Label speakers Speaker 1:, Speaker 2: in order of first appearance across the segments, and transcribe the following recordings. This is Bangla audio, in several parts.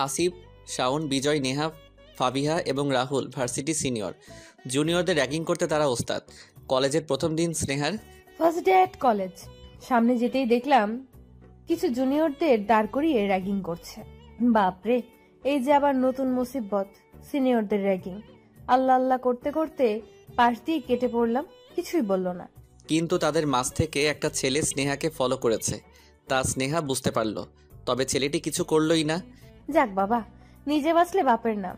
Speaker 1: আসিফ, শাওন, বিজয়, নেহা, ফাবিহা এবং রাহুল ভার্সিটি সিনিয়র। জুনিয়রদের র্যাগিং করতে তারা ওস্তাদ। কলেজের প্রথম দিন স্নেহার
Speaker 2: ফার্স্ট ডে অ্যাট কলেজ। সামনে যেতেই দেখলাম কিছু জুনিয়রদের দাঁড় করিয়ে র্যাগিং করছে। বাপরে, এই যে আবার নতুন মুসিবত, সিনিয়রদের র্যাগিং। আল্লাহ আল্লাহ করতে করতে পাশ দিয়ে কেটে পড়লাম, কিছুই বলল না।
Speaker 1: কিন্তু তাদের মাঝ থেকে একটা ছেলে স্নেহাকে ফলো করেছে। তা স্নেহা বুঝতে পারল, তবে ছেলেটি কিছু করলই না।
Speaker 2: যাক বাবা, নিজে বাঁচলে বাপের নাম।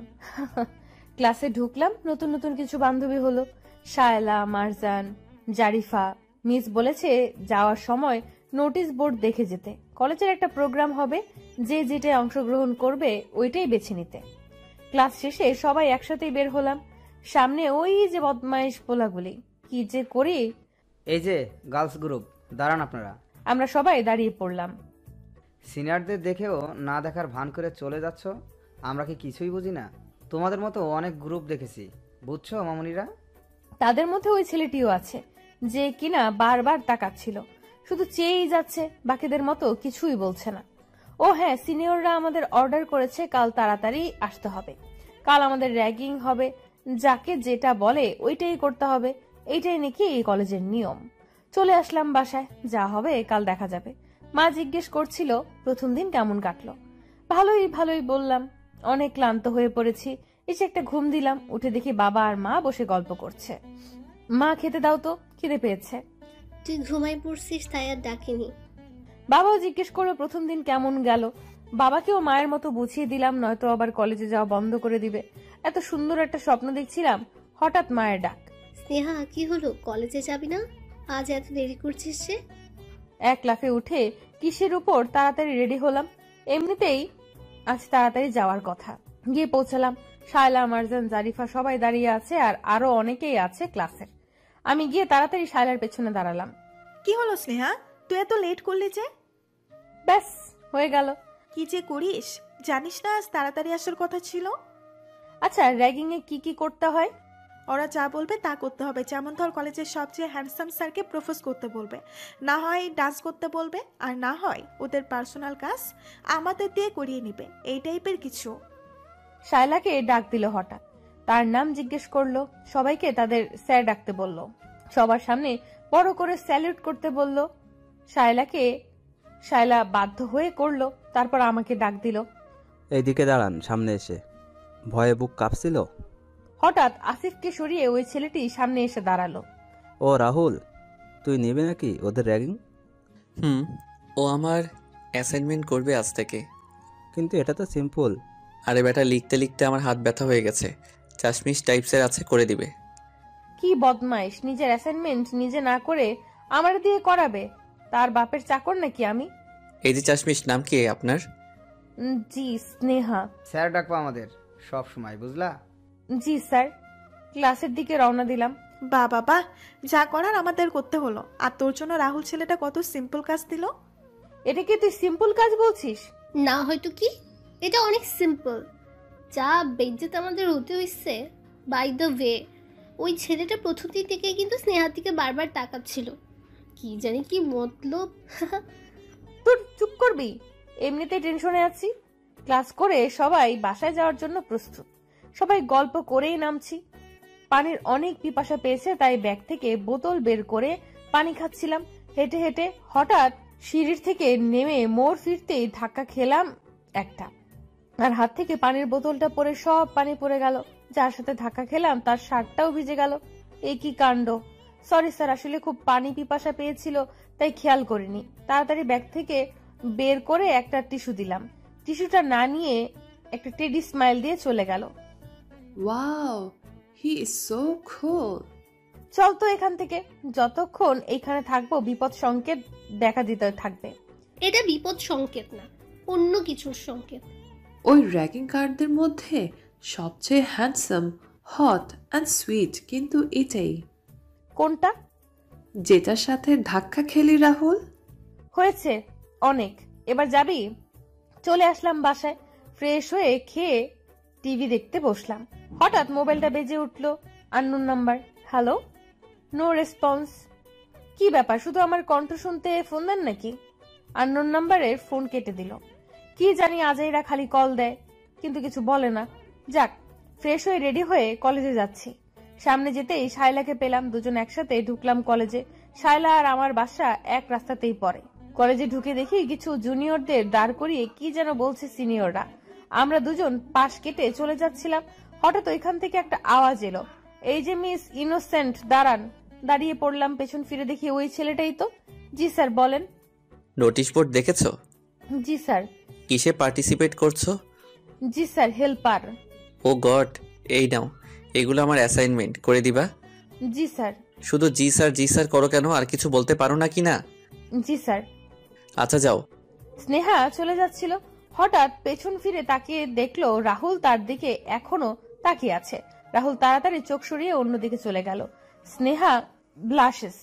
Speaker 2: ক্লাসে ঢুকলাম, নতুন নতুন কিছু বান্ধবী হলো। শায়লা, মারজান, জারিফা। মিস বলেছে যাওয়ার সময় নোটিশ বোর্ড দেখে যেতে। কলেজের একটা প্রোগ্রাম হবে, যে যেটায় অংশগ্রহণ করবে ওইটাই বেছে নিতে। ক্লাস শেষে সবাই একসাথেই বের হলাম। সামনে ওই যে বদমাইশ পোলাগুলি, কি যে করি।
Speaker 3: এই যে গার্লস গ্রুপ, দাঁড়ান আপনারা।
Speaker 2: আমরা সবাই দাঁড়িয়ে পড়লাম।
Speaker 3: সিনিয়রদের দেখেও না দেখার ভান করে চলে যাচ্ছ। আমরা কি কিছুই বুঝি না? তোমাদের মতো অনেক গ্রুপ দেখেছি, বুঝছো মামুনিরা?
Speaker 2: তাদের মধ্যে ওই ছেলেটিও আছে, যে কিনা বারবার তাকাচ্ছিল, শুধু চেয়েই যাচ্ছে, বাকিদের মতো কিছুই বলছে না। ও হ্যাঁ, সিনিয়ররা আমাদের অর্ডার করেছে কাল তাড়াতাড়ি আসতে হবে। কাল আমাদের র্যাগিং হবে, যাকে যেটা বলে ওইটাই করতে হবে। এইটাই নাকি এই কলেজের নিয়ম। চলে আসলাম বাসায়, যা হবে কাল দেখা যাবে। মা জিজ্ঞেস করছিল প্রথম দিন কেমন কাটলো। ভালোই ভালোই বললাম। অনেক ক্লান্ত হয়ে পড়েছি, এসে একটা ঘুম দিলাম। উঠে দেখি বাবা আর মা বসে গল্প করছে। মা, খেতে দাও তো, খিদে পেয়েছে।
Speaker 4: তুই ঘুমাই পড়ছিস তাই আর ডাকিনি।
Speaker 2: বাবাও জিজ্ঞেস করলো প্রথম দিন কেমন গেল। বাবাকেও মায়ের মতো বুঝিয়ে দিলাম, নয়তো আবার কলেজে যাওয়া বন্ধ করে দিবে। এত সুন্দর একটা স্বপ্ন দেখছিলাম, হঠাৎ মায়ের ডাক।
Speaker 4: স্নেহা, কি হলো, কলেজে যাবি না? আজ এত দেরি করছিস যে?
Speaker 2: এক লাফে উঠে কিসের উপর তাড়াতাড়ি রেডি হলাম। এমনিতেই আজ তাড়াতাড়ি যাওয়ার কথা। গিয়ে পৌঁছালাম। শায়লা, মারজান, জারিফা সবাই দাঁড়িয়ে আছে, আর আরো অনেকেই আছে ক্লাসের। আমি গিয়ে তাড়াতাড়ি শায়লার পেছনে দাঁড়ালাম।
Speaker 5: কি হলো স্নেহা, তুই এত লেট করলি যে?
Speaker 2: ব্যাস, হয়ে গেল।
Speaker 5: কি যে করিস, জানিস না আজ তাড়াতাড়ি আসার কথা ছিল?
Speaker 2: আচ্ছা, র্যাগিং এ কি কি করতে হয়?
Speaker 5: ওরা যা বলবে তা করতে হবে। যেমন ধর, কলেজের সবচেয়ে হ্যান্ডসাম স্যারকে প্রপোজ করতে বলবে, না হয় ডান্স করতে বলবে, আর না হয় ওদের পার্সোনাল কাজ আমাদের দিয়ে করিয়ে নিবে, এই টাইপের কিছু।
Speaker 2: শায়লাকে ডাক দিল হঠাৎ। তার নাম জিজ্ঞেস করলো। সবাইকে তাদের স্যার ডাকতে বলল। সবার সামনে বড় করে স্যালুট করতে বলল। শায়লা বাধ্য হয়ে করলো। তারপর আমাকে ডাক দিল।
Speaker 6: এইদিকে দাঁড়ান, সামনে এসে। ভয়ে বুক কাঁপছিল।
Speaker 2: হঠাৎ আসিফকে সরিয়ে ওই ছেলেটি সামনে এসে দাঁড়ালো।
Speaker 6: ও রাহুল, তুই নিবি নাকি ওদের র্যাগিং?
Speaker 1: ও আমার অ্যাসাইনমেন্ট করবে আজ থেকে।
Speaker 6: কিন্তু এটা তো সিম্পল।
Speaker 1: আরে বেটা, লিখতে লিখতে আমার হাত ব্যথা হয়ে গেছে। চাশমিশ টাইপসের আছে, করে দিবে।
Speaker 2: কি বদমাইশ, নিজের অ্যাসাইনমেন্ট নিজে না করে আমার দিয়ে করাবে। তার বাপের চাকর নাকি আমি?
Speaker 1: এই যে চাশমিশ, নাম কি আপনার?
Speaker 2: জি, স্নেহা।
Speaker 3: স্যার ডাকবো আমাদের সব সময়, বুঝলা?
Speaker 2: জি স্যার। ক্লাসের দিকে রওনা দিলাম।
Speaker 5: বাবা, যা করার আমাদের করতে হলো। আর তোর জন্য রাহুল ছেলেটা কত সিম্পল কাজ দিল।
Speaker 2: এটা কি তুই সিম্পল কাজ বলছিস?
Speaker 4: না হয়তো কি, এটা অনেক সিম্পল। যা বেজ্জত আমাদের হতে হইছে। বাই দ্য ওয়ে, ওই ছেলেটা প্রথম দিন থেকে কিন্তু স্নেহার দিকে বারবার তাকাচ্ছিল। কি জানি কি মতলব।
Speaker 2: তোর চুপ করবি, এমনিতেই টেনশনে আছি। ক্লাস করে সবাই বাসায় যাওয়ার জন্য প্রস্তুত। সবাই গল্প করেই নামছি। পানির অনেক পিপাসা পেয়েছে, তাই ব্যাগ থেকে বোতল বের করে পানি খাচ্ছিলাম। হেঁটে হেঁটে হঠাৎ সিঁড়ির থেকে নেমে মোড় ফিরতেই ধাক্কা খেলাম একটা, আর হাত থেকে পানির বোতলটা পড়ে সব পানি পড়ে গেল। যার সাথে ধাক্কা খেলাম তার শার্টটাও ভিজে গেল। এই কি কাণ্ড! সরি স্যার, আসলে খুব পানি পিপাসা পেয়েছিল তাই খেয়াল করিনি। তাড়াতাড়ি ব্যাগ থেকে বের করে একটা টিস্যু দিলাম। টিস্যুটা না নিয়ে একটা টেডি স্মাইল দিয়ে চলে গেল।
Speaker 7: ওয়াও, হি ইজ সো কুল।
Speaker 2: চল তো এখান থেকে, যতক্ষণ এইখানে থাকবো বিপদ সংকেত দেখা দিতে থাকবে।
Speaker 4: এটা বিপদ সংকেত না, অন্য কিছুর সংকেত।
Speaker 7: ওই র্যাগিং কার্ডদের মধ্যে সবচেয়ে হ্যান্ডসাম, হট অ্যান্ড সুইট কিন্তু এটাই।
Speaker 2: কোনটা?
Speaker 7: যেটার সাথে ধাক্কা খেলি রাহুল।
Speaker 2: হয়েছে অনেক, এবার যাবি? চলে আসলাম বাসায়। ফ্রেশ হয়ে খেয়ে টিভি দেখতে বসলাম। হঠাৎ মোবাইলটা বেজে উঠলো। Unknown number. Hello. No response. কি ব্যাপার, শুধু আমার কণ্ঠ শুনতে ফোন দেন নাকি? আননোন নাম্বারের ফোন কেটে দিল। কি জানি আজাইরা খালি কল দেয়। কিন্তু কিছু বলে না। যাক, ফ্রেশ হয়ে রেডি হয়ে কলেজে যাচ্ছি। সামনে যেতেই শায়লাকে পেলাম, দুজন একসাথে ঢুকলাম কলেজে। শায়লা আর আমার বাসা এক রাস্তাতেই পড়ে। কলেজে ঢুকে দেখি কিছু জুনিয়রদের দাঁড় করিয়ে কি যেন বলছে সিনিয়ররা। আমরা দুজন পাশ কেটে চলে যাচ্ছিলাম, হঠাৎ ওইখান থেকে একটা আওয়াজ এলো, এই যে মিস ইনোসেন্ট দাঁড়ান। দাঁড়িয়ে পড়লাম, পেছন ফিরে দেখি ওই ছেলেটাই তো। জি স্যার, বলেন।
Speaker 1: নোটিশ বোর্ড দেখেছো?
Speaker 2: জি স্যার।
Speaker 1: কিসে পার্টিসিপেট করছো?
Speaker 2: জি স্যার, হেল্পার।
Speaker 1: ও গড, এই নাও, এগুলো আমার অ্যাসাইনমেন্ট, করে দিবা?
Speaker 2: জি স্যার।
Speaker 1: শুধু জি স্যার করো কেন? আর কিছু বলতে পারো না কি না?
Speaker 2: জি স্যার।
Speaker 1: আচ্ছা যাও।
Speaker 2: স্নেহা চলে যাচ্ছিল, হঠাৎ পেছন ফিরে তাকিয়ে দেখলো রাহুল তার দিকে এখনো তাকিয়ে আছে। রাহুল তাড়াতাড়ি চোখ সরিয়ে অন্যদিকে চলে গেল। স্নেহা ব্লাশেস।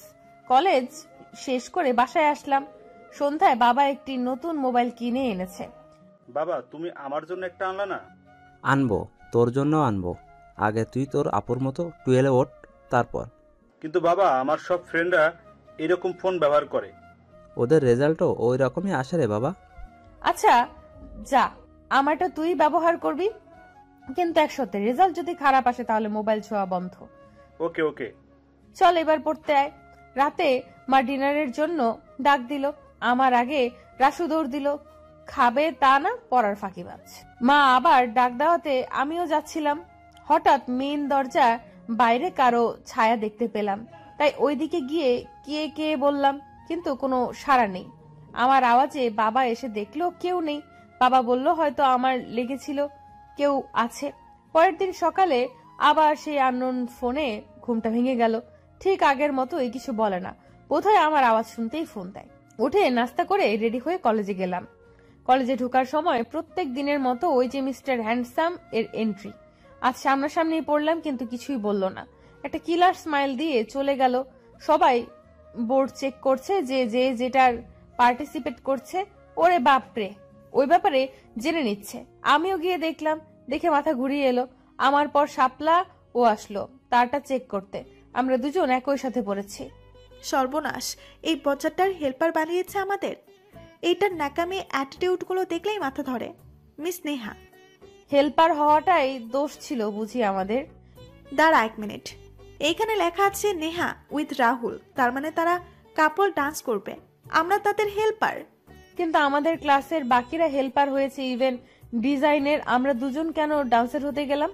Speaker 2: কলেজ শেষ করে বাসায় আসলাম। সন্ধ্যায় বাবা একটি নতুন মোবাইল কিনে এনেছে।
Speaker 8: বাবা, তুমি আমার জন্য একটা আনলা না?
Speaker 6: আনবো, তোর জন্য আনবো। আগে তুই তোর আপুর মতো 12 ওঠ, তারপর।
Speaker 8: কিন্তু বাবা, আমার সব ফ্রেন্ডরা এরকম ফোন ব্যবহার করে।
Speaker 6: ওদের রেজাল্টও ওই রকমই আসে রে বাবা।
Speaker 2: আচ্ছা যা, আমারটা তুই ব্যবহার করবি, কিন্তু এক সত্যি রেজাল্ট যদি খারাপ আসে তাহলে মোবাইল ছোঁয়া বন্ধ।
Speaker 8: ওকে ওকে।
Speaker 2: চল এবার পড়তে আয়। রাতে মা ডিনারের জন্য ডাক দিল। আমার আগে রাসু দৌড় দিল, খাবে তা না, পড়ার ফাঁকিবাজ। মা আবার ডাক দেওয়াতে আমিও যাচ্ছিলাম। হঠাৎ মেইন দরজা বাইরে কারো ছায়া দেখতে পেলাম, তাই ওইদিকে গিয়ে কে কে বললাম, কিন্তু কোনো সাড়া নেই। আমার আওয়াজে বাবা এসে দেখলো কেউ নেই। বাবা বলল হয়তো আমার লেগেছিল, কেউ আছে। পরের দিন সকালে আবার সেই আননোন ফোনে ঘুমটা ভেঙে গেল। ঠিক আগের মতোই কিছু বলে না, বোধহয় আমার আওয়াজ শুনতেই ফোন দেয়। উঠে নাস্তা করে রেডি হয়ে কলেজে গেলাম। কলেজে ঢোকার সময় প্রত্যেক দিনের মতো ওই যে মিস্টার হ্যান্ডসাম এর এন্ট্রি। আজ সামনাসামনি পড়লাম, কিন্তু কিছুই বলল না। একটা কিলার স্মাইল দিয়ে চলে গেল। সবাই বোর্ড চেক করছে, যে যে যেটার পার্টিসিপেট করছে। ওরে বাপরে, ওই ব্যাপারে জেনে নিচ্ছে। আমিও গিয়ে দেখলাম, দেখে মাথা ঘুরিয়ে এলো। আমার পর শাপলা ও আসলো তারটা চেক করতে। আমরা দুজন একই সাথে পড়েছি।
Speaker 5: সর্বনাশ, এই বজ্জারটার হেল্পার বানিয়েছে আমাদের। এইটার ন্যাকামি অ্যাটিটিউডগুলো দেখলেই মাথা ধরে। মিস নেহা,
Speaker 2: হেল্পার হওয়াটাই দোষ ছিল বুঝি আমাদের।
Speaker 5: দাঁড়া 1 মিনিট। এইখানে লেখা আছে নেহা উইথ রাহুল, তার মানে তারা কাপল ডান্স করবে, আমরা তাদের হেল্পার।
Speaker 2: কিন্তু আমাদের ক্লাসের বাকিরা হেল্পার হয়েছে, ইভেন ডিজাইনের। আমরা দুজন কেন ডান্সার হতে গেলাম?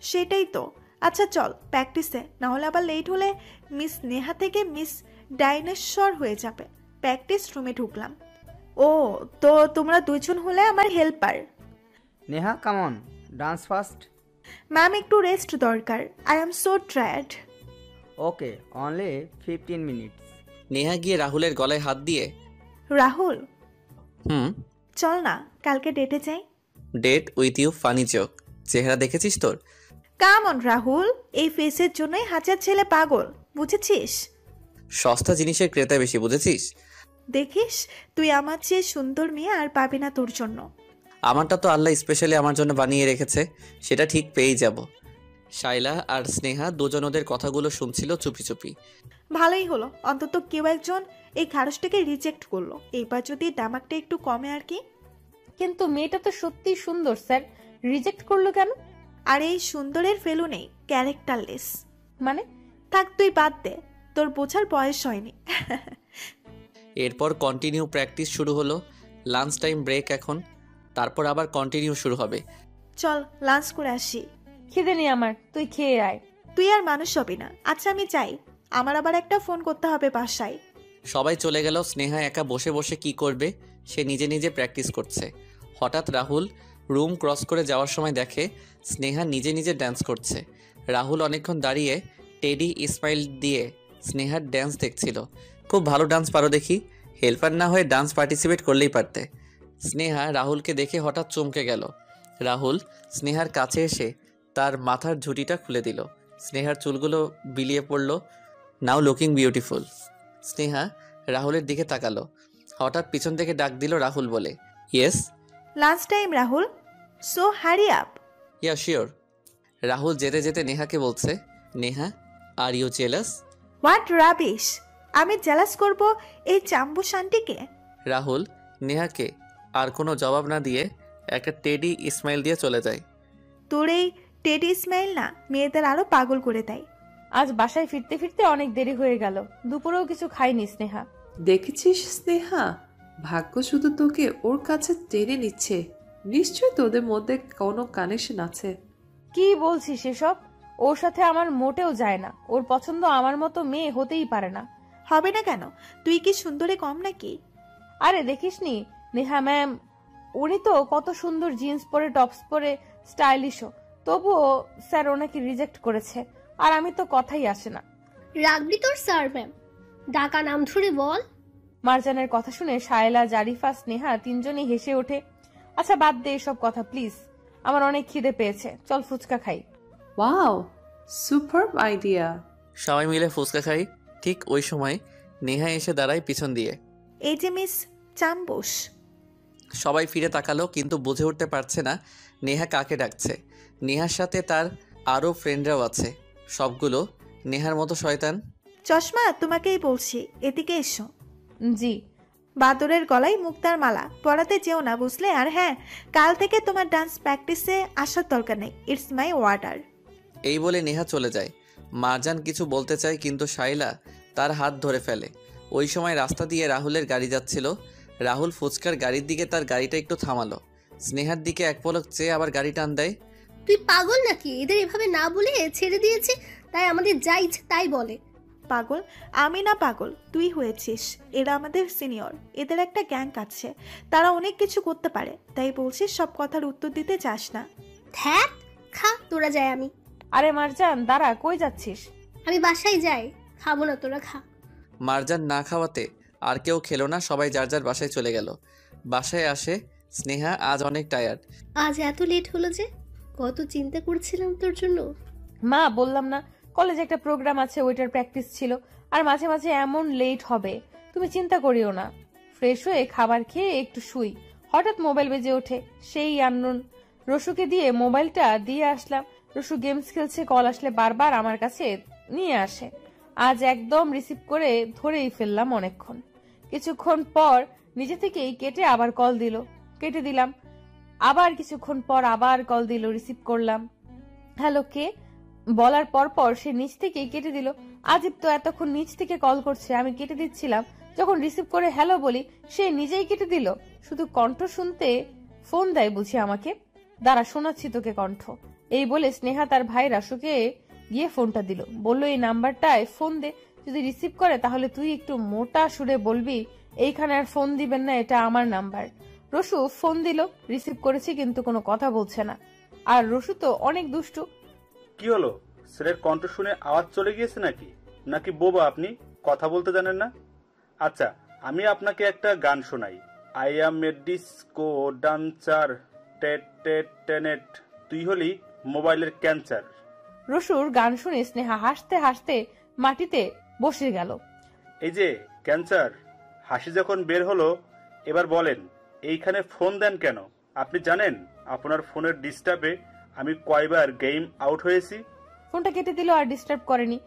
Speaker 5: সেটাই তো। আচ্ছা চল প্র্যাকটিসে, না হলে আবার লেট হলে মিস নেহা থেকে মিস ডাইনোসর হয়ে যাবে। প্র্যাকটিস রুমে ঢুকলাম। ও তো তোমরা দুজন হলে আমার helper.
Speaker 3: Neha come on, dance first.
Speaker 5: Ma'am একটু রেস্ট দরকার, I am so tired.
Speaker 3: Okay, only 15 minutes.
Speaker 1: Neha গিয়ে রাহুলের গলায় হাত দিয়ে,
Speaker 5: রাহুল
Speaker 1: হুম,
Speaker 5: চল না কালকে ডেটে যাই।
Speaker 1: ডেট উইথ ইউ ফানি চোখ, চেহারা দেখেছিস তোর?
Speaker 5: কাম অন রাহুল, এই ফেসের জন্যই হাজার ছেলে পাগল, বুঝেছিস?
Speaker 1: সস্তা জিনিসের ক্রেতা বেশি, বুঝেছিস?
Speaker 5: দেখিস, তুই আমার চেয়ে সুন্দর মেয়ে আর পাবি না তোর জন্য।
Speaker 1: আমারটা তো আল্লাহ স্পেশালি আমার জন্য বানিয়ে রেখেছে, সেটা ঠিক পেয়েই যাব। শাইলা আর স্নেহা দুজন ওদের কথাগুলো শুনছিল চুপি চুপি।
Speaker 5: ভালোই হলো, অন্তত কেউ একজন এই খারসটাকে রিজেক্ট করলো। এইবার যদি দামাকটা একটু কমে আর কি।
Speaker 2: কিন্তু মেয়েটা তো সত্যি সুন্দর স্যার, রিজেক্ট করলো কেন?
Speaker 5: আর এই সুন্দরের ফেলু নেই, ক্যারেক্টারলেস।
Speaker 2: মানে?
Speaker 5: থাক তুই বাদ দে, তোর বোঝার বয়স হয়নি।
Speaker 1: এরপর কন্টিনিউ প্র্যাকটিস শুরু হলো। লাঞ্চ টাইম ব্রেক এখন, তারপর আবার কন্টিনিউ শুরু হবে।
Speaker 5: চল লাঞ্চ করে আসি।
Speaker 2: খিদে নেই আমার, তুই খেয়ে আয়।
Speaker 5: তুই আর মানুষ হবি না। আচ্ছা আমি চাই, আমার আবার একটা ফোন করতে হবে বাসায়।
Speaker 1: সবাই চলে গেল। স্নেহা একা বসে বসে কি করবে, সে নিজে নিজে প্র্যাকটিস করছে। হঠাৎ রাহুল রুম ক্রস করে যাওয়ার সময় দেখে স্নেহা নিজে নিজে ড্যান্স করছে। রাহুল অনেকক্ষণ দাঁড়িয়ে টেডি ইসমাইল দিয়ে স্নেহার ড্যান্স দেখছিল। খুব ভালো ডান্স পারো দেখি, হেল্পার না হয়ে ডান্স পার্টিসিপেট করলেই পারতে। স্নেহা রাহুলকে দেখে হঠাৎ চমকে গেল। রাহুল স্নেহার কাছে এসে তার মাথার ঝুঁটিটা খুলে দিল। স্নেহার চুলগুলো বিলিয়ে পড়ল। নাও লুকিং বিউটিফুল। স্নেহা রাহুলের দিকে তাকালো। হঠাৎ পিছন থেকে ডাক দিল রাহুল বলে, yes.
Speaker 5: Lunch time Rahul, so hurry up.
Speaker 1: Yeah sure. Rahul যেতে যেতে নেহাকে বলছে, Neha are you jealous?
Speaker 5: What rubbish, আমি জেলাস করব এই চাম্বু শান্তিকে?
Speaker 1: রাহুল নেহাকে আর কোনো জবাব না দিয়ে একটা টেডি স্মাইল দিয়ে চলে যায়।
Speaker 5: তোর এই টেডি স্মাইল না মেয়েদের আরো পাগল করে দেয়।
Speaker 2: আজ বাসায় ফিরতে ফিরতে অনেক দেরি হয়ে গেল, দুপুরেও কিছু খাইনি স্নেহা।
Speaker 7: দেখেছিস স্নেহা, ভাগ্য শুধু তোকে ওর কাছে টেনে নিচ্ছে। নিশ্চয়ই তোদের মধ্যে কোনো কানেকশন আছে।
Speaker 2: কি বলছিস এসব? ওর সাথে আমার মোটেও যায় না। ওর পছন্দ আমার মতো মেয়ে হতেই পারে না।
Speaker 5: হবে না কেন? তুই কি সুন্দরে কম নাকি?
Speaker 2: আরে দেখিসনি নেহা ম্যাম, উনি তো কত সুন্দর জিন্স পরে টপস পরে স্টাইলিশও, তবুও স্যার ওনাকে রিজেক্ট করেছে। আর আমি তো কথাই আসে না।
Speaker 4: রাখবি তোর স্যার ম্যাম, ডাকা নাম ধরে বল।
Speaker 2: মারজানের কথা শুনে শায়লা, জারিফা, স্নেহা তিনজনই হেসে ওঠে। আচ্ছা বাদ দে এসব কথা প্লিজ, আমার অনেক খিদে পেয়েছে, চল ফুচকা খাই।
Speaker 7: Wow, superb idea.
Speaker 1: সবাই মিলে ফুচকা খাই। ঠিক ওই সময় নেহা এসে দাঁড়ায় পিছন দিয়ে।
Speaker 5: এই যে মিস চাম্বুস।
Speaker 1: সবাই ফিরে তাকালো, কিন্তু বুঝে উঠতে পারছে না নেহা কাকে ডাকছে। নেহার সাথে তার আরও ফ্রেন্ডরাও আছে, সবগুলো নেহার মতো শয়তান।
Speaker 5: চশমা, তোমাকেই বলছি, এদিকে এসো।
Speaker 2: জি।
Speaker 5: বাদরের গলায় মুক্তার মালা পরাতে যেও না, বুঝলে? আর হ্যাঁ, কাল থেকে তোমার ডান্স প্র্যাকটিসে আসার দরকার নেই, ইটস মাই ওয়ার্ডার।
Speaker 1: এই বলে নেহা চলে যায়। মারজান কিছু বলতে চায়, কিন্তু শাইলা তার হাত ধরে ফেলে। ওই সময় রাস্তা দিয়ে রাহুলের গাড়ি যাচ্ছিল। রাহুল ফুচকার গাড়ির দিকে তার গাড়িটা একটু থামালো, স্নেহার দিকে এক পলক চেয়ে আবার গাড়ি টান দেয়।
Speaker 4: তুই পাগল নাকি? এদের এভাবে না বলে ছেড়ে দিয়েছে, তাই আমাদের যা ইচ্ছে তাই বলে।
Speaker 5: পাগল? আমি না পাগল, তুই হয়েছিস। এরা আমাদের সিনিয়র, এদের একটা গ্যাং আছে, তারা অনেক কিছু করতে পারে, তাই বলছিস সব কথার উত্তর দিতে চাস না।
Speaker 4: ধ্যাত, খা তোরা, যাই আমি।
Speaker 2: আরে মারজান দাঁড়া, কই যাচ্ছিস?
Speaker 4: আমি বাসায় যাই, খাবো না, তোরা খা।
Speaker 1: মারজান না খাওয়াতে আর কেউ খেলো না, সবাই যার যার বাসায় চলে গেল। বাসায় আসে স্নেহা, আজ অনেক টায়ার্ড।
Speaker 4: আজ এত লেট হলো যে? কত চিন্তা করছিলাম তোর জন্য।
Speaker 2: মা বললাম না কলেজে একটা প্রোগ্রাম আছে, ওইটার প্র্যাকটিস ছিল, আর মাঝে মাঝে এমন লেট হবে, তুমি চিন্তা করিও না। ফ্রেশ হয়ে খাবার খেয়ে একটু শুই, হঠাৎ মোবাইল বেজে ওঠে। সেই আননোন। রসুকে দিয়ে মোবাইলটা দিয়ে আসলাম। রসু গেমস খেলছে, কল আসলে বারবার আমার কাছে নিয়ে আসে। আজ একদম রিসিভ করে ধরেই ফেললাম অনেকক্ষণ। কিছুক্ষণ পর নিজে থেকেই কেটে আবার কল দিল, কেটে দিলাম। আবার কিছুক্ষণ পর আবার কল দিল, রিসিভ করলাম। হ্যালো, কে বলার পর পর সে নিচ থেকেই কেটে দিল। আজিব তো, এতক্ষণ নিচ থেকে কল করছে, আমি কেটে দিচ্ছিলাম, যখন রিসিভ করে হ্যালো বলি সে নিজেই কেটে দিল। শুধু কণ্ঠ শুনতে ফোন দেয় বুঝি আমাকে? দাঁড়া শোনাচ্ছি তোকে কণ্ঠ। এই বলে স্নেহা তার ভাই রাসুকে গিয়ে ফোনটা দিল, বলল এই নাম্বারটায় ফোন দে, যদি রিসিভ করে তাহলে তুই একটু মোটা সুরে বলবি এইখানে আর ফোন দিবেন না, এটা আমার নাম্বার। রসু ফোন দিল, রিসিভ করেছি, কিন্তু কোনো কথা বলছে না। আর রসু তো অনেক দুষ্টু।
Speaker 8: কি হলো? ছেলের কণ্ঠ শুনে আওয়াজ চলে গিয়েছে নাকি? নাকি বোবা আপনি, কথা বলতে জানেন না? আচ্ছা, আমি আপনাকে একটা গান শোনাই। I am A disco dancer, TET TET Tenet, তুই হলি মোবাইলের ক্যান্সার।
Speaker 2: রসুর গান শুনে স্নেহা হাসতে হাসতে মাটিতে বসে গেল।
Speaker 8: এই যে ক্যান্সার, হাসি যখন বের হলো, এবার বলেন এইখানে ফোন দেন কেন? আপনি জানেন আপনার ফোনের ডিস্টার্বে আমি কয়বার গেম আউট হয়েছি?
Speaker 2: ফোনটা কেটে দিল, আর ডিস্টার্ব করেনি।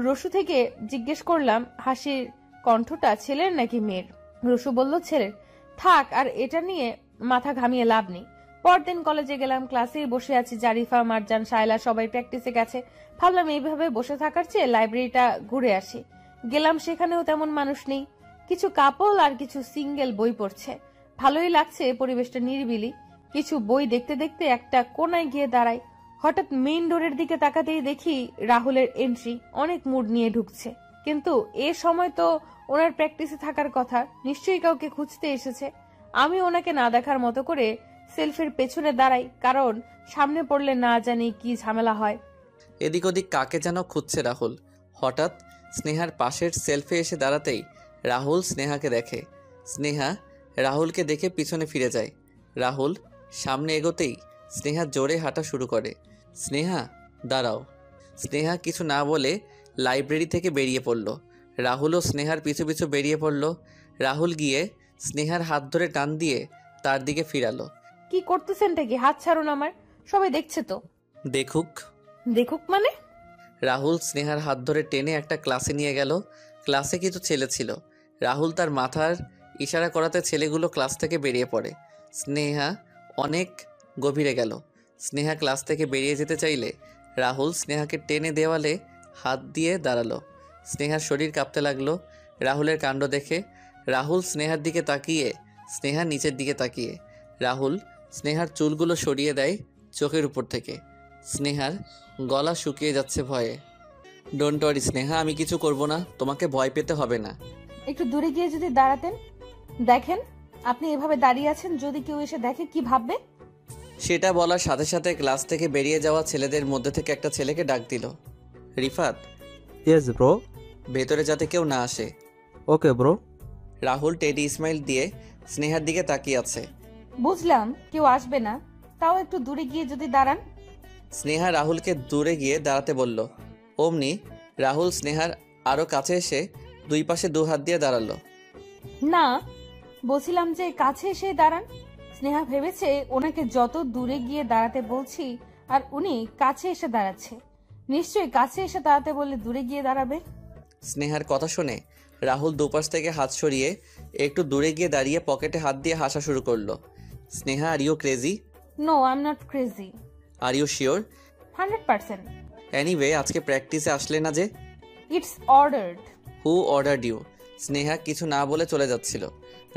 Speaker 2: রসু থেকে জিজ্ঞেস করলাম হাসির কণ্ঠটা ছেলের নাকি মেয়ের? রসু বলল ছেলের। থাক, আর এটা নিয়ে মাথা ঘামিয়ে লাভ নেই। পরদিন কলেজে গেলাম, ক্লাসেই বসে আছি। জারিফা, মারজান, শায়লা সবাই প্র্যাকটিসে গেছে। ভাবলাম এইভাবে বসে থাকার চেয়ে লাইব্রেরিটা ঘুরে আসি। গেলাম, সেখানেও তেমন মানুষ নেই, কিছু কাপল আর কিছু সিঙ্গেল বই পড়ছে। ভালোই লাগছে, পরিবেশটা নিরিবিলি। কিছু বই দেখতে দেখতে একটা কোনায় গিয়ে দাঁড়াই। হঠাৎ মেইন ডোরের দিকে তাকাতেই দেখি রাহুলের এন্ট্রি, অনেক মুড নিয়ে ঢুকছে। কিন্তু এ সময় তো ওনার প্র্যাকটিসে থাকার কথা, নিশ্চয়ই কাউকে খুঁজতে এসেছে। আমি ওনাকে না দেখার মতো করে সেলফের পেছনে দাঁড়াই, কারণ সামনে পড়লে না জানি কি ঝামেলা হয়।
Speaker 1: এদিক ওদিক কাকে যেন খুঁজছে রাহুল। হঠাৎ স্নেহার পাশের সেলফে এসে দাঁড়াতেই রাহুল স্নেহাকে দেখে। স্নেহা রাহুলকে দেখে পিছনে ফিরে যায়। রাহুল সামনে এগোতেই স্নেহা জোরে হাঁটা শুরু করে। স্নেহা দাঁড়াও। স্নেহা কিছু না বলে লাইব্রেরি থেকে বেরিয়ে পড়ল। রাহুলও স্নেহার পিছু পিছু বেরিয়ে পড়ল। রাহুল গিয়ে স্নেহার হাত ধরে টান দিয়ে তার দিকে ফিরালো।
Speaker 2: কি করতেছেনটা কি? হাত ছাড়ুন আমার, সবাই দেখছে তো।
Speaker 1: দেখুক।
Speaker 2: দেখুক মানে?
Speaker 1: রাহুল স্নেহার হাত ধরে টেনে একটা ক্লাসে নিয়ে গেল। ক্লাসে কিছু ছেলে ছিল। রাহুল তার মাথার ইশারা করাতে ছেলেগুলো ক্লাস থেকে বেরিয়ে পড়ে। স্নেহা অনেক গভীরে গেল। স্নেহা ক্লাস থেকে বেরিয়ে যেতে চাইলে রাহুল স্নেহাকে টেনে দেওয়ালে হাত দিয়ে দাঁড়ালো। স্নেহার শরীর কাঁপতে লাগলো রাহুলের কাণ্ড দেখে। রাহুল স্নেহার দিকে তাকিয়ে, স্নেহা নিচের দিকে তাকিয়ে। রাহুল স্নেহার চুলগুলো সরিয়ে দেয় চোখের উপর থেকে। স্নেহার গলা শুকিয়ে যাচ্ছে ভয়ে। ডোন্ট ওয়ারি স্নেহা, আমি কিছু করব না, তোমাকে ভয় পেতে হবে না।
Speaker 2: একটু দূরে গিয়ে যদি দাঁড়াতেন। দেখেন আপনি এভাবে দাঁড়িয়ে আছেন, যদি কেউ এসে দেখে কি ভাববে?
Speaker 1: সেটা বলার সাথে সাথে ক্লাস থেকে বেরিয়ে যাওয়া ছেলেদের মধ্যে থেকে একটা ছেলেকে ডাক দিল। Rifat,
Speaker 6: yes bro.
Speaker 1: ভেতরে যাতে কেউ না আসে।
Speaker 6: Okay bro.
Speaker 1: Rahul teddy smile দিয়ে স্নেহার দিকে তাকিয়ে আছে।
Speaker 2: বুঝলাম কেউ আসবে না, তাও একটু দূরে গিয়ে যদি দাঁড়ান।
Speaker 1: স্নেহা রাহুলকে দূরে গিয়ে দাঁড়াতে বলল। অমনি রাহুল স্নেহার আরও কাছে এসে দুই পাশে দু হাত দিয়ে দাঁড়ালো।
Speaker 2: না, বলছিলাম যে কাছে এসে দাঁড়ান। স্নেহা ভেবেছে ওনাকে যত দূরে গিয়ে দাঁড়াতে বলছি আর উনি কাছে এসে দাঁড়াচ্ছে। নিশ্চয়ই কাছে এসে দাঁড়াতে বললে দূরে গিয়ে দাঁড়াবে।
Speaker 1: স্নেহার কথা শুনে রাহুল দুপাশ থেকে হাত সরিয়ে একটু দূরে গিয়ে দাঁড়িয়ে পকেটে হাত দিয়ে হাসা শুরু করলো। Sneha, are you crazy?
Speaker 2: No, I am not crazy.
Speaker 1: Are you sure?
Speaker 2: 100%।
Speaker 1: Anyway, আজকে প্র্যাকটিসে আসলে না যে?
Speaker 2: It's ordered.
Speaker 1: Who ordered you? Sneha কিছু না বলে চলে যাচ্ছিল।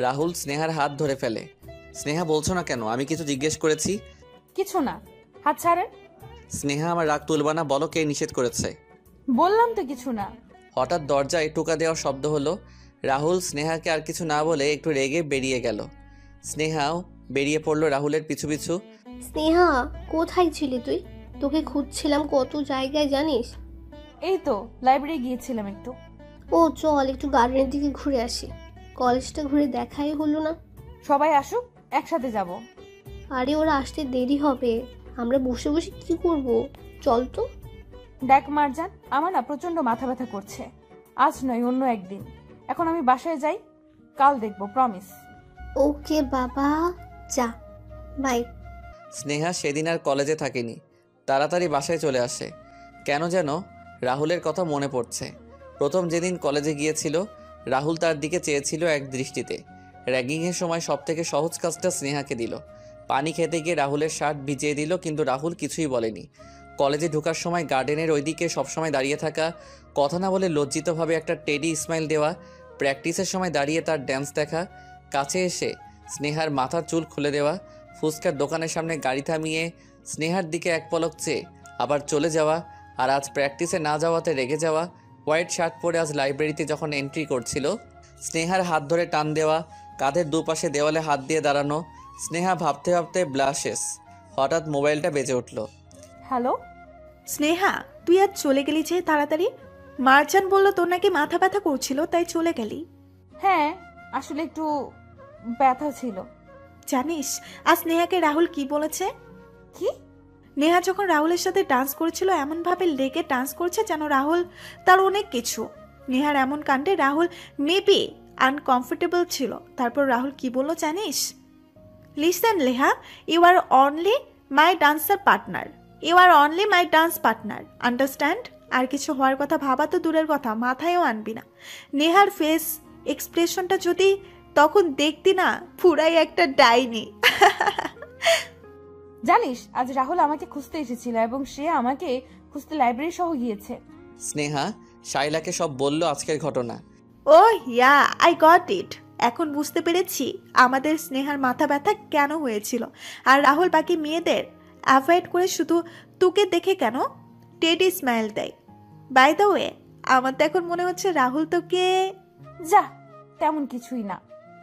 Speaker 1: রাহুল স্নেহার হাত ধরে ফেলে। স্নেহা, বলছো না কেন? আমি কিছু জিজ্ঞেস করেছি।
Speaker 2: কিছু না, হাত ছাড়েন।
Speaker 1: স্নেহা, আমার রাগ তুলবা না, বলো কে নিষেধ করেছে?
Speaker 2: বললাম তো কিছু না।
Speaker 1: হঠাৎ দরজায় টোকা দেওয়ার শব্দ হলো। রাহুল স্নেহাকে আর কিছু না বলে একটু রেগে বেরিয়ে গেল। স্নেহাও বেরিয়ে পড়লো রাহুলের পিছু পিছু।
Speaker 4: স্নেহা, কোথায় ছিলি তুই? তোকে খুঁজছিলাম কত জায়গায়, জানিস?
Speaker 2: এই তো লাইব্রেরি গিয়েছিলাম একটু।
Speaker 4: ও চল একটু গার্ডেনের দিকে ঘুরে আসি, কলেজটা ঘুরে দেখাই হলো না।
Speaker 2: সবাই আসুক, একসাথে যাব।
Speaker 4: আরে ওরা আসতে দেরি হবে, আমরা বসে বসে কি করব? চল তো।
Speaker 2: দেখ মারজান, আমার না প্রচন্ড মাথা ব্যথা করছে। আজ নয়, অন্য একদিন। এখন আমি বাসায় যাই, কাল দেখবো, প্রমিস।
Speaker 4: ওকে বাবা, যা, বাই।
Speaker 1: স্নেহা সেদিন আর কলেজে থাকেনি, তাড়াতাড়ি বাসায় চলে আসে। কেন যেন রাহুলের কথা মনে পড়ছে। প্রথম যেদিন কলেজে গিয়েছিল, রাহুল তার দিকে চেয়েছিল এক দৃষ্টিতে। র্যাগিংয়ের সময় সবথেকে সহজ কাজটা স্নেহাকে দিল। পানি খেতে গিয়ে রাহুলের শার্ট ভিজিয়ে দিল, কিন্তু রাহুল কিছুই বলেনি। কলেজে ঢোকার সময় গার্ডেনের ওইদিকে সবসময় দাঁড়িয়ে থাকা, কথা না বলে লজ্জিতভাবে একটা টেডি স্মাইল দেওয়া, প্র্যাকটিসের সময় দাঁড়িয়ে তার ড্যান্স দেখা, কাছে এসে স্নেহার মাথার চুল খুলে দেওয়া, ফুচকার দোকানের সামনে গাড়ি থামিয়ে স্নেহার দিকে এক পলক চেয়ে আবার চলে যাওয়া, আর আজ প্র্যাকটিসে না যাওয়াতে রেগে যাওয়া। হোয়াইট শার্ট পরে আজ লাইব্রেরিতে যখন এন্ট্রি করছিল, স্নেহার হাত ধরে টান দেওয়া, কাঁধের দুপাশে দেওয়ালে হাত দিয়ে দাঁড়ানো। স্নেহা ভাবতে ভাবতে ব্লাশেস। হঠাৎ মোবাইলটা বেজে উঠল।
Speaker 2: হ্যালো
Speaker 5: স্নেহা, তুই আজ চলে গেলি যে তাড়াতাড়ি? মার্জান বলল তোর নাকি মাথা ব্যথা করছিল, তাই চলে গেলি।
Speaker 2: হ্যাঁ, আসলে একটু ব্যথা ছিল।
Speaker 5: জানিস আজ নেহাকে রাহুল কি বলেছে?
Speaker 2: কি?
Speaker 5: নেহা যখন রাহুলের সাথে ডান্স করেছিল এমনভাবে লেগে ডান্স করছে যেন রাহুল তার অনেক কিছু। নেহার এমন কাণ্ডে রাহুল মেবি আনকমফোর্টেবল ছিল। তারপর রাহুল কি বললো জানিস? Listen Leha, you are only my dancer partner, you are only my dance partner, understand? আর কিছু হওয়ার কথা ভাবা তো দূরের কথা, মাথায়ও আনবি না। নেহার ফেস এক্সপ্রেশনটা যদি তখন দেখতি না, পুরাই একটা ডাইনি।
Speaker 2: জানিস আজ রাহুল আমাকে খুঁজতে এসেছিল এবং সে আমাকে খুঁজতে লাইব্রেরি সহ গিয়েছে।
Speaker 1: স্নেহা শাইলাকে সব বলল আজকের ঘটনা।
Speaker 5: ও ইয়া, আই গট ইট। এখন বুঝতে পেরেছি আমাদের স্নেহার মাথা ব্যথা কেন হয়েছিল। আর রাহুল বাকি মেয়েদের অ্যাভয়েড করে শুধু তোকে দেখে কেন টেডি স্মাইল দেয়। বাই দ্য ওয়ে, আমার তো এখন মনে হচ্ছে রাহুল তোকে...
Speaker 2: যা, তেমন কিছুই না।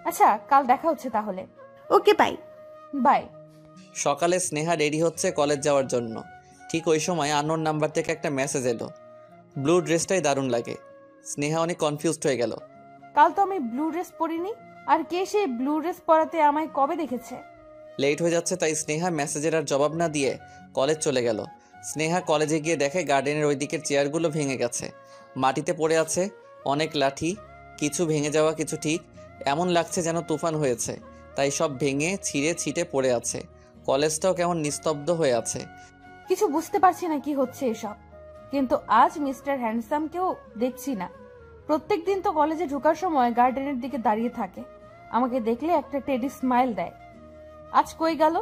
Speaker 2: আচ্ছা, কাল দেখা হচ্ছে তাহলে।
Speaker 5: ওকে, বাই
Speaker 2: বাই।
Speaker 1: সকালে স্নেহা রেডি হচ্ছে কলেজ যাওয়ার জন্য। ঠিক ওই সময় আননোন নাম্বার থেকে একটা মেসেজ এলো। ব্লু ড্রেসটাই দারুণ লাগে। স্নেহা অনেক কনফিউজড হয়ে গেল।
Speaker 2: কাল তো আমি ব্লু ড্রেস পরিনি, আর কে সে ব্লু ড্রেস পরাতে আমায় কবে দেখেছে?
Speaker 1: লেট হয়ে যাচ্ছে, তাই স্নেহা মেসেজের আর জবাব না দিয়ে কলেজ চলে গেল। স্নেহা কলেজে গিয়ে দেখে গার্ডেনের ওই দিকের চেয়ারগুলো ভেঙে গেছে, মাটিতে পড়ে আছে অনেক লাঠি, কিছু ভেঙে যাওয়া, কিছু ঠিক। এমন লাগছে যেন তুফান হয়েছে, তাই সব ভেঙে ছিঁড়ে ছিটে পড়ে আছে। কলেজটাও কেমন নিস্তব্ধ হয়ে আছে।
Speaker 2: কিছু বুঝতে পারছি না কি হচ্ছে এসব। কিন্তু আজ মিস্টার হ্যান্ডসামকেও দেখছি না। প্রত্যেক দিন তো কলেজে ঢোকার সময় গার্ডেনের দিকে দাঁড়িয়ে থাকে, আমাকে দেখলে একটা টেডি স্মাইল দেয়। আজ কই গেল?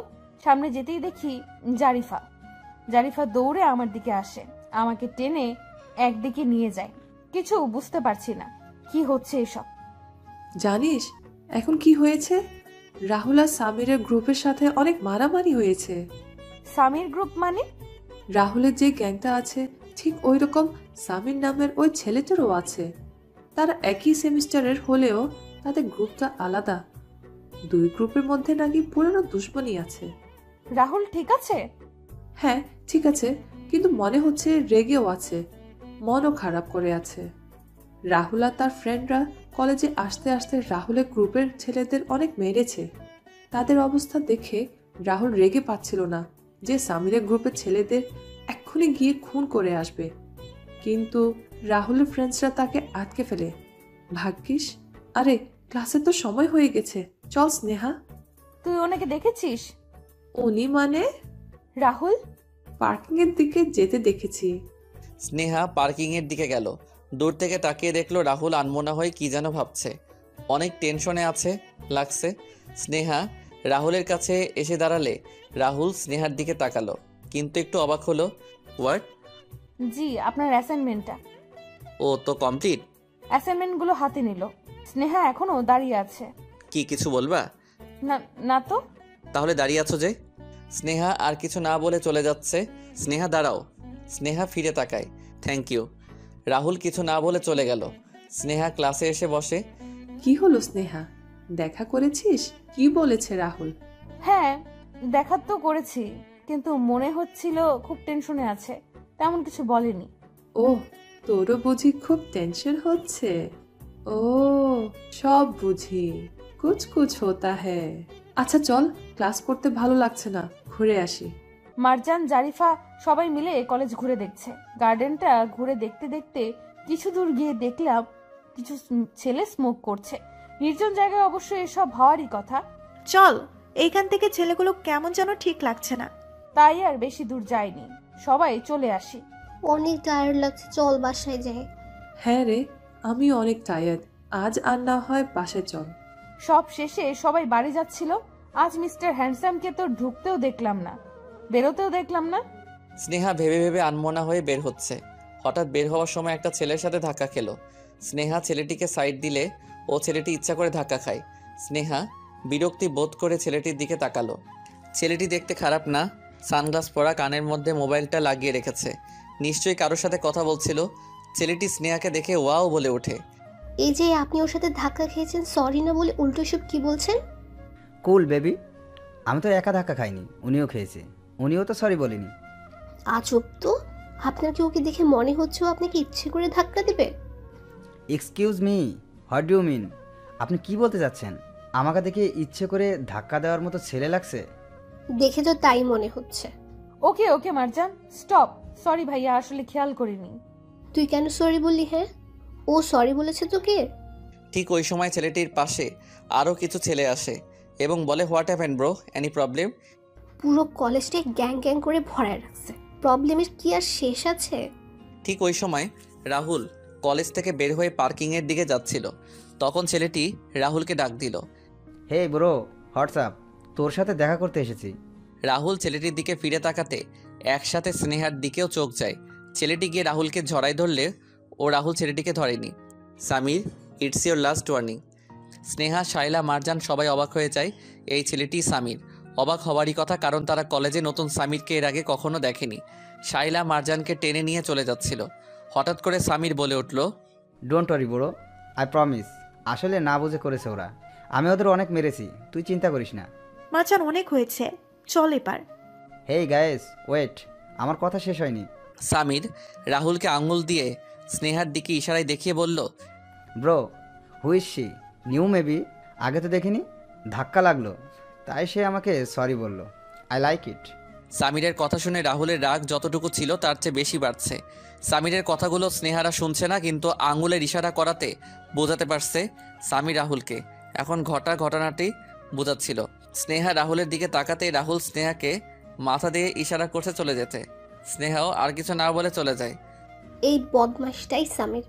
Speaker 2: সামনে যেতেই দেখি জারিফা। জারিফা দৌড়ে আমার দিকে আসে, আমাকে টেনে একদিকে নিয়ে যায়। কিছু বুঝতে পারছি না কি হচ্ছে এসব।
Speaker 7: জানিস এখন কি হয়েছে? রাহুল আর সামিরের গ্রুপের সাথে অনেক মারামারি হয়েছে।
Speaker 2: সামির গ্রুপ মানে?
Speaker 7: রাহুলের যে গ্যাংটা আছে ঠিক ওই রকম সামির নামের ওই ছেলেটারও আছে। তারা একই সেমিস্টারের হলেও তাদের গ্রুপটা আলাদা। দুই গ্রুপের মধ্যে নাকি পুরনো দুশ্মনী আছে।
Speaker 2: রাহুল ঠিক আছে?
Speaker 7: হ্যাঁ ঠিক আছে, কিন্তু মনে হচ্ছে রেগেও আছে, মনও খারাপ করে আছে। রাহুল আর তার ফ্রেন্ডরা কলেজে আসতে আসতে রাহুলের গ্রুপের ছেলেদের অনেক মেরেছে। তাদের অবস্থা দেখে রাহুল রেগে পাচ্ছিল না যে সামিরের গ্রুপের ছেলেদের এক্ষুনি গিয়ে খুন করে আসবে, কিন্তু রাহুলের ফ্রেন্ডসরা তাকে আটকে ফেলে। ভাগ্যিস। আরে ক্লাসে তো সময় হয়ে গেছে, চল স্নেহা।
Speaker 2: তুই ওনাকে দেখেছিস?
Speaker 7: উনি মানে?
Speaker 2: রাহুল?
Speaker 7: পার্কিং এর দিকে যেতে দেখেছি।
Speaker 1: স্নেহা পার্কিংয়ের দিকে গেল। দূর থেকে তাকিয়ে দেখলো রাহুল আনমনা হয়ে কি যেন ভাবছে, অনেক টেনশনে আছে লাগছে। স্নেহা রাহুলের কাছে এসে দাঁড়ালে রাহুল স্নেহার দিকে তাকালো, কিন্তু একটু অবাক হলো। হোয়াট?
Speaker 2: জি, আপনার অ্যাসাইনমেন্টটা।
Speaker 1: ও তো কমপ্লিট?
Speaker 2: অ্যাসাইনমেন্টগুলো হাতে নিল। স্নেহা এখনো দাঁড়িয়ে আছে।
Speaker 1: কি কিছু বলবা?
Speaker 2: না না তো।
Speaker 1: তাহলে দাঁড়িয়ে আছো যে? স্নেহা আর কিছু না বলে চলে যাচ্ছে। স্নেহা দাঁড়াও। স্নেহা ফিরে তাকায়। Thank you. রাহুল কিছু না বলে চলে গেল। স্নেহা ক্লাসে এসে বসে।
Speaker 7: কি হলো স্নেহা, দেখা করেছিস? কি বলেছে রাহুল?
Speaker 2: হ্যাঁ, দেখা তো করেছি, কিন্তু মনে হচ্ছিল খুব টেনশনে আছে, তেমন কিছু বলেনি।
Speaker 7: ও, তোরও বুঝি খুব টেনশন হচ্ছে? ও, সব বুঝি, কুছ কুছ হোতা হ্যায়। আচ্ছা চল, ক্লাস করতে ভালো লাগছে না, ঘুরে আসি।
Speaker 2: মারজান, জারিফা সবাই মিলে কলেজ ঘুরে দেখছে। গার্ডেনটা ঘুরে দেখতে দেখতে কিছু দূর গিয়ে দেখলাম কিছু ছেলে স্মোক করছে। নির্জন জায়গায় অবশ্য এসব হওয়ারই কথা।
Speaker 5: চল, এইখান থেকে ছেলেগুলো কেমন যেন ঠিক লাগছে না।
Speaker 2: তাই আর বেশি দূর যায়নি, সবাই চলে আসি।
Speaker 4: অনেক টায়ার্ড লাগছে, চল বাসায় যাই।
Speaker 7: হ্যাঁ রে, আমি অনেক টায়ার্ড, আজ আর না হয় বাসায় চল।
Speaker 2: সব শেষে সবাই বাড়ি যাচ্ছিল। আজ মিস্টার হ্যান্ডসামকে তো ঢুকতেও দেখলাম না, বেরোতেও দেখলাম না।
Speaker 1: স্নেহা ভেবে ভেবে আনমনা হয়ে বের হচ্ছে। হঠাৎ বের হওয়ার সময় একটা ছেলের সাথে ধাক্কা খেলো। স্নেহা ছেলেটিকে সাইড দিলে ও ছেলেটি ইচ্ছা করে ধাক্কা খায়। স্নেহা বিরক্তি বোধ করে ছেলেটির দিকে তাকালো। ছেলেটি দেখতে খারাপ না, সানগ্লাস পরা, কানের মধ্যে মোবাইলটা লাগিয়ে রেখেছে, নিশ্চয়ই কারোর সাথে কথা বলছিল। ছেলেটি স্নেহাকে দেখে ওয়াও বলে ওঠে।
Speaker 4: এই যে আপনি ওর সাথে ধাক্কা খেয়েছেন, সরি না বলে উল্টো সব কি বলছেন?
Speaker 3: কুল বেবি, আমি তো একা ধাক্কা খাইনি, উনিও খেয়েছে, উনিও তো সরি বলেনি।
Speaker 4: আজব তো, আপনার কি ওকে দেখে মনে হচ্ছে ও আপনাকে ইচ্ছে করে ধাক্কা দেবে?
Speaker 3: Excuse me, what do you mean? আপনি কি বলতে চাচ্ছেন? আমাকে দেখে ইচ্ছে করে ধাক্কা দেওয়ার মতো ছেলে লাগছে?
Speaker 4: দেখে তো তাই মনে হচ্ছে।
Speaker 2: ওকে ওকে মারজান, স্টপ। সরি ভাইয়া, আসলে খেয়াল করিনি।
Speaker 4: তুই কেন সরি বললি? হ্যাঁ, ও সরি বলেছে তোকে?
Speaker 1: ঠিক ওই সময় ছেলেটির পাশে আরও কিছু ছেলে আসে এবং বলে, what happen bro, any problem?
Speaker 4: পুরো কলেজটাই গ্যাং গ্যাং করে ভরায় রাখছে, প্রবলেমের কি আর শেষ আছে?
Speaker 1: ঠিক ওই সময় রাহুল কলেজ থেকে বের হয়ে পার্কিংয়ের দিকে যাচ্ছিল। তখন ছেলেটি রাহুলকে ডাক দিল।
Speaker 3: হে ব্রো, হোয়াটসঅ্যাপ, তোর সাথে দেখা করতে এসেছি।
Speaker 1: রাহুল ছেলেটির দিকে ফিরে তাকাতে একসাথে স্নেহার দিকেও চোখ যায়। ছেলেটি গিয়ে রাহুলকে জড়াই ধরলে ও রাহুল ছেলেটিকে ধরেনি। Samir, it's your last warning. Sneha, Shaila, Marjan সবাই অবাক হয়ে যায়। এই ছেলেটি সামির। অবাক হওয়ারই কথা, কারণ তারা কলেজে নতুন সামিরকে এর আগে কখনো দেখেনি। শাইলা মারজানকে টেনে নিয়ে চলে যাচ্ছিল। হঠাৎ করে সামির বলে উঠল,
Speaker 3: don't worry bro, I promise. আসলে না বুঝে করেছে ওরা, আমি ওদের অনেক মেরেছি, তুই চিন্তা করিস না।
Speaker 5: মাচান, অনেক হয়েছে, চল এবার।
Speaker 3: হেই গায়েস, ওয়েট, আমার কথা শেষ হয়নি।
Speaker 1: সামির রাহুলকে আঙুল দিয়ে স্নেহার দিকে ইশারায় দেখিয়ে বলল,
Speaker 3: bro, who's she? New maybe, আগে তো দেখিনি, ধাক্কা লাগলো তাই সে আমাকে সরি বলল। I like it.
Speaker 1: সামিরের কথা শুনে রাহুলের রাগ যতটুকু ছিল তার চেয়ে বেশি বাড়ছে। সামিরের কথাগুলো স্নেহারা শুনছে না, কিন্তু আঙুলের ইশারা করাতে বোঝাতে পারছে সামির রাহুলকে। এখন ঘটনাটি বোঝাচ্ছিল। স্নেহা রাহুলের দিকে তাকাতে রাহুল স্নেহাকে মাথা দিয়ে ইশারা করছে চলে যেতে। স্নেহাও আর কিছু না বলে চলে যায়।
Speaker 4: এই বদমাশটাই সামির,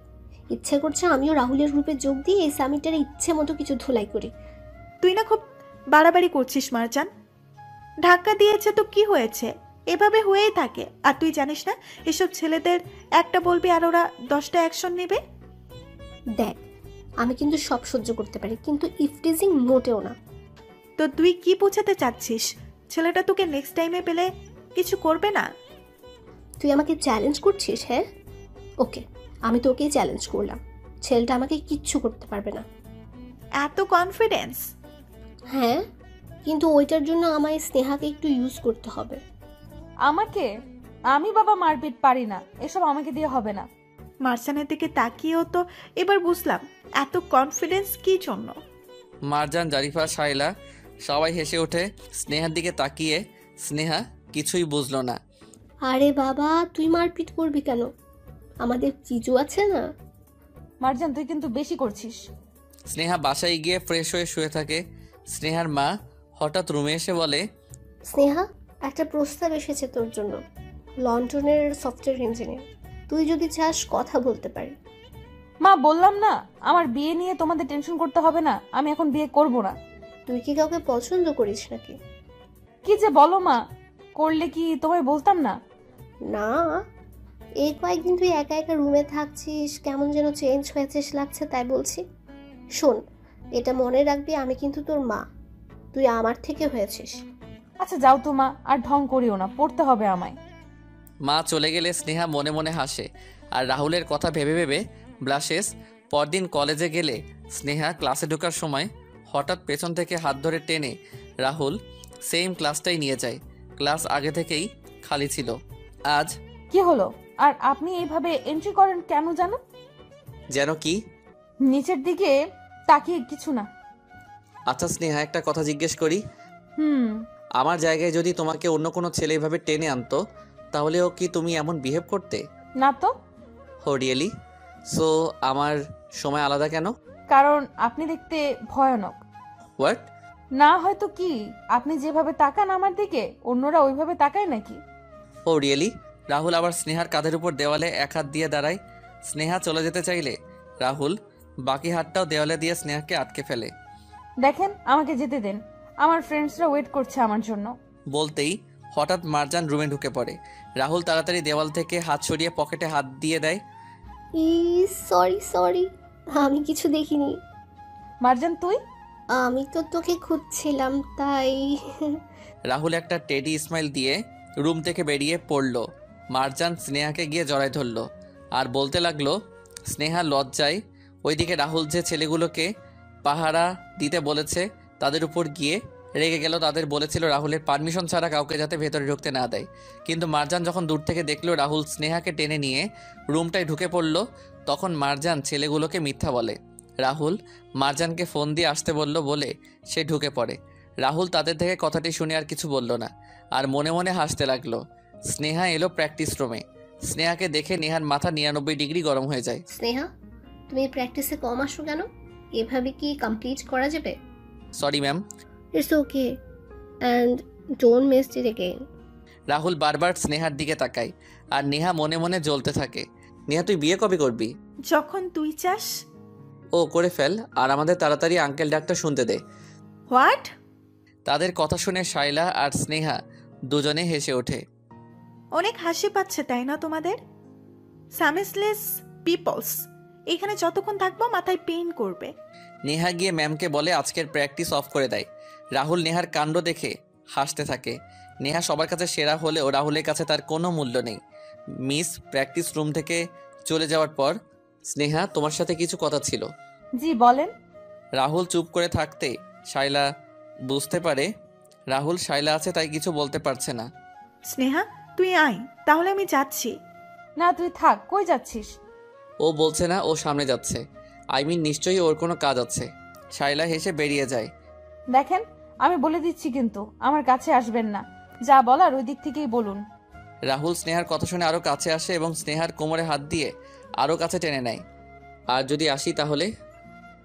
Speaker 4: ইচ্ছে করছে আমিও রাহুলের গ্রুপে যোগ দিয়ে এই সামিরটার ইচ্ছে মতো কিছু ধুলাই করি।
Speaker 5: তুই না খুব বাড়াবাড়ি করছিস মারজান। ধাক্কা দিয়েছে তো কি হয়েছে, এভাবে হয়েই থাকে। আর তুই জানিস না এসব ছেলেদের একটা বলবি আর ওরা 10টা অ্যাকশন নেবে।
Speaker 4: দেখ, আমি কিন্তু সব সহ্য করতে পারি, কিন্তু ইফটিজিং মোটেও না।
Speaker 5: তো তুই কি বোঝাতে চাচ্ছিস? ছেলেটা তোকে নেক্সট টাইমে পেলে কিছু করবে না?
Speaker 4: তুই আমাকে চ্যালেঞ্জ করছিস? হ্যাঁ, ওকে, আমি তোকেই চ্যালেঞ্জ করলাম। ছেলেটা আমাকে কিচ্ছু করতে পারবে না।
Speaker 5: এত কনফিডেন্স?
Speaker 4: হ্যাঁ, কিন্তু ওইটার জন্য আমায় স্নেহাকে একটু ইউজ করতে হবে।
Speaker 2: আমাকে? আমি বাবা মারপিট পারি না, এসব আমাকে দিয়ে হবে না।
Speaker 5: মার্জানের দিকে তাকিয়েও তো এবার বুঝলাম এত কনফিডেন্স কি জন্য।
Speaker 1: মারজান, জারিফা, শাইলা সবাই হেসে ওঠে স্নেহার দিকে তাকিয়ে। স্নেহা কিছুই বুঝলো না।
Speaker 4: আরে বাবা, তুই মারপিট করবি কেন? আমাদের জিজু আছে না।
Speaker 2: মারজান, তুই কিন্তু বেশি করছিস।
Speaker 1: স্নেহা বাসায় গিয়ে ফ্রেশ হয়ে শুয়ে থাকে। স্নেহার মা হঠাৎ রুমে এসে বলে,
Speaker 4: স্নেহা, একটা প্রস্তাব এসেছে তোর জন্য। লন্ডনের সফটওয়্যার ইঞ্জিনিয়ার, তুই যদি চাস কথা বলতে পারি।
Speaker 2: মা, বললাম না আমার বিয়ে নিয়ে তোমাদের টেনশন করতে হবে না, আমি এখন বিয়ে করব না।
Speaker 4: তুই কি কাউকে পছন্দ করিস নাকি?
Speaker 2: কি যে বলো মা, করলে কি তোমায় বলতাম না?
Speaker 4: না, এই কয়েকদিন তুই একা একা রুমে থাকছিস, কেমন যেন চেঞ্জ হয়েছিস লাগছে, তাই বলছি। শোন, এটা মনে রাখবি, আমি কিন্তু তোর মা, তুই আমার থেকে হয়েছিস।
Speaker 2: আচ্ছা যাও তো মা, আর ঢং করিও না, পড়তে হবে আমায়।
Speaker 1: মা চলে গেলে স্নেহা মনে মনে হাসে আর রাহুলের কথা ভেবে ভেবে ব্লাশেস। পরদিন কলেজে গেলে স্নেহা ক্লাসে ঢোকার সময় হঠাৎ পেছন থেকে হাত ধরে টেনে রাহুল সেম ক্লাসটাই নিয়ে যায়। ক্লাস আগে থেকেই খালি ছিল। আজ
Speaker 2: কি হলো? আর আপনি এইভাবে এন্ট্রি করেন কেন জানো?
Speaker 1: যেন কি?
Speaker 2: নিচের দিকে তাকিয়ে কিছু না।
Speaker 1: আচ্ছা স্নেহা, একটা কথা জিজ্ঞেস করি। আমার জায়গায় যদি তোমাকে অন্য কোনো ছেলে এভাবে টেনে আনতো, তাহলেও কি তুমি এমন বিহেভ করতে?
Speaker 2: না তো।
Speaker 1: হো রিয়েলি? সো আমার সময় আলাদা কেন?
Speaker 2: কারণ আপনি দেখতে ভয়ানক।
Speaker 1: হোয়াট?
Speaker 2: না হয়তো কি, আপনি যেভাবে তাকান আমার দিকে, অন্যরা ওইভাবে তাকায় নাকি?
Speaker 1: ও রিয়েলি? রাহুল আবার স্নেহার কাঁধের উপর দেওয়ালে এক হাত দিয়ে দাঁড়ায়। স্নেহা চলে যেতে চাইলে রাহুল বাকি হাতটাও দেওয়ালে দিয়ে স্নেহাকে আটকে ফেলে।
Speaker 2: দেখেন, আমাকে যেতে দেন, আমার ফ্রেন্ডসরা ওয়েট করছে আমার জন্য।
Speaker 1: বলতেই হঠাৎ মারজান রুমে ঢুকে পড়ে। রাহুল তাড়াতাড়ি দেওয়াল থেকে হাত সরিয়ে পকেটে হাত দিয়ে দেয়।
Speaker 4: সরি, আমি কিছু দেখিনি।
Speaker 2: মারজান, তুই?
Speaker 4: আমি তো তোকে খুঁজছিলাম, তাই।
Speaker 1: রাহুল একটা টেডি স্মাইল দিয়ে রুম থেকে বেরিয়ে পড়ল। মারজান স্নেহাকে গিয়ে জড়ায় ধরল আর বলতে লাগলো, স্নেহা লজ্জায় ওইদিকে রাহুল যে ছেলেগুলোকে পাহারা দিতে বলেছে তাদের উপর গিয়ে রেগে গেল। তাদের বলেছিল রাহুলের পারমিশন ছাড়া কাউকে যাতে ভেতরে ঢুকতে না দেয়। কিন্তু মারজান যখন দূর থেকে দেখলো রাহুল স্নেহাকে টেনে নিয়ে রুমটায় ঢুকে পড়ল, তখন মারজান ছেলেগুলোকে মিথ্যা বলে। রাহুল মারজানকে ফোন দিয়ে আসতে বলল বলে সে ঢুকে পড়ে। রাহুল তাদের থেকে কথাটি শুনে আর কিছু বলল না আর মনে মনে হাসতে লাগলো। স্নেহা এলো প্র্যাকটিস রুমে। স্নেহাকে দেখে নেহার মাথা 99 ডিগ্রি গরম হয়ে যায়।
Speaker 4: স্নেহা, তুমি প্র্যাকটিসে কম আসো কেন? এভাবে কি কমপ্লিট করা যাবে?
Speaker 1: Sorry ma'am.
Speaker 4: It's okay, and don't miss it again.
Speaker 1: Rahul বারবার স্নেহার দিকে তাকায় আর নেহা মনে মনে জ্বলতে থাকে। নেহা, তুই বিয়ে কবে করবি?
Speaker 5: যখন তুই চাস।
Speaker 1: ও করে ফেল, আর আমাদের তাড়াতাড়ি আঙ্কেল ডাকটা শুনতে দে।
Speaker 5: হোয়াট?
Speaker 1: তাদের কথা শুনে শাইলা আর স্নেহা দুজনে হেসে ওঠে।
Speaker 5: অনেক হাসি পাচ্ছে তাই না তোমাদের? সামিসলেস পিপলস, এখানে যতক্ষণ থাকবো মাথায় পেইন করবে।
Speaker 1: নেহা গিয়ে ম্যামকে বলে আজকের প্র্যাকটিস অফ করে দেয়। রাহুল নেহার কাণ্ড দেখে হাসতে থাকে। নেহা সবার কাছে সেরা হলেও রাহুলের কাছে তার কোনো মূল্য নেই। মিস প্র্যাকটিস রুম থেকে চলে যাওয়ার পর, স্নেহা, তোমার সাথে কিছু কথা ছিল।
Speaker 2: জি বলেন।
Speaker 1: রাহুল চুপ করে থাকতে শাইলা বুঝতে পারে রাহুল শাইলা আছে তাই কিছু বলতে পারছে না।
Speaker 5: স্নেহা, তুই আয়, তাহলে আমি যাচ্ছি।
Speaker 2: না, তুই থাক। কই যাচ্ছিস?
Speaker 1: ও বলছে না, ও সামনে যাচ্ছে। নিশ্চয়ই ওর কোনো কাজ আছে। শাইলা হেসে বেরিয়ে যায়।
Speaker 2: দেখেন, আমি বলে দিচ্ছি কিন্তু আমার কাছে আসবেন না, যা বলার ওই দিক থেকেই বলুন।
Speaker 1: রাহুল স্নেহার কথা শুনে আরও কাছে আসে এবং স্নেহার কোমরে হাত দিয়ে আরও কাছে টেনে নেয়। আর যদি আসি তাহলে?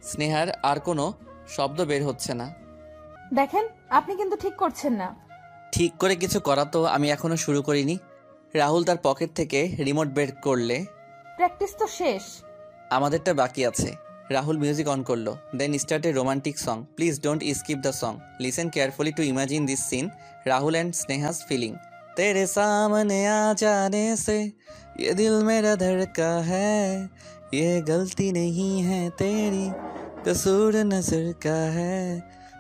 Speaker 1: স্নেহার আর কোনো শব্দ বের হচ্ছে না।
Speaker 2: দেখেন, আপনি কিন্তু ঠিক করছেন না।
Speaker 1: ঠিক করে কিছু করা তো আমি এখনো শুরু করিনি। রাহুল তার পকেট থেকে রিমোট বের করলে।
Speaker 2: প্র্যাকটিস তো শেষ।
Speaker 1: আমাদেরটা বাকি আছে। রাহুল মিউজিক অন করলো, then start a romantic song. Please don't skip the song, listen carefully to imagine this scene, Rahul and Sneha's feeling. तेरे सामने आ जाने से ये दिल मेरा धड़का है, ये गलती नहीं है तेरी, कसूर नजर का है,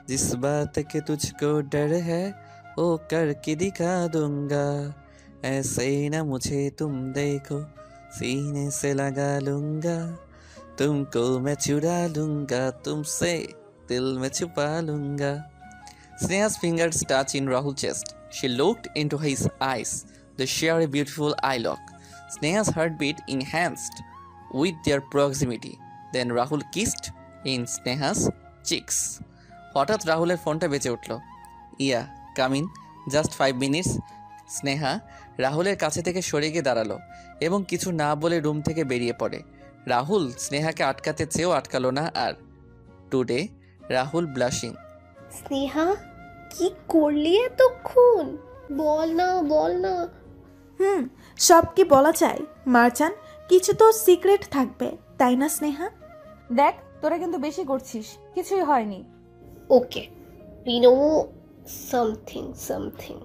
Speaker 1: जिस बात के तुझको डर है वो करके दिखा दूंगा, ऐसे ही ना मुझे तुम देखो, सीने से लगा लूंगा, तुमको मैं चुरा लूंगा, तुमसे दिल में छुपा लूंगा। Sneha's fingers touch in Rahul's chest. She looked into his eyes. They share a beautiful eye lock. Sneha's heartbeat enhanced with their proximity. Then Rahul kissed in Sneha's cheeks. হঠাৎ রাহুলের ফোনটা বেজে উঠল। ইয়া কামিং, জাস্ট 5 মিনিটস। স্নেহা রাহুলের কাছে থেকে সরে গিয়ে দাঁড়ালো এবং কিছু না বলে রুম থেকে বেরিয়ে পড়ে। রাহুল স্নেহাকে আটকাতে চেয়েও আটকালো না আর। Today Rahul blushing.
Speaker 4: স্নেহা কি করলি এতক্ষণ? বল না বল না।
Speaker 5: সব কি বলা যায় মারজান? কিছু তো সিক্রেট থাকবে, তাই না স্নেহা?
Speaker 2: দেখ তোরা কিন্তু বেশি করছিস, কিছুই হয়নি।
Speaker 4: ওকে, উই নো সামথিং সামথিং।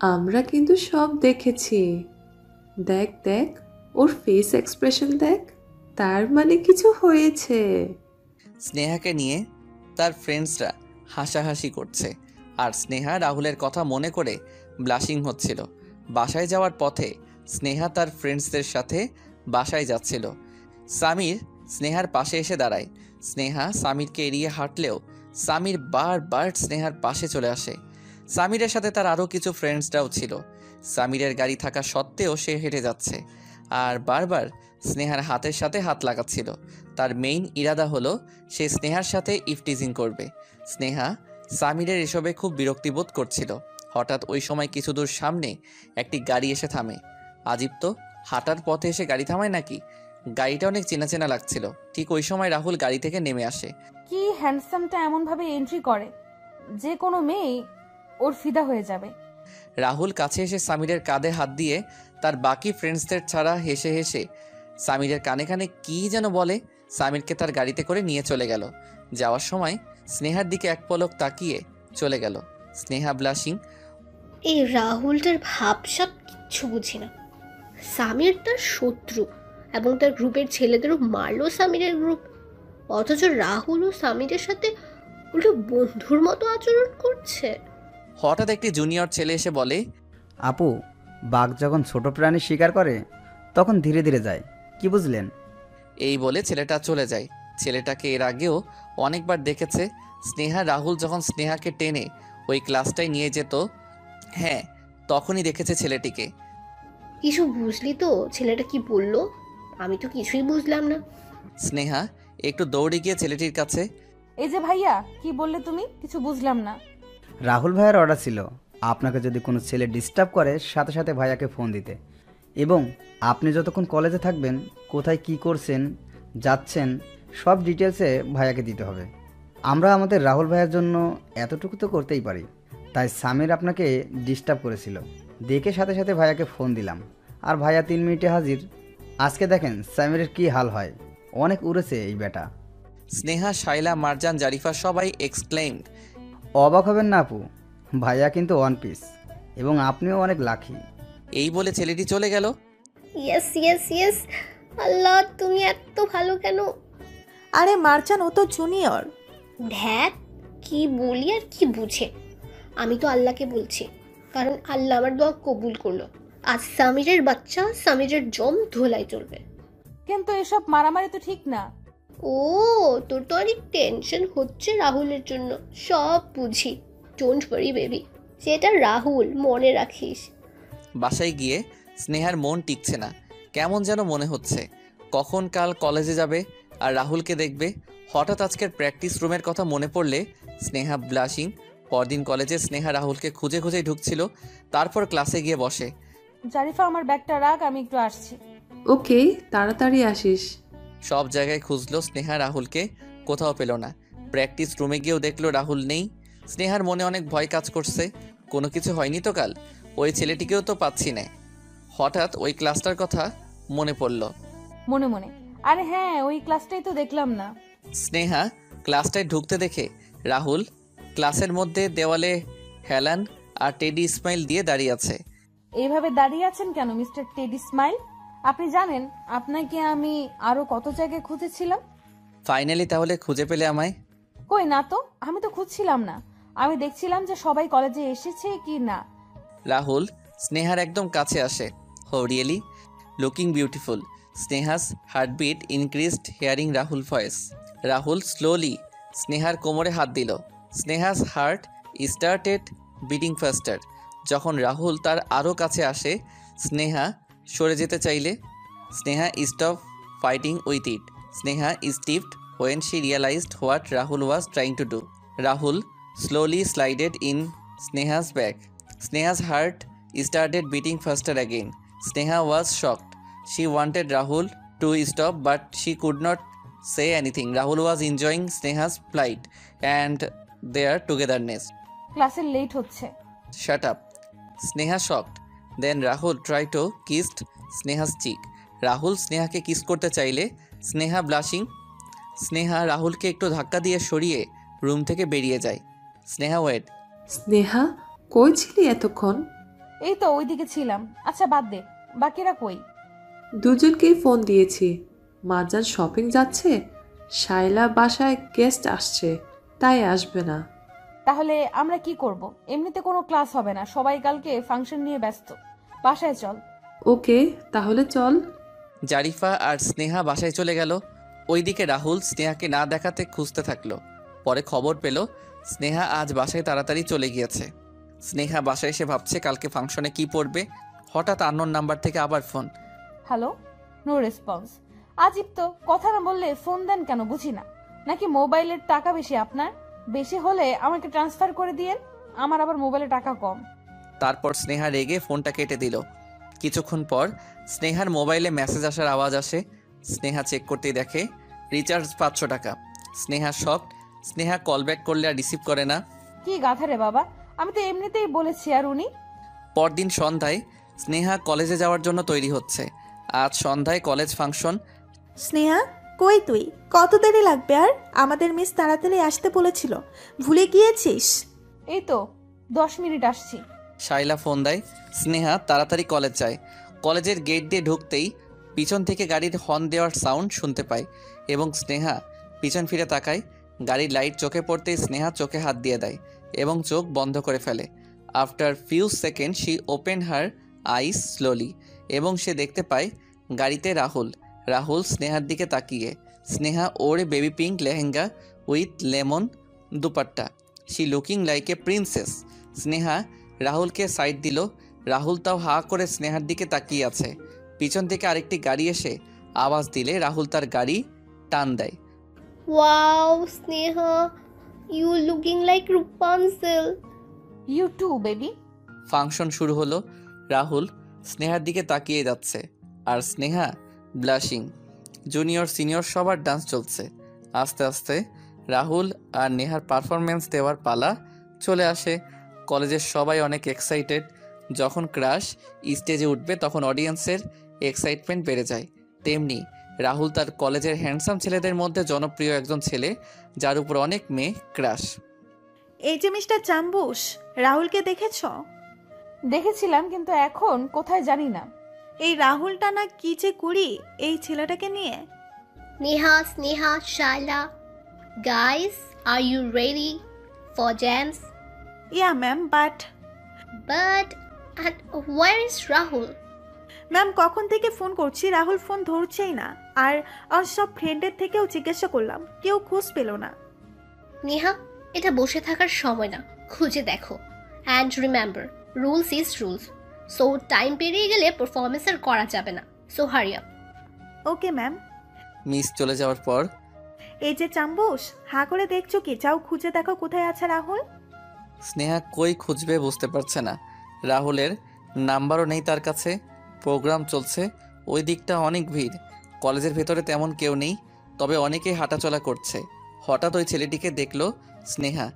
Speaker 7: আমরা কিন্তু সব দেখেছি। দেখ দেখ, ওর ফেস এক্সপ্রেশন দেখ, তার মানে কিছু হয়েছে।
Speaker 1: স্নেহাকে নিয়ে তার ফ্রেন্ডসরা হাসাহাসি করছে আর স্নেহা রাহুলের কথা মনে করে ব্লাশিং হচ্ছিল। বাসায় যাওয়ার পথে স্নেহা তার ফ্রেন্ডসদের সাথে বাসায় যাচ্ছিল। সামির স্নেহার পাশে এসে দাঁড়ায়। স্নেহা সামিরকে এড়িয়ে হাঁটলেও সামির বারবার স্নেহার পাশে চলে আসে। সামিরের সাথে তার আরও কিছু ফ্রেন্ডসরাও ছিল। সামিরের গাড়ি থাকা সত্ত্বেও সে হেঁটে যাচ্ছে আর বারবার স্নেহার হাতের সাথে হাত লাগাচ্ছিল। তার মেইন ইরাদা হলো সে স্নেহার সাথে ইফটিজিং করবে। স্নেহা সামিরের এসবে খুব বিরক্তিবোধ করছিল। হঠাৎ ওই সময় কিছু দূর সামনে একটি গাড়ি এসে থামে। আজিব তো, হাঁটার পথে এসে গাড়ি থামায় নাকি? গাড়িটা অনেক চেনা চেনা লাগছিল। ঠিক ওই সময় রাহুল গাড়ি থেকে নেমে আসে।
Speaker 2: কি হ্যান্ডসামটা এমনভাবে এন্ট্রি করে যে কোনো মেয়ে ওর ফিদা হয়ে যাবে।
Speaker 1: রাহুল কাছে এসে সামিরের কাঁধে হাত দিয়ে তার বাকি ফ্রেন্ডসদের ছাড়া হেসে হেসে সামিরের কানে কানে কী যেন বলে। সামিরকে তার গাড়িতে করে নিয়ে চলে গেল। যাওয়ার সময় স্নেহার দিকে এক পলক তাকিয়ে চলে গেল। স্নেহা ব্লাশিং।
Speaker 4: এই রাহুলটার ভাবসাব কিচ্ছু বুঝি না। সামির তার শত্রু এবং তার গ্রুপের ছেলেদেরও মারলো সামিরের গ্রুপ, অথচ রাহুল ও সামিরের সাথে উল্টো বন্ধুর মতো আচরণ করছে।
Speaker 1: হঠাৎ একটি জুনিয়র ছেলে এসে বলে,
Speaker 3: আপু, বাঘ যখন ছোট প্রাণী শিকার করে তখন ধীরে ধীরে যায়, কি বুঝলেন?
Speaker 1: এই বলে ছেলেটা চলে যায়। ছেলেটাকে এর আগেও অনেকবার দেখেছে। স্নেহা রাহুল যখন স্নেহাকে টেনে ওই ক্লাসটায় নিয়ে যেত, হ্যাঁ তখনই দেখেছে ছেলেটিকে।
Speaker 4: কিছু বুঝলি তো ছেলেটা কি বললো? আমি তো কিছুই বুঝলাম না।
Speaker 1: স্নেহা একটু দৌড়ে গিয়ে ছেলেটির কাছে।
Speaker 2: এই যে ভাইয়া, কি বললে তুমি? কিছু বুঝলাম না।
Speaker 3: রাহুল ভাইয়ের অর্ডার ছিল আপনাকে যদি কোনো ছেলে ডিস্টার্ব করে সাথে সাথে ভাইয়াকে ফোন দিতে, এবং আপনি যতক্ষণ কলেজে থাকবেন কোথায় কি করছেন যাচ্ছেন সব ডিটেলসে ভাইয়াকে দিতে হবে। আমরা আমাদের রাহুল ভাইয়ের জন্য এতটুকু তো করতেই পারি। তাই সামির আপনাকে ডিস্টার্ব করেছিল দেখে সাথে সাথে ভাইয়াকে ফোন দিলাম, আর ভাইয়া 3 মিনিটে হাজির। আজকে দেখেন সামিরের কি হাল হয়, অনেক উড়েছে এই বেটা।
Speaker 1: স্নেহা, শাইলা, মারজান, জারিফা সবাই এক্সক্লেইমড।
Speaker 3: অবাক হবেন না আপু, ভাইয়া কিন্তু 1 পিস এবং আপনিও অনেক লাকি।
Speaker 1: এই বলে ছেলেটি চলে গেল।
Speaker 4: ইয়েস ইয়েস ইয়েস, আল্লাহ তুমি এত ভালো কেন?
Speaker 5: আরে মারজান, ও তো জুনিয়র।
Speaker 4: ধ্যাত, কি বলি আর কি বুঝে। আমি তো আল্লাহকে বলছি, কারণ আল্লাহ আমার দোয়া কবুল করলো। আজ সামিরের বাচ্চা সামিরের জম ধোলাই চলবে।
Speaker 2: কিন্তু এসব মারামারি তো ঠিক না।
Speaker 4: ও, তোর তো অনেক টেনশন হচ্ছে রাহুলের জন্য। সব বুঝি, ডোন্ট ওয়ারি বেবি, সেটা রাহুল, মনে রাখিস।
Speaker 1: বাসায় গিয়ে স্নেহার মন টিকছে না, কেমন যেন মনে হচ্ছে কখন কাল কলেজে যাবে আর রাহুলকে দেখবে। হঠাৎ আজকের প্র্যাকটিস রুমের কথা মনে পড়লে স্নেহা ব্লাশিং। পরদিন কলেজে স্নেহা রাহুলকে খুঁজে খুঁজে ঢুকছিল, তারপর ক্লাসে গিয়ে বসে।
Speaker 2: জারিফা, আমার ব্যাগটা রাখ, আমি একটু আসছি।
Speaker 7: ওকে, তাড়াতাড়ি আসিস।
Speaker 1: সব জায়গায় খুঁজলো স্নেহা রাহুলকে, কোথাও পেল না। প্র্যাকটিস রুমে গিয়েও দেখলো রাহুল নেই। স্নেহার মনে অনেক ভয় কাজ করছে, কোনো কিছু হয়নি তো কাল, ওই ছেলেটিকেও তো পাচ্ছি না। হঠাৎ ওই ক্লাসটার কথা মনে পড়ল।
Speaker 2: মনে মনে আরে হ্যাঁ, ওই ক্লাসটাই তো দেখলাম না।
Speaker 1: স্নেহা ক্লাসটায় ঢুকতে দেখে রাহুল ক্লাসের মধ্যে দেওয়ালে হেলান আর টেডি স্মাইল দিয়ে দাঁড়িয়ে আছে।
Speaker 2: এইভাবে দাঁড়িয়ে আছেন কেন মিস্টার টেডি স্মাইল? আপনি জানেন আপনাকে আমি আরো কত জায়গায় খুঁজেছিলাম।
Speaker 1: ফাইনালি তাহলে খুঁজে পেলে আমায়?
Speaker 2: কই না তো, আমি তো খুঁজছিলাম না, আমি দেখছিলাম যে সবাই কলেজে এসেছে কি না।
Speaker 1: রাহুল স্নেহার একদম কাছে আসে। হো really looking beautiful. Sneha's heartbeat increased hearing Rahul voice. Rahul slowly স্নেহার কোমরে হাত দিল। Sneha's heart started beating faster. যখন রাহুল তার আরও কাছে আসে, স্নেহা সরে যেতে চাইলে Sneha stop fighting with it. Sneha stiffed when she realized what Rahul was trying to do. Rahul slowly slided in Sneha's back. Sneha's heart started beating faster again. Sneha was shocked. She wanted Rahul to stop, but she could not say anything. Rahul was enjoying Sneha's plight and their togetherness.
Speaker 2: ক্লাসে লেট হচ্ছে।
Speaker 1: Shut up. Sneha shocked. Then Rahul tried to kiss Sneha's cheek. Rahul স্নেহাকে কিস করতে চাইলে স্নেহা ব্লাশিং। স্নেহা রাহুলকে একটু ধাক্কা দিয়ে সরিয়ে রুম থেকে বেরিয়ে যায়। স্নেহা ওয়েট।
Speaker 7: স্নেহা কই ছিলি এতক্ষণ?
Speaker 2: এই তো ওইদিকে ছিলাম। আচ্ছা বাদ দে, বাকিরা কই?
Speaker 7: দুজনকেই ফোন দিয়েছি। মাজান শপিং যাচ্ছে, শাইলা বাসায় গেস্ট আসছে, তাই আসবে না।
Speaker 2: তাহলে আমরা কি করব? এমনিতে কোনো ক্লাস হবে না, সবাই কালকে ফাংশন নিয়ে ব্যস্ত। বাসায় চল।
Speaker 7: ওকে তাহলে চল।
Speaker 1: জারিফা আর স্নেহা বাসায় চলে গেল। ওইদিকে রাহুল স্নেহাকে না দেখাতে খুঁজতে থাকলো। পরে খবর পেল স্নেহা আজ বাসায় তাড়াতাড়ি চলে গিয়েছে। স্নেহা বাসায় এসে ভাবছে কালকে ফাংশনে কি পড়বে। হঠাৎ আননোন নাম্বার থেকে আবার ফোন।
Speaker 2: Hello, no response. আজিব তো, কথা না বললে ফোন দেন কেন বুঝি না। নাকি মোবাইলের টাকা বেশি আপনার? বেশি হলে আমাকে ট্রান্সফার করে দিয়েন, আমার আবার মোবাইলে টাকা কম।
Speaker 1: তারপর স্নেহা রেগে ফোনটা কেটে দিল। কিছুক্ষণ পর স্নেহার মোবাইলে মেসেজ আসার আওয়াজ আসে। স্নেহা চেক করতেই দেখে রিচার্জ 500 টাকা। Sneha shocked. Sneha call back করলে আর রিসিভ করে না।
Speaker 2: কি গাধা রে বাবা, আমি তো এমনিতেই বলেছি। আর উনি?
Speaker 1: পরদিন সন্ধ্যায় স্নেহা কলেজে যাওয়ার জন্য তৈরি হচ্ছে। আজ সন্ধ্যায় কলেজ ফাংশন।
Speaker 5: স্নেহা কই তুই? কত দেরি লাগবে আর? আমাদের মিস তাড়াতাড়ি আসতে বলেছিল, ভুলে গিয়েছিস?
Speaker 2: এই তো 10 মিনিট আসছি।
Speaker 1: শাইলা ফোন দেয়। স্নেহা তাড়াতাড়ি কলেজ যায়। কলেজের গেট দিয়ে ঢুকতেই পিছন থেকে গাড়ির হর্ন দেওয়ার সাউন্ড শুনতে পায় এবং স্নেহা পিছন ফিরে তাকায়। গাড়ির লাইট চোখে পড়তেই স্নেহা চোখে হাত দিয়ে দেয় এবং চোখ বন্ধ করে ফেলে। After few second she open her eyes slowly এবং সে দেখতে পায় গাড়িতে রাহুল। রাহুল স্নেহার দিকে তাকিয়ে। স্নেহা ওরে baby pink lehenga with lemon dupatta. She looking like a princess. Sneha রাহুলকে সাইড দিল। রাহুল তাও হা করে স্নেহার দিকে তাকিয়ে আছে। পিছন থেকে আরেকটি গাড়ি এসে আওয়াজ দিলে রাহুল তার গাড়ি টান দেয়।
Speaker 4: Wow Sneha, you looking like Rapunzel.
Speaker 2: You too baby.
Speaker 1: Function শুরু হলো। রাহুল স্নেহার দিকে তাকিয়ে যাচ্ছে আর স্নেহা ব্লাশিং। জুনিয়র সিনিয়র সবার ডান্স চলছে। আস্তে আস্তে রাহুল আর নেহার পারফরমেন্স দেওয়ার পালা চলে আসে। কলেজের সবাই অনেক এক্সাইটেড। যখন ক্রাশ স্টেজে উঠবে তখন অডিয়েন্সের এক্সাইটমেন্ট বেড়ে যায়। তেমনি রাহুল তার কলেজের হ্যান্ডসাম ছেলেদের মধ্যে জনপ্রিয় একজন ছেলে, যার উপর অনেক মেয়ে ক্রাশ।
Speaker 5: এই যে মিস্টার চাম্বুস, রাহুলকে দেখেছ?
Speaker 2: দেখেছিলাম, কিন্তু এখন কোথায় জানি না।
Speaker 5: এই রাহুলটা না কি যে করি এই ছেলেটাকে নিয়ে।
Speaker 4: Neha, Sneha, Shaila, guys, are you ready for jams?
Speaker 5: Yeah ma'am, but
Speaker 4: and where is Rahul?
Speaker 5: Ma'am কখন থেকে ফোন করছি, রাহুল ফোন ধরছেই না। আর সব ফ্রেন্ডের থেকেও জিজ্ঞাসা করলাম, কেউ খোঁজ পেল না।
Speaker 4: নেহা, এটা বসে থাকার সময় না, খুঁজে দেখো। And remember, rules is rules. So time পেরিয়ে গেলে পারফরমেন্স আর করা যাবে না। So hurry up.
Speaker 5: Okay ma'am.
Speaker 1: Miss চলে যাওয়ার পর
Speaker 5: এই যে চাম্বুস, হা করে দেখছো কি? যাও খুঁজে দেখো কোথায় আছে রাহুল।
Speaker 1: স্নেহা কই খুঁজবে বুঝতে পারছে না। রাহুলের নাম্বারও নেই তার কাছে। প্রোগ্রাম চলছে, ওই দিকটা অনেক ভিড়। কলেজের ভেতরে তেমন কেউ নেই, তবে অনেকেই হাঁটাচলা করছে। হঠাৎ ওই ছেলেটিকে দেখলো স্নেহা।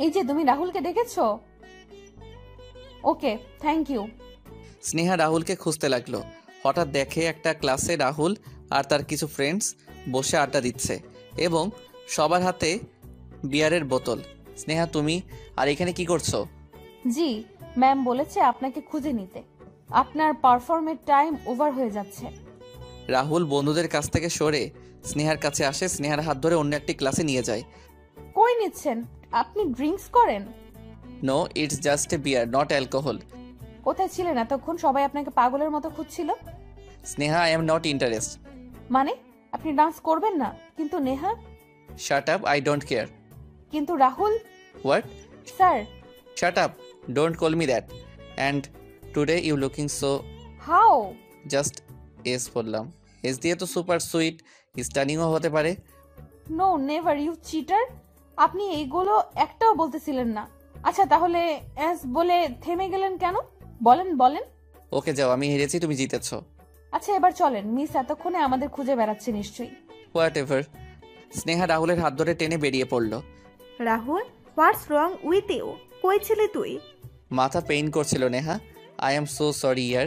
Speaker 2: এই যে তুমি রাহুলকে দেখেছো? ওকে, থ্যাংক ইউ।
Speaker 1: স্নেহা রাহুলকে খুঁজতে লাগলো। হঠাৎ দেখে একটা ক্লাসে রাহুল আর তার কিছু ফ্রেন্ডস বসে আড্ডা দিচ্ছে এবং সবার হাতে বিয়ারের বোতল। স্নেহা, তুমি আর এখানে কি করছো?
Speaker 2: জি, ম্যাম বলেছে আপনাকে খুঁজে নিতে। আপনার পারফর্মের টাইম ওভার হয়ে যাচ্ছে।
Speaker 1: রাহুল বন্ধুদের কাছ থেকে সরে স্নেহার কাছে আসে, স্নেহার হাত ধরে অন্য একটি ক্লাসে নিয়ে যায়।
Speaker 2: কই নিচ্ছেন? আপনি ড্রিঙ্কস করেন?
Speaker 1: No, it's just a beer, not alcohol.
Speaker 2: কোথায় ছিলেন এতক্ষণ? সবাই আপনাকে পাগলের মতো খুঁজছিল।
Speaker 1: Sneha, I am not interest.
Speaker 2: মানে আপনি ডান্স করবেন না? কিন্তু Neha?
Speaker 1: Shut up, I don't care.
Speaker 2: কিন্তু Rahul
Speaker 1: what?
Speaker 2: Sir.
Speaker 1: Shut up, don't call me that. And today you looking so
Speaker 2: how?
Speaker 1: Just S বললাম। এস দিয়ে তো সুপার সুইট স্টানিংও হতে পারে।
Speaker 2: No never, you cheater. আপনি এইগুলো একটাও বলতেছিলেন না। আচ্ছা তাহলে এস বলে থেমে গেলেন কেন? বলেন বলেন।
Speaker 1: ওকে যাও, আমি হেরেছি, তুমি জিতেছো।
Speaker 2: আচ্ছা এবার চলেন, মিস এতক্ষণে আমাদের খুঁজে বেড়াচ্ছে নিশ্চয়ই।
Speaker 1: What ever. স্নেহা রাহুলের হাত ধরে টেনে বেরিয়ে পড়ল।
Speaker 5: রাহুল, হোয়াটস রং উইথ ইউ? কই ছিলি তুই?
Speaker 1: মাথা পেইন করছিল Neha. I am so sorry year.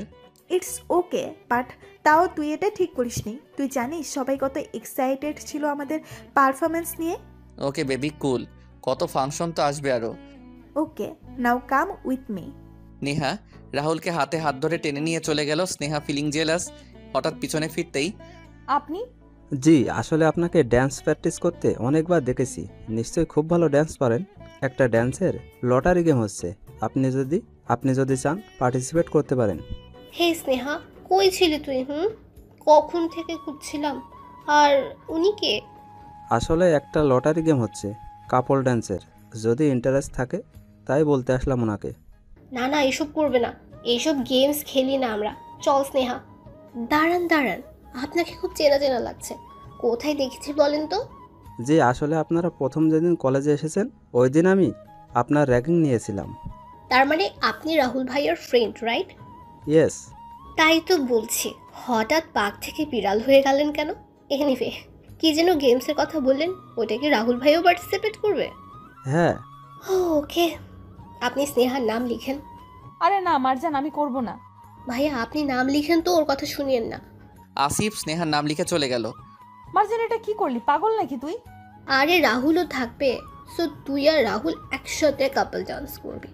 Speaker 5: It's okay, but তাও তুই এটা ঠিক করিসনি। তুই জানিস সবাই কত এক্সাইটেড ছিল আমাদের পারফরমেন্স নিয়ে।
Speaker 1: Okay baby, cool. কত ফাংশন তো আসবে আরো।
Speaker 5: Okay, now come with me.
Speaker 1: Neha রাহুলকে হাতে হাত ধরে টেনে নিয়ে চলে গেল। Sneha feeling jealous. হঠাৎ পিছনে ফিরতেই,
Speaker 2: আপনি?
Speaker 6: জি, আসলে আপনাকে ড্যান্স প্র্যাকটিস করতে অনেকবার দেখেছি। নিশ্চয়ই খুব ভালো ড্যান্স পারেন। একটা ড্যান্সের লটারি গেম হচ্ছে। আপনি যদি চান পার্টিসিপেট করতে পারেন।
Speaker 4: হে স্নেহা, কই ছিলি তুই? কখন থেকে খুঁজছিলাম। আর উনি কে?
Speaker 6: আসলে একটা লটারি গেম হচ্ছে কাপল ড্যান্সের। যদি ইন্টারেস্ট থাকে তাই বলতে আসলাম ওনাকে।
Speaker 4: না না, এসব করবে না। এইসব গেমস খেলি না আমরা। চল স্নেহা। দাঁড়ান দাঁড়ান, আপনাকে খুব চেনা চেনা লাগছে। কোথায় দেখেছি বলেন তো?
Speaker 6: জি, আসলে আপনারা প্রথম যেদিন কলেজে এসেছেন ওই দিন আমি আপনার র্যাগিং নিয়েছিলাম।
Speaker 4: তার মানে আপনি রাহুল ভাইয়ের ফ্রেন্ড, রাইট?
Speaker 6: ইয়েস।
Speaker 4: তাই তো বলছি, হঠাৎ বাঘ থেকে বিড়াল হয়ে গেলেন কেন? এনিওয়ে, কি যেন গেমসের কথা বললেন, ওটা কি রাহুল ভাইও পার্টিসিপেট করবে?
Speaker 6: হ্যাঁ।
Speaker 4: ওকে, আপনি স্নেহার নাম লিখেন।
Speaker 2: আরে না মারজান, আমি করব না।
Speaker 4: ভাইয়া আপনি নাম লিখেন তো, ওর কথা শুনিয়েন না।
Speaker 1: আসিফ স্নেহার নাম লিখে চলে গেল।
Speaker 2: মারজান এটা কি করলি? পাগল নাকি তুই?
Speaker 4: আরে রাহুলও থাকবে, সো তুই আর রাহুল একসাথে কাপল ডান্স করবি।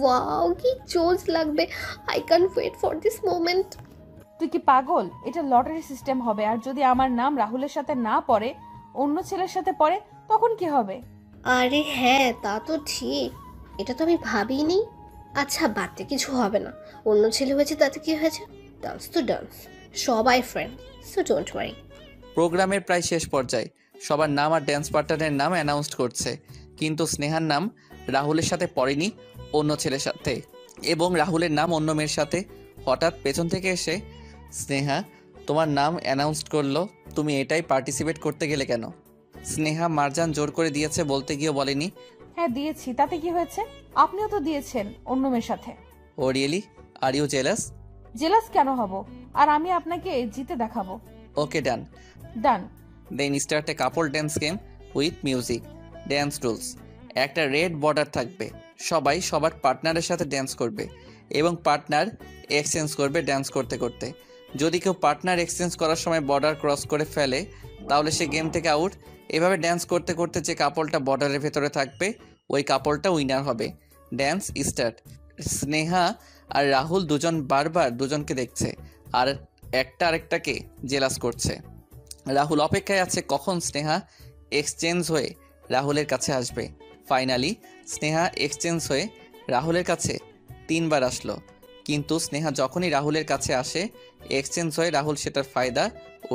Speaker 4: ওয়াও, কি জোস লাগবে। I can't wait for this moment.
Speaker 2: তুই কি পাগল? এটা লটারি সিস্টেম হবে, আর যদি আমার নাম রাহুলের সাথে না পড়ে, অন্য ছেলের সাথে পড়ে, তখন কি হবে?
Speaker 4: আরে হ্যাঁ, তা তো ঠিক। এটা তো আমি ভাবিনি। আচ্ছা বাড়তে কিছু হবে না। অন্য ছেলে হয়েছে তাতে কি হয়েছে? ডান্স তো ডান্স, সবাই ফ্রেন্ড, সো ডোন্ট ওয়ারি।
Speaker 1: প্রোগ্রামের প্রায় শেষ পর্যায়ে সবার নাম আর ড্যান্স পার্টনারের নাম অ্যানাউন্স করছে, কিন্তু স্নেহার নাম রাহুলের সাথে পড়েনি, অন্য ছেলের সাথে, এবং রাহুলের নাম অন্য মেয়ের সাথে। হঠাৎ পেছন থেকে এসে, স্নেহা তোমার নাম অ্যানাউন্স করলো, তুমি এটাই পার্টিসিপেট করতে গেলে কেন? স্নেহা মারজান জোর করে দিয়েছে বলতে গিয়েও বলেনি।
Speaker 2: হ্যাঁ দিয়েছি, তাতে কি হয়েছে? আপনিও তো দিয়েছেন অন্য মেয়ের সাথে।
Speaker 1: Oh really? Are you jealous?
Speaker 2: Jealous কেন হব? আর আমি আপনাকে জিতে দেখাবো।
Speaker 1: Okay done.
Speaker 2: Done.
Speaker 1: Then start a couple dance game with music. Dance rules: একটা রেড বর্ডার থাকবে, সবাই সবার পার্টনারের সাথে ড্যান্স করবে এবং পার্টনার এক্সচেঞ্জ করবে ড্যান্স করতে করতে। যদি কেউ পার্টনার এক্সচেঞ্জ করার সময় বর্ডার ক্রস করে ফেলে তাহলে সে গেম থেকে আউট। এভাবে ড্যান্স করতে করতে যে কাপলটা বর্ডারের ভেতরে থাকবে ওই কাপলটা উইনার হবে। Dance start. স্নেহা আর রাহুল দুজন বারবার দুজনকে দেখছে আর একটা আরেকটাকে জেলাস করছে। রাহুল অপেক্ষায় আছে কখন স্নেহা এক্সচেঞ্জ হয়ে রাহুলের কাছে আসবে। ফাইনালি স্নেহা এক্সচেঞ্জ হয়ে রাহুলের কাছে 3 বার আসলো, কিন্তু স্নেহা যখনই রাহুলের কাছে আসে এক্সচেঞ্জ হয়ে রাহুল সেটার ফায়দা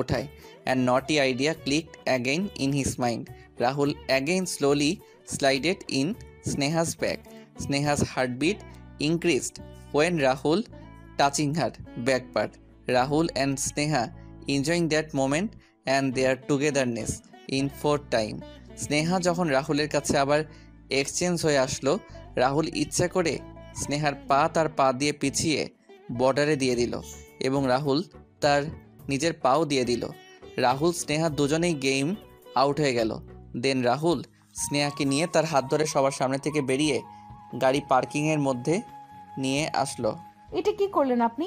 Speaker 1: ওঠায়। And naughty idea clicked again in his mind. Rahul again slowly slided in Sneha's back. Sneha's heartbeat increased when Rahul touching her back part. Rahul and Sneha enjoying that moment and their togetherness in fourth time. Sneha যখন রাহুলের কাছে আবার এক্সচেঞ্জ হয়ে আসলো, রাহুল ইচ্ছা করে স্নেহার পা তার পা দিয়ে পিছিয়ে বর্ডারে দিয়ে দিল এবং রাহুল তার নিজের পাও দিয়ে দিল। রাহুল স্নেহা দুজনেই গেম আউট হয়ে গেল। দেন রাহুল স্নেহাকে নিয়ে তার হাত ধরে সবার সামনে থেকে বেরিয়ে গাড়ি পার্কিংয়ের মধ্যে নিয়ে আসলো।
Speaker 2: এটা কি করলেন আপনি?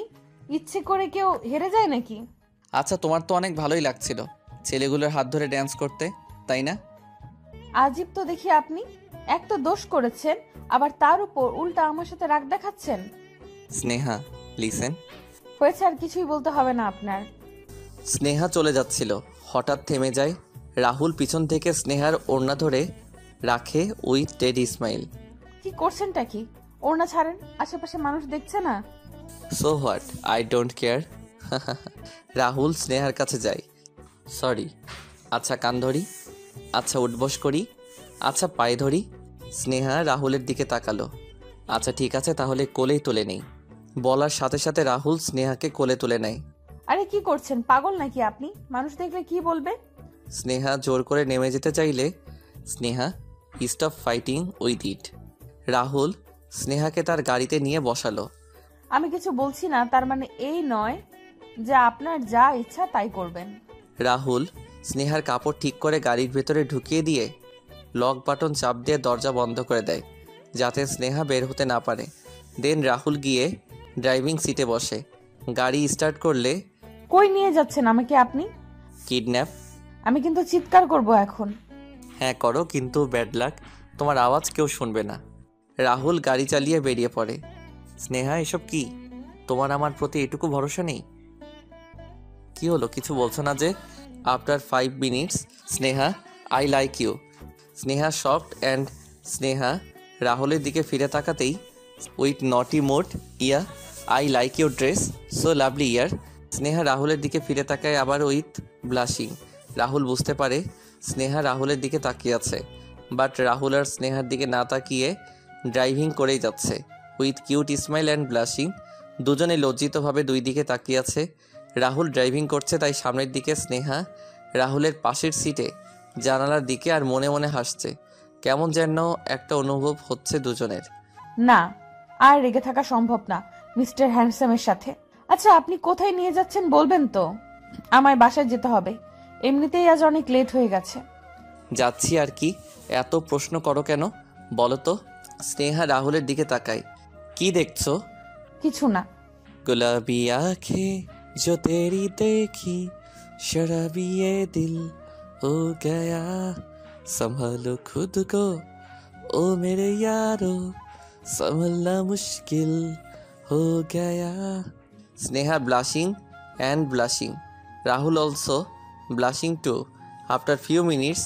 Speaker 2: ইচ্ছে করে কেউ হেরে যায় নাকি?
Speaker 1: আচ্ছা, তোমার তো অনেক ভালোই লাগছিল ছেলেগুলোর হাত ধরে ড্যান্স করতে, তাই না?
Speaker 2: আজীব তো দেখি আপনি, এক তো দোষ করেছেন, আবার তার উপর উল্টা আমার সাথে রাগ দেখাচ্ছেন।
Speaker 1: স্নেহা, লিসেন।
Speaker 2: হয়েছে, আর কিছুই বলতে হবে না আপনার।
Speaker 1: স্নেহা চলে যাচ্ছিল, হঠাৎ থেমে যায়। রাহুল পিছন থেকে স্নেহার ওড়না ধরে রাখে উইথ টেডি স্মাইল।
Speaker 2: কি করছেনটা কি? ওড়না ছাড়েন, আশেপাশে মানুষ দেখছে না।
Speaker 1: So what, I don't care. Rahul স্নেহার কাছে যায়। সরি। আচ্ছা কান ধরি, আচ্ছা উঠবস করি, আচ্ছা পায়ে ধরি। স্নেহা রাহুলের দিকে তাকালো। আচ্ছা ঠিক আছে, তাহলে কোলেই তুলে নেই। বলার সাথে সাথে রাহুল স্নেহাকে কোলে তুলে নেয়।
Speaker 2: আরে কি করছেন, পাগল নাকি আপনি? মানুষ দেখলে কি বলবে?
Speaker 1: স্নেহা জোর করে নেমে যেতে চাইলে Sneha stop fighting with it. Rahul স্নেহাকে তার গাড়িতে নিয়ে বসালো।
Speaker 2: আমি কিছু বলছি না তার মানে এই নয় যে আপনার যা ইচ্ছা তাই করবেন।
Speaker 1: রাহুল স্নেহার কাপড় ঠিক করে গাড়ির ভেতরে ঢুকিয়ে দিয়ে লক বাটন চাপ দিয়ে দরজা বন্ধ করে দেয় যাতে স্নেহা বের হতে না পারে। দেন রাহুল গিয়ে ড্রাইভিং সিটে বসে। গাড়ি স্টার্ট করলে,
Speaker 2: কই নিয়ে যাচ্ছেন আমাকে আপনি?
Speaker 1: কিডন্যাপ।
Speaker 2: আমি কিন্তু চিৎকার করব এখন।
Speaker 1: হ্যাঁ করো, কিন্তু ব্যাড লাক, তোমার আওয়াজ কেউ শুনবে না। রাহুল গাড়ি চালিয়ে বেরিয়ে পড়ে। স্নেহা, এসব কি? তোমার আমার প্রতি এটুকু ভরসা নেই? কি হলো, কিছু বলছো না যে? After 5 minutes, Sneha, I like you. Sneha soft and Sneha রাহুলের দিকে ফিরে তাকাতেই with naughty mode, yeah I like your dress, so lovely ইয়ার। স্নেহা রাহুলের দিকে ফিরে তাকায় আবার উইথ ব্লাশিং। রাহুল বুঝতে পারে স্নেহা রাহুলের দিকে তাকিয়ে আছে, বাট রাহুল আর স্নেহার দিকে না তাকিয়ে ড্রাইভিং করেই যাচ্ছে with cute smile and blushing. দুজনে লজ্জিতভাবে দুই দিকে তাকিয়ে আছে। রাহুল ড্রাইভিং করছে, তাই সামনের দিকে স্নেহা রাহুলের পাশের সিটে জানালার দিকে আর মনে মনে হাসছে। কেমন যেন একটা অনুভব হচ্ছে দুজনের।
Speaker 2: না, আর রেগে থাকা সম্ভব না মিস্টার হ্যান্ডসামের সাথে। আচ্ছা আপনি কোথায় নিয়ে যাচ্ছেন বলবেন তো? আমায় বাসায় যেতে হবে, এমনিতেই আজ অনেক লেট হয়ে গেছে।
Speaker 1: যাচ্ছি আর কি, এত প্রশ্ন করো কেন বলো তো? স্নেহা রাহুলের দিকে তাকায়। কি দেখছো?
Speaker 2: কিছু না।
Speaker 1: गुलाबी आंखें जो तेरी देखी, शराबी ये दिल हो गया, संभालो खुद को ओ मेरे यारो, संभलना मुश्किल हो गया। Sneha blushing and blushing. Rahul also blushing too. After few minutes,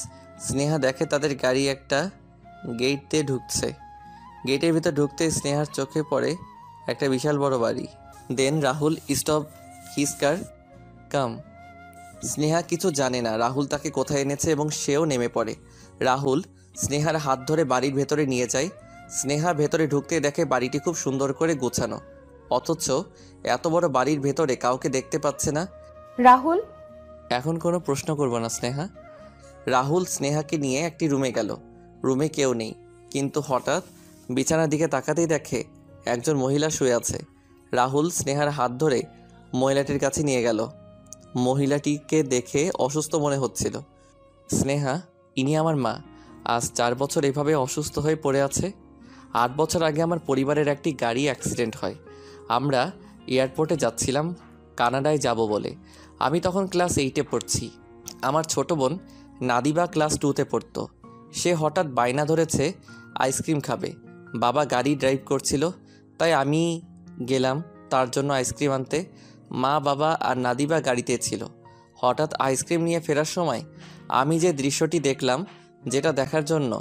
Speaker 1: Sneha দেখে তাদের গাড়ি একটা গেট দিয়ে ঢুকছে। গেটের ভিতর ঢুকতে স্নেহার চোখে পড়ে একটা বিশাল বড় বাড়ি। দেন রাহুল স্টপ হিজ কার, কাম। স্নেহা কিছু জানে না রাহুল তাকে কোথায় এনেছে এবং সেও নেমে পড়ে। রাহুল স্নেহার হাত ধরে বাড়ির ভেতরে নিয়ে যায়। স্নেহা ভেতরে ঢুকতে দেখে বাড়িটি খুব সুন্দর করে গোছানো, অথচ এত বড় বাড়ির ভেতরে কাউকে দেখতে পাচ্ছে না।
Speaker 2: রাহুল,
Speaker 1: এখন কোনো প্রশ্ন করব না স্নেহা। রাহুল স্নেহাকে নিয়ে একটি রুমে গেল। রুমে কেউ নেই, কিন্তু হঠাৎ বিছানার দিকে তাকাতেই দেখে একজন মহিলা শুয়ে আছে। রাহুল স্নেহার হাত ধরে মহিলাটির কাছে নিয়ে গেল। মহিলাটিকে দেখে অসুস্থ মনে হচ্ছিল। স্নেহা, ইনি আমার মা। আজ 4 বছর এভাবে অসুস্থ হয়ে পড়ে আছে। 8 বছর আগে আমার পরিবারের একটি গাড়ি অ্যাক্সিডেন্ট হয়। আমরা এয়ারপোর্টে যাচ্ছিলাম কানাডায় যাব বলে। আমি তখন ক্লাস 8-এ পড়ছি। আমার ছোট বোন নাদিবা ক্লাস 2-তে পড়তো। সে হঠাৎ বায়না ধরেছে আইসক্রিম খাবে। বাবা গাড়ি ড্রাইভ করছিল, তাই আমি গেলাম তার জন্য আইসক্রিম আনতে। মা, বাবা আর নাদিবা গাড়িতে ছিল। হঠাৎ আইসক্রিম নিয়ে ফেরার সময় আমি যে দৃশ্যটি দেখলাম, যেটা দেখার জন্য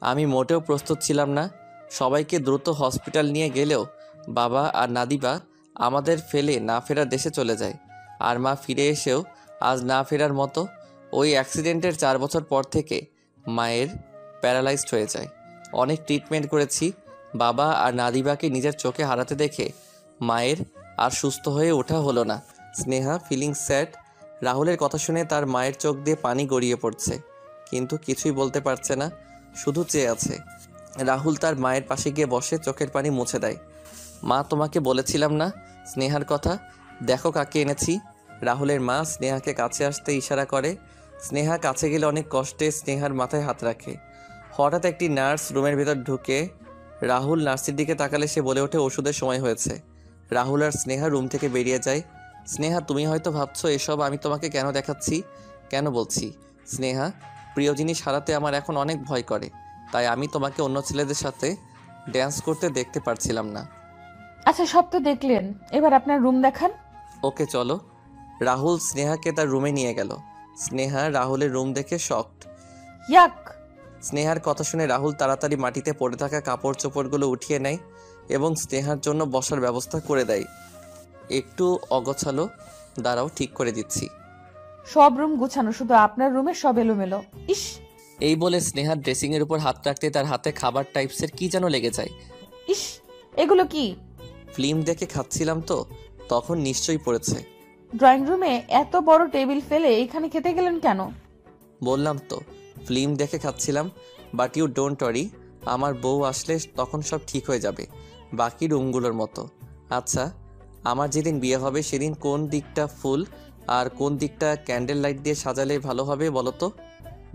Speaker 1: আমি মোটেও প্রস্তুত ছিলাম না। সবাইকে দ্রুত হসপিটাল নিয়ে গেলেও বাবা আর নাদিবা আমাদের ফেলে না ফেরার দেশে চলে যায়। আর মা ফিরে এসেও আজ না ফেরার মতো। ওই অ্যাক্সিডেন্টের 4 বছর পর থেকে মায়ের প্যারালাইজড হয়ে যায়। অনেক ট্রিটমেন্ট করেছি। বাবা আর নাদিবাকে নিজের চোখে হারাতে দেখে মায়ের আর সুস্থ হয়ে ওঠা হলো না। Sneha feeling sad. রাহুলের কথা শুনে তার মায়ের চোখ দিয়ে পানি গড়িয়ে পড়ছে, কিন্তু কিছুই বলতে পারছে না, শুধু চেয়ে আছে। রাহুল তার মায়ের পাশে গিয়ে বসে চোখের পানি মুছে দেয়। মা, তোমাকে বলেছিলাম না স্নেহার কথা, দেখো কাকে এনেছি। রাহুলের মা স্নেহাকে কাছে আসতে ইশারা করে। স্নেহা কাছে গেলে অনেক কষ্টে স্নেহার মাথায় হাত রাখে। হঠাৎ একটি নার্স রুমের ভেতর ঢুকে রাহুল নার্সের দিকে তাকালে সে বলে ওঠে, ওষুধের সময় হয়েছে। রাহুল আর স্নেহা রুম থেকে বেরিয়ে যায়। স্নেহা, তুমি হয়তো ভাবছো এসব আমি তোমাকে কেন দেখাচ্ছি। কেন বলছি স্নেহা, প্রিয় জিনিস হারাতে আমার এখন অনেক ভয় করে, তাই আমি তোমাকে অন্য ছেলেদের সাথে ড্যান্স করতে দেখতে পারছিলাম না।
Speaker 2: আচ্ছা, সব তো দেখলেন, এবার আপনার রুম দেখান।
Speaker 1: ওকে চলো। রাহুল স্নেহাকে তার রুমে নিয়ে গেল। স্নেহা রাহুলের রুম দেখে শকড।
Speaker 2: ইয়াক!
Speaker 1: স্নেহার কথা শুনে রাহুল তাড়াতাড়ি মাটিতে পড়ে থাকা কাপড় চোপড়গুলো উঠিয়ে নেয় এবং স্নেহার জন্য বসার ব্যবস্থা করে দেয়। একটু অগোছালো, দাঁড়াও ঠিক করে দিচ্ছি।
Speaker 2: সব রুম গুছানো, শুধু আপনার রুমে সব এলোমেলো। ইস!
Speaker 1: এই বলে স্নেহা ড্রেসিংয়ের উপর হাত রাখতে তার হাতে খাবার টাইপসের কি যেন লেগে যায়।
Speaker 2: ইস! এগুলো কি?
Speaker 1: ফিল্ম দেখে খাচ্ছিলাম তো, তখন নিশ্চয়ই পড়েছে।
Speaker 2: ড্রয়িং রুমে এত বড় টেবিল ফেলে এখানে খেতে গেলেন কেন?
Speaker 1: বললাম তো ফিল্ম দেখে খাচ্ছিলাম। বাট ইউ ডোন্ট ওয়ারি, আমার বউ আসলে তখন সব ঠিক হয়ে যাবে, বাকি রুমগুলোর মতো। আচ্ছা, আমার যেদিন বিয়ে হবে সেদিন কোন দিকটা ফুল আর কোন দিকটা ক্যান্ডেল লাইট দিয়ে সাজালে ভালো হবে বলো তো?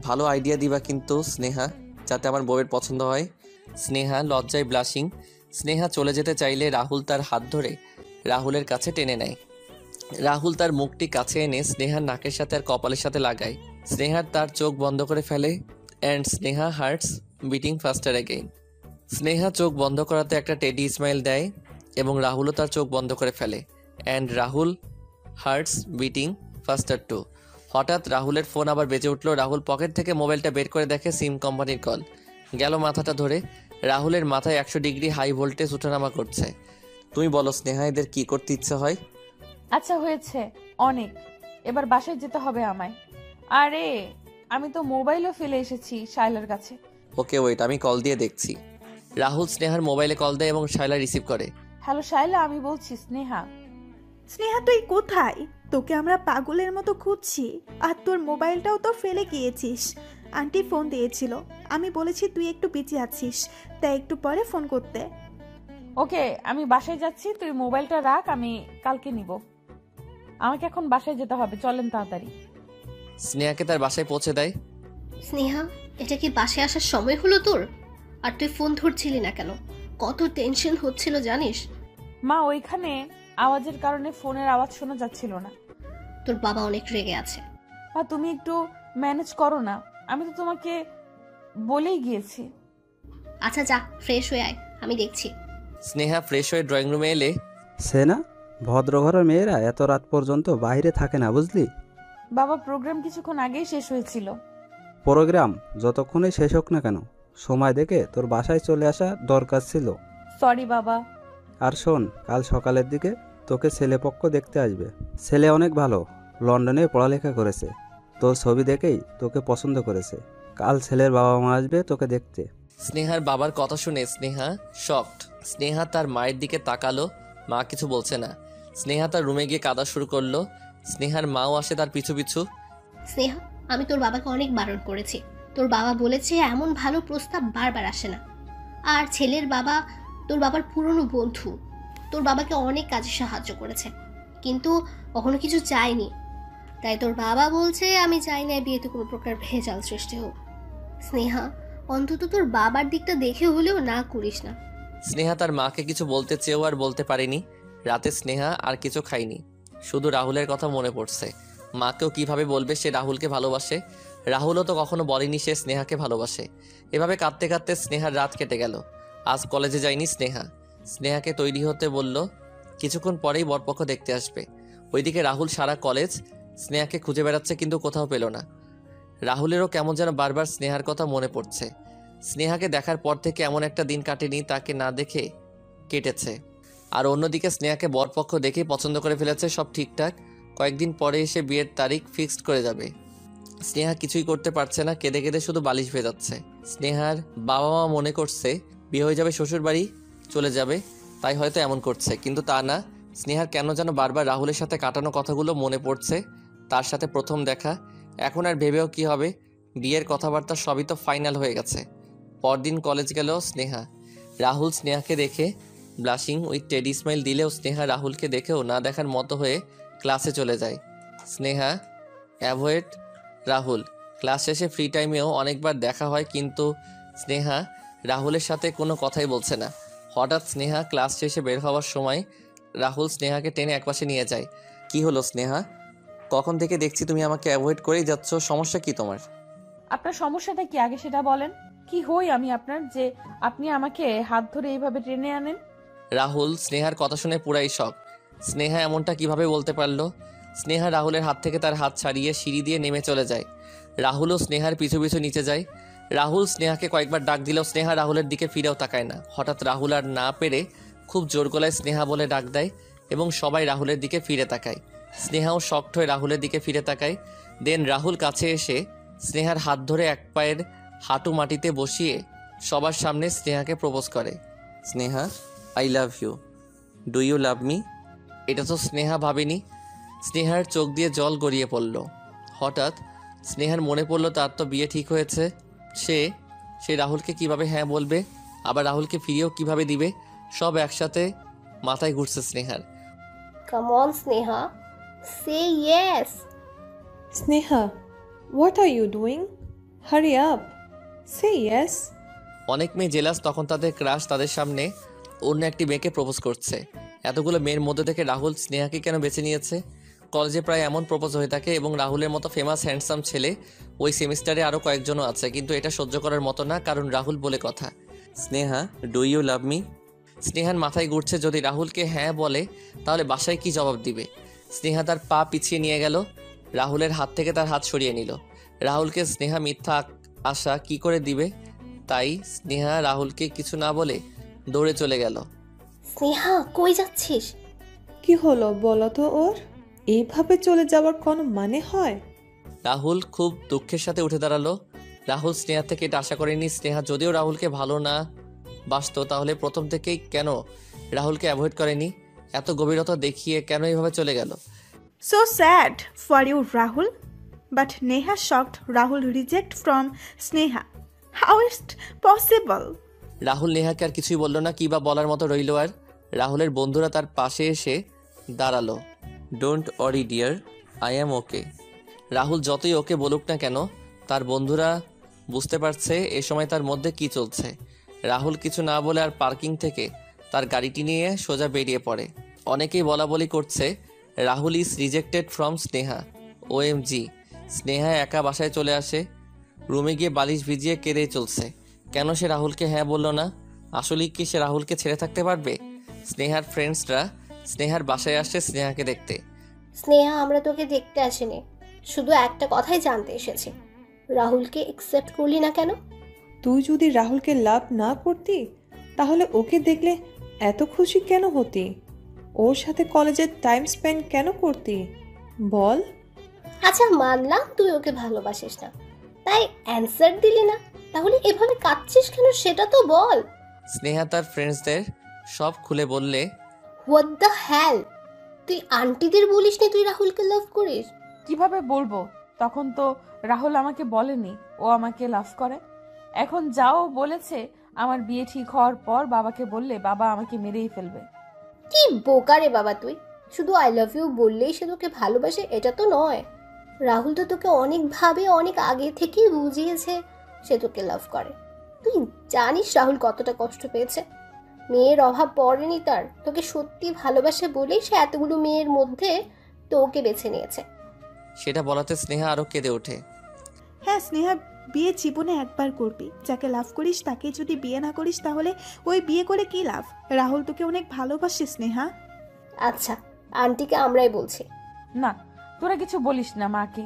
Speaker 1: ভালো আইডিয়া দিবা কিন্তু স্নেহা, যাতে আমার বউয়ের পছন্দ হয়। স্নেহা লজ্জায় ব্লাশিং। স্নেহা চলে যেতে চাইলে রাহুল তার হাত ধরে রাহুলের কাছে টেনে নেয়। রাহুল তার মুখটি কাছে এনে স্নেহার নাকের সাথে আর কপালের সাথে লাগায়। স্নেহার তার চোখ বন্ধ করে ফেলে and Sneha hearts beating faster again. স্নেহা চোখ বন্ধ করাতে একটা টেডি স্মাইল দেয় এবং রাহুলও তার চোখ বন্ধ করে ফেলে and Rahul hearts beating faster too. হঠাৎ রাহুলের ফোন আবার বেজে উঠল। রাহুল পকেট থেকে মোবাইলটা বের করে দেখে সিম কোম্পানির কল। গেল মাথাটা ধরে। রাহুলের মাথায় 100 ডিগ্রি হাই ভোল্টেজ ওঠানামা করছে। তুমি বলো স্নেহা, এদের কি করতে ইচ্ছে হয়?
Speaker 2: আচ্ছা হয়েছে অনেক, এবার বাসায় যেতে হবে আমায়। আরে আমি তো মোবাইলও ফেলে এসেছি শাইলার কাছে।
Speaker 1: ওকে ওয়েট, আমি কল দিয়ে দেখছি। রাহুল স্নেহার মোবাইলে কল দেয় এবং শাইলা রিসিভ করে।
Speaker 2: হ্যালো শাইলা, আমি বলছি স্নেহা।
Speaker 5: স্নেহা তুই কোথায়? তোকে আমরা পাগলের মতো খুঁজছি, আর তোর মোবাইলটাও তো ফেলে গিয়েছিস। আন্টি ফোন দিয়েছিল, আমি বলেছি তুই একটু বিজি আছিস, তাই একটু পরে ফোন করতে।
Speaker 2: ওকে, আমি বাসায় যাচ্ছি, তুই মোবাইলটা রাখ, আমি কালকে নিব। আমাকে এখন বাসায় যেতে হবে, চলেন তাড়াতাড়ি।
Speaker 1: স্নেহাকে তার বাসায় পৌঁছে দেয়।
Speaker 4: স্নেহা, এটা কি বাসায় আসার সময় হলো তোর? আর তুই ফোন ধরছিলি না কেন? কত টেনশন হচ্ছিল জানিস?
Speaker 2: মা, ওইখানে আওয়াজের কারণে ফোনের আওয়াজ শোনা যাচ্ছিল না।
Speaker 4: তোর বাবা অনেক রেগে আছে।
Speaker 2: মা তুমি একটু ম্যানেজ করো না, আমি তো তোমাকে বলেই গিয়েছি।
Speaker 4: আচ্ছা যা, ফ্রেশ হয়ে আয়, আমি দেখছি।
Speaker 1: স্নেহা ফ্রেশ হয়ে ড্রয়িং রুমে এলে
Speaker 6: সে না, ভদ্রঘরের মেয়েরা এত রাত পর্যন্ত বাইরে থাকে না, বুঝলি?
Speaker 2: বাবা, প্রোগ্রাম কিছুক্ষণ আগেই শেষ হয়েছিল।
Speaker 6: প্রোগ্রাম যতক্ষণই শেষ হোক না কেন, সময় দেখে তোর বাসায় চলে আসা দরকার ছিল।
Speaker 2: সরি বাবা।
Speaker 6: আর শোন, কাল সকালের দিকে তোকে ছেলেপক্ষ দেখতে আসবে। ছেলে অনেক ভালো, লন্ডনে পড়ালেখা করেছে, তোর ছবি দেখেই তোকে পছন্দ করেছে। কাল ছেলের বাবা মা আসবে তোকে দেখতে।
Speaker 1: স্নেহার বাবার কথা শুনে স্নেহা শকড। স্নেহা তার মায়ের দিকে তাকালো, মা কিছু বলছে না। স্নেহা তার রুমে গিয়ে কাঁদা শুরু করলো। স্নেহার মাও আসে তার পিছু পিছু।
Speaker 4: স্নেহা, আমি তোর বাবাকে অনেক বারণ করেছি। তোর বাবা বলেছে এমন ভালো প্রস্তাব বারবার আসে না। আর ছেলের বাবা তোর বাবার পুরনো বন্ধু, তোর বাবাকে অনেক কাজে সাহায্য করেছে, কিন্তু কখনো কিছু চায়নি। তাই তোর বাবা বলছে আমি চাই না বিয়েতে কোনো প্রকার ভেজাল সৃষ্টি হোক। স্নেহা, অন্তত তোর বাবার দিকটা দেখে হলেও না করিস না।
Speaker 1: স্নেহা তার মাকে কিছু বলতে চেয়েও আর বলতে পারেনি। রাতে স্নেহা আর কিছু খায়নি, শুধু রাহুলের কথা মনে পড়ছে। মাকেও কিভাবে বলবে সে রাহুলকে ভালোবাসে? রাহুলও তো কখনো বলেনি সে স্নেহাকে ভালোবাসে। এভাবে কাঁদতে কাঁদতে স্নেহার রাত কেটে গেল। আজ কলেজে যায়নি স্নেহা। স্নেহাকে তৈরি হতে বলল, কিছুক্ষণ পরেই বরপক্ষ দেখতে আসবে। ওইদিকে রাহুল সারা কলেজ স্নেহাকে খুঁজে বেড়াচ্ছে, কিন্তু কোথাও পেল না। রাহুলেরও কেমন যেন বারবার স্নেহার কথা মনে পড়ছে। স্নেহাকে দেখার পর থেকে এমন একটা দিন কাটেনি তাকে না দেখে কেটেছে। আর অন্যদিকে স্নেহাকে বরপক্ষ দেখেই পছন্দ করে ফেলেছে, সব ঠিকঠাক। কয়েকদিন পরে এসে বিয়ের তারিখ ফিক্সড করে যাবে। স্নেহা কিছুই করতে পারছে না, কেঁদে কেঁদে শুধু বালিশ ভেজাচ্ছে। স্নেহার বাবা মা মনে করছে বিয়ে হয়ে যাবে, শ্বশুর বাড়ি চলে যাবে, তাই হয়তো এমন করছে, কিন্তু তা না। স্নেহার কেন যেন বারবার রাহুলের সাথে কাটানো কথাগুলো মনে পড়ছে, তার সাথে প্রথম দেখা। এখন আর ভেবেও কি হবে, বিয়ের কথাবার্তা সবই তো ফাইনাল হয়ে গেছে। পরদিন কলেজ গেল স্নেহা। রাহুল স্নেহাকে দেখে ব্লাশিং উইথ টেডি স্মাইল দিলেও স্নেহা রাহুলকে দেখেও না দেখার মতো হয়ে ক্লাসে চলে যায়। স্নেহা অ্যাভয়েড রাহুল। ক্লাস শেষে ফ্রি টাইমেও অনেকবার দেখা হয়, কিন্তু স্নেহা রাহুলের সাথে কোনো কথাই বলছে না। হঠাৎ স্নেহা ক্লাস শেষে বের হওয়ার সময় রাহুল স্নেহাকে টেনে একপাশে নিয়ে যায়। কি হলো স্নেহা? কখন থেকে দেখছি তুমি আমাকে অ্যাভয়েড করেই যাচ্ছ, সমস্যা কি তোমার?
Speaker 2: আপনার সমস্যাটা কি আগে সেটা বলেন। কি হই আমি আপনার যে আপনি আমাকে হাত ধরে এইভাবে টেনে আনেন?
Speaker 1: রাহুল স্নেহার কথা শুনে পুরাই শক। স্নেহা এমনটা কিভাবে বলতে পারলো? স্নেহা রাহুলের হাত থেকে তার হাত ছাড়িয়ে সিঁড়ি দিয়ে নেমে চলে যায়। রাহুলও স্নেহার পিছু পিছু নিচে যায়। রাহুল স্নেহাকে কয়েকবার ডাক দিলেও স্নেহা রাহুলের দিকে ফিরেও তাকায় না। হঠাৎ রাহুল আর না পেরে খুব জোর গলায় স্নেহা বলে ডাক দেয় এবং সবাই রাহুলের দিকে ফিরে তাকায়। স্নেহাও শকড হয়ে রাহুলের দিকে ফিরে তাকায়। দেন রাহুল কাছে এসে স্নেহার হাত ধরে এক পায়ের হাঁটু মাটিতে বসিয়ে সবার সামনে স্নেহাকে প্রপোজ করে। Sneha, I love you. Do you love me? এটা তো স্নেহা ভাবেনি। স্নেহার চোখ দিয়ে জল গড়িয়ে পড়ল। হঠাৎ স্নেহার মনে পড়ল তার তো বিয়ে ঠিক হয়েছে। সে রাহুলকে কিভাবে হ্যাঁ বলবে, আবার রাহুলকে ফিরিয়েও কিভাবে দিবে, সব একসাথে মাথায় ঘুরছে স্নেহার।
Speaker 4: Come on Sneha, say yes.
Speaker 7: Sneha, what are you doing? Hurry up. Say yes.
Speaker 1: অনেক মেয়ে জেলাস তখন তাদের ক্রাশ তাদের সামনে অন্য একটি মেয়েকে প্রপোজ করছে। এতগুলো মেয়ের মধ্যে থেকে রাহুল স্নেহাকে কেন বেছে নিয়েছে? কলেজে প্রায় এমন প্রপোজ হয়ে থাকে এবং রাহুলের মতো ফেমাস হ্যান্ডসাম ছেলে ওই সেমিস্টারে আরও কয়েকজনও আছে, কিন্তু এটা সহ্য করার মতো না, কারণ রাহুল বলে কথা। Sneha, do you love me? স্নেহার মাথায় ঘুরছে যদি রাহুলকে হ্যাঁ বলে তাহলে বাসায় কি জবাব দিবে। স্নেহা তার পা পিছিয়ে নিয়ে গেল, রাহুলের হাত থেকে তার হাত সরিয়ে নিল। রাহুলকে স্নেহা মিথ্যা আশা কি করে দিবে, তাই স্নেহা রাহুলকে কিছু না বলে দৌড়ে চলে গেল।
Speaker 4: স্নেহা, কই যাচ্ছিস?
Speaker 7: কি হলো বলো তো ওর? এইভাবে চলে যাওয়ার কোনো মানে হয়?
Speaker 1: রাহুল খুব দুঃখের সাথে উঠে দাঁড়ালো। রাহুল স্নেহা থেকে এটা আশা করেনি। স্নেহা যদিও রাহুলকে ভালো না বাসতো তাহলে প্রথম থেকেই কেন রাহুলকে অ্যাভয়েড করেনি? এত গভীরতা দেখিয়ে কেন এইভাবে চলে গেল?
Speaker 5: So sad for you, Rahul. But Neha shocked Rahul reject from Sneha. How is it possible?
Speaker 1: Rahul নেহাকে আর কিছুই বলল না, কিবা বলার মতো রইল আর। রাহুলের বন্ধুরা তার পাশে এসে দাঁড়ালো। Don't worry dear, I am okay. Rahul যতই ওকে বলুক না কেন তার বন্ধুরা বুঝতে পারছে এ সময় তার মধ্যে কি চলছে। রাহুল কিছু না বলে আর পার্কিং থেকে তার গাড়িটি নিয়ে সোজা বেরিয়ে পড়ে। অনেকেই বলা বলি করছে Rahul is rejected from Sneha. OMG, Sneha একা বাসায় চলে আসে। রুমে গিয়ে বালিশ ভিজিয়ে কেঁদেই চলছে। কেন সে রাহুলকে হ্যাঁ বলল না? আসলেই কি সে রাহুলকে ছেড়ে থাকতে পারবে? স্নেহার ফ্রেন্ডসরা স্নেহার বাসায় আসছে স্নেহাকে দেখতে।
Speaker 4: স্নেহা, আমরা তোকে দেখতে আসিনি, শুধু একটা কথাই জানতে এসেছি। রাহুলকে একসেপ্ট করলি না কেন?
Speaker 7: তুই যদি রাহুলকে লাভ না করতি তাহলে ওকে দেখলে এত খুশি কেন হতি? ওর সাথে কলেজের টাইম স্পেন্ড কেন করতি বল?
Speaker 4: আচ্ছা, মানলাম তুই ওকে ভালোবাসিস না, তাই অ্যানসার দিলি না। তাহলে এভাবে কাঁদছিস কেন সেটা তো বল।
Speaker 1: স্নেহা তার ফ্রেন্ডসদের সব খুলে বললে,
Speaker 4: হোয়াট দ্য হ্যাল, তুই আন্টিদের বলিস নি তুই রাহুলকে লাভ করিস?
Speaker 2: কিভাবে বলবো? তখন তো রাহুল আমাকে বলেনি ও আমাকে লাভ করে। এখন যাও বলেছে আমার বিয়ে ঠিক হওয়ার পর বাবাকে বললে বাবা আমাকে মেরেই ফেলবে।
Speaker 4: কি বোকা রে বাবা তুই! শুধু আই লাভ ইউ বললেই সে তোকে ভালোবাসে এটা তো নয়। রাহুল তো তোকে অনেকভাবে অনেক আগে থেকেই বুঝিয়েছে সে তোকে লাভ করে। তুই জানিস রাহুল কতটা কষ্ট পেয়েছে? মেয়ের অভাব পড়েনি তার, তোকে সত্যি ভালোবাসে বলেই সে এতগুলো মেয়ের মধ্যে তোকে বেছে নিয়েছে।
Speaker 1: সেটা বলাতে স্নেহা আরও কেঁদে ওঠে।
Speaker 5: হ্যাঁ স্নেহা, বিয়ে জীবনে একবার করবি। যাকে লাভ করিস তাকে যদি বিয়ে না করিস তাহলে ওই বিয়ে করে কি লাভ? রাহুল তোকে অনেক ভালোবাসে স্নেহা।
Speaker 4: আচ্ছা, আন্টিকে আমরাই বলছি।
Speaker 2: না, তোরা কিছু বলিস না মাকে।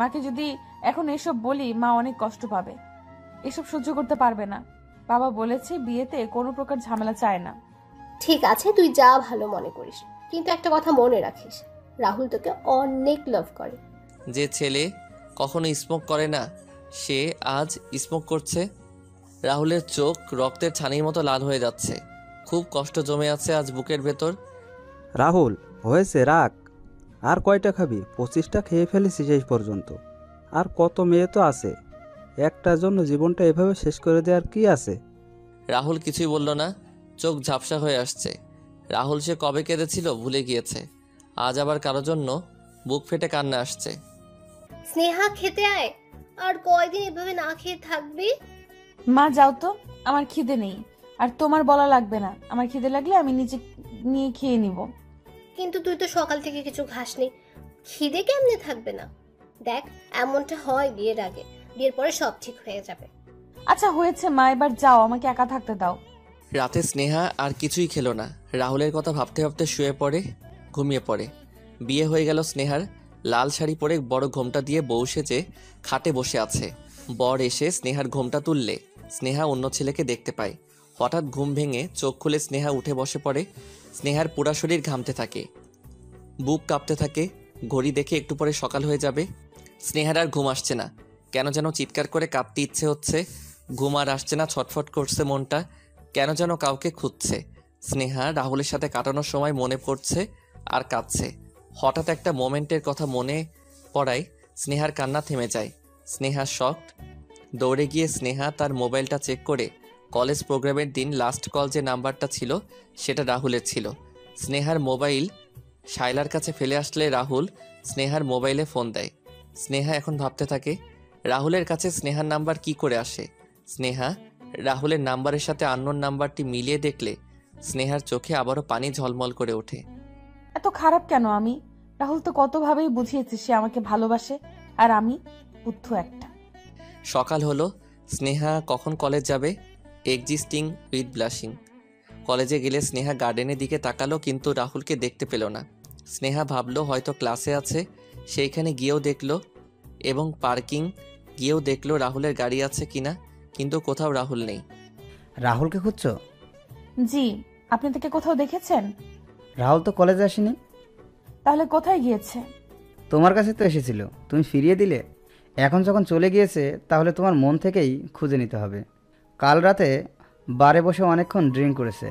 Speaker 2: মাকে যদি এখন এসব বলি মা অনেক কষ্ট পাবে, এসব সহ্য করতে পারবে না। বাবা বলেছে বিয়েতে কোনো প্রকার ঝামেলা চায় না।
Speaker 4: ঠিক আছে, তুই যা ভালো মনে করিস, কিন্তু একটা কথা মনে রাখিস, রাহুল তোকে অনেক লাভ করে।
Speaker 1: যে ছেলে কখনো স্মোক করে না সে আজ স্মোক করছে। রাহুলের চোখ রক্তের ছানির মতো লাল হয়ে যাচ্ছে। খুব কষ্ট জমে আছে আজ বুকের ভেতর।
Speaker 6: রাহুল, হয়েছে রাখ। আর কয়টা খাবি? 25টা খেয়ে ফেলেছি শেষ পর্যন্ত। আর কত মেয়ে তো আছে, একটার জন্য জীবনটা এভাবে শেষ করে দেওয়ার কি আছে?
Speaker 1: রাহুল কিছুই বলল না, চোখ ঝাপসা হয়ে আসছে। রাহুল সে কবে কেঁদেছিল ভুলে গিয়েছে, আজ আবার কারো জন্য বুক ফেটে কান্না আসছে।
Speaker 4: স্নেহা, খেতে আয়। আর কয়দিন এভাবে না খেয়ে থাকবি?
Speaker 2: মা যাও তো, আমার খিদে নেই। আর তোমার বলা লাগবে না, আমার খিদে লাগলে আমি নিজে নিয়ে খেয়ে নিব।
Speaker 4: কিন্তু তুই তো সকাল থেকে কিছু খাসনি, খিদে কেমনে থাকবে না? দেখ, এমনটা হয় বিয়ের আগে, বিয়ের পরে সব ঠিক হয়ে যাবে।
Speaker 2: আচ্ছা হয়েছে মা, এবার যাও, আমাকে একা থাকতে দাও।
Speaker 1: রাতে স্নেহা আর কিছুই খেলো না। রাহুলের কথা ভাবতে ভাবতে শুয়ে পড়ে, ঘুমিয়ে পড়ে। বিয়ে হয়ে গেল স্নেহার। লাল শাড়ি পরে বড় ঘোমটা দিয়ে বউ সেজে খাটে বসে আছে। বর এসে স্নেহার ঘোমটা তুললে স্নেহা অন্য ছেলেকে দেখতে পায়। হঠাৎ ঘুম ভেঙে চোখ খুলে স্নেহা উঠে বসে পড়ে। স্নেহার পুরা শরীর ঘামতে থাকে, বুক কাঁপতে থাকে। ঘড়ি দেখে একটু পরে সকাল হয়ে যাবে। স্নেহার আর ঘুম আসছে না, কেন যেন চিৎকার করে কাঁদতে ইচ্ছে হচ্ছে। ঘুম আর আসছে না, ছটফট করছে মনটা, কেন যেন কাউকে খুঁজছে। স্নেহা রাহুলের সাথে কাটানোর সময় মনে পড়ছে আর কাঁদছে। হঠাৎ একটা মোমেন্টের কথা মনে পড়ায় স্নেহার কান্না থেমে যায়। স্নেহা শকড। দৌড়ে গিয়ে স্নেহা তার মোবাইলটা চেক করে কলেজ প্রোগ্রামের দিন লাস্ট কল যে নাম্বারটা ছিল সেটা রাহুলের ছিল। স্নেহার মোবাইল শায়লার কাছে ফেলে আসলে রাহুল স্নেহার মোবাইলে ফোন দেয়। স্নেহা এখন ভাবতে থাকে রাহুলের কাছে স্নেহার নাম্বার কি করে আসে। স্নেহা রাহুলের নাম্বারের সাথে আননোন নাম্বারটি মিলিয়ে দেখলে স্নেহার চোখে আবারও পানি ঝলমল করে ওঠে।
Speaker 2: এত খারাপ কেন আমি? রাহুল তো কতভাবেই বুঝিয়েছে সে আমাকে ভালোবাসে, আর আমি বুদ্ধু একটা।
Speaker 1: সকাল হলো। স্নেহা কখন কলেজ যাবে? Existing with blushing. কলেজে গেলে স্নেহা গার্ডেনের দিকে তাকালো, কিন্তু রাহুলকে দেখতে পেল না। স্নেহা ভাবলো হয়তো ক্লাসে আছে, সেইখানে গিয়েও দেখলো এবং পার্কিং গিয়েও দেখলো রাহুলের গাড়ি আছে কিনা, কিন্তু কোথাও রাহুল নেই।
Speaker 3: রাহুলকে খুঁজছো?
Speaker 2: জি, আপনি তাকে কোথাও দেখেছেন?
Speaker 3: রাহুল তো কলেজে আসেনি।
Speaker 2: তাহলে কোথায় গিয়েছে?
Speaker 3: তোমার কাছে তো এসেছিল, তুমি ফিরিয়ে দিলে। এখন যখন চলে গিয়েছে তাহলে তোমার মন থেকেই খুঁজে নিতে হবে। কাল রাতে বারে বসে অনেকক্ষণ ড্রিঙ্ক করেছে।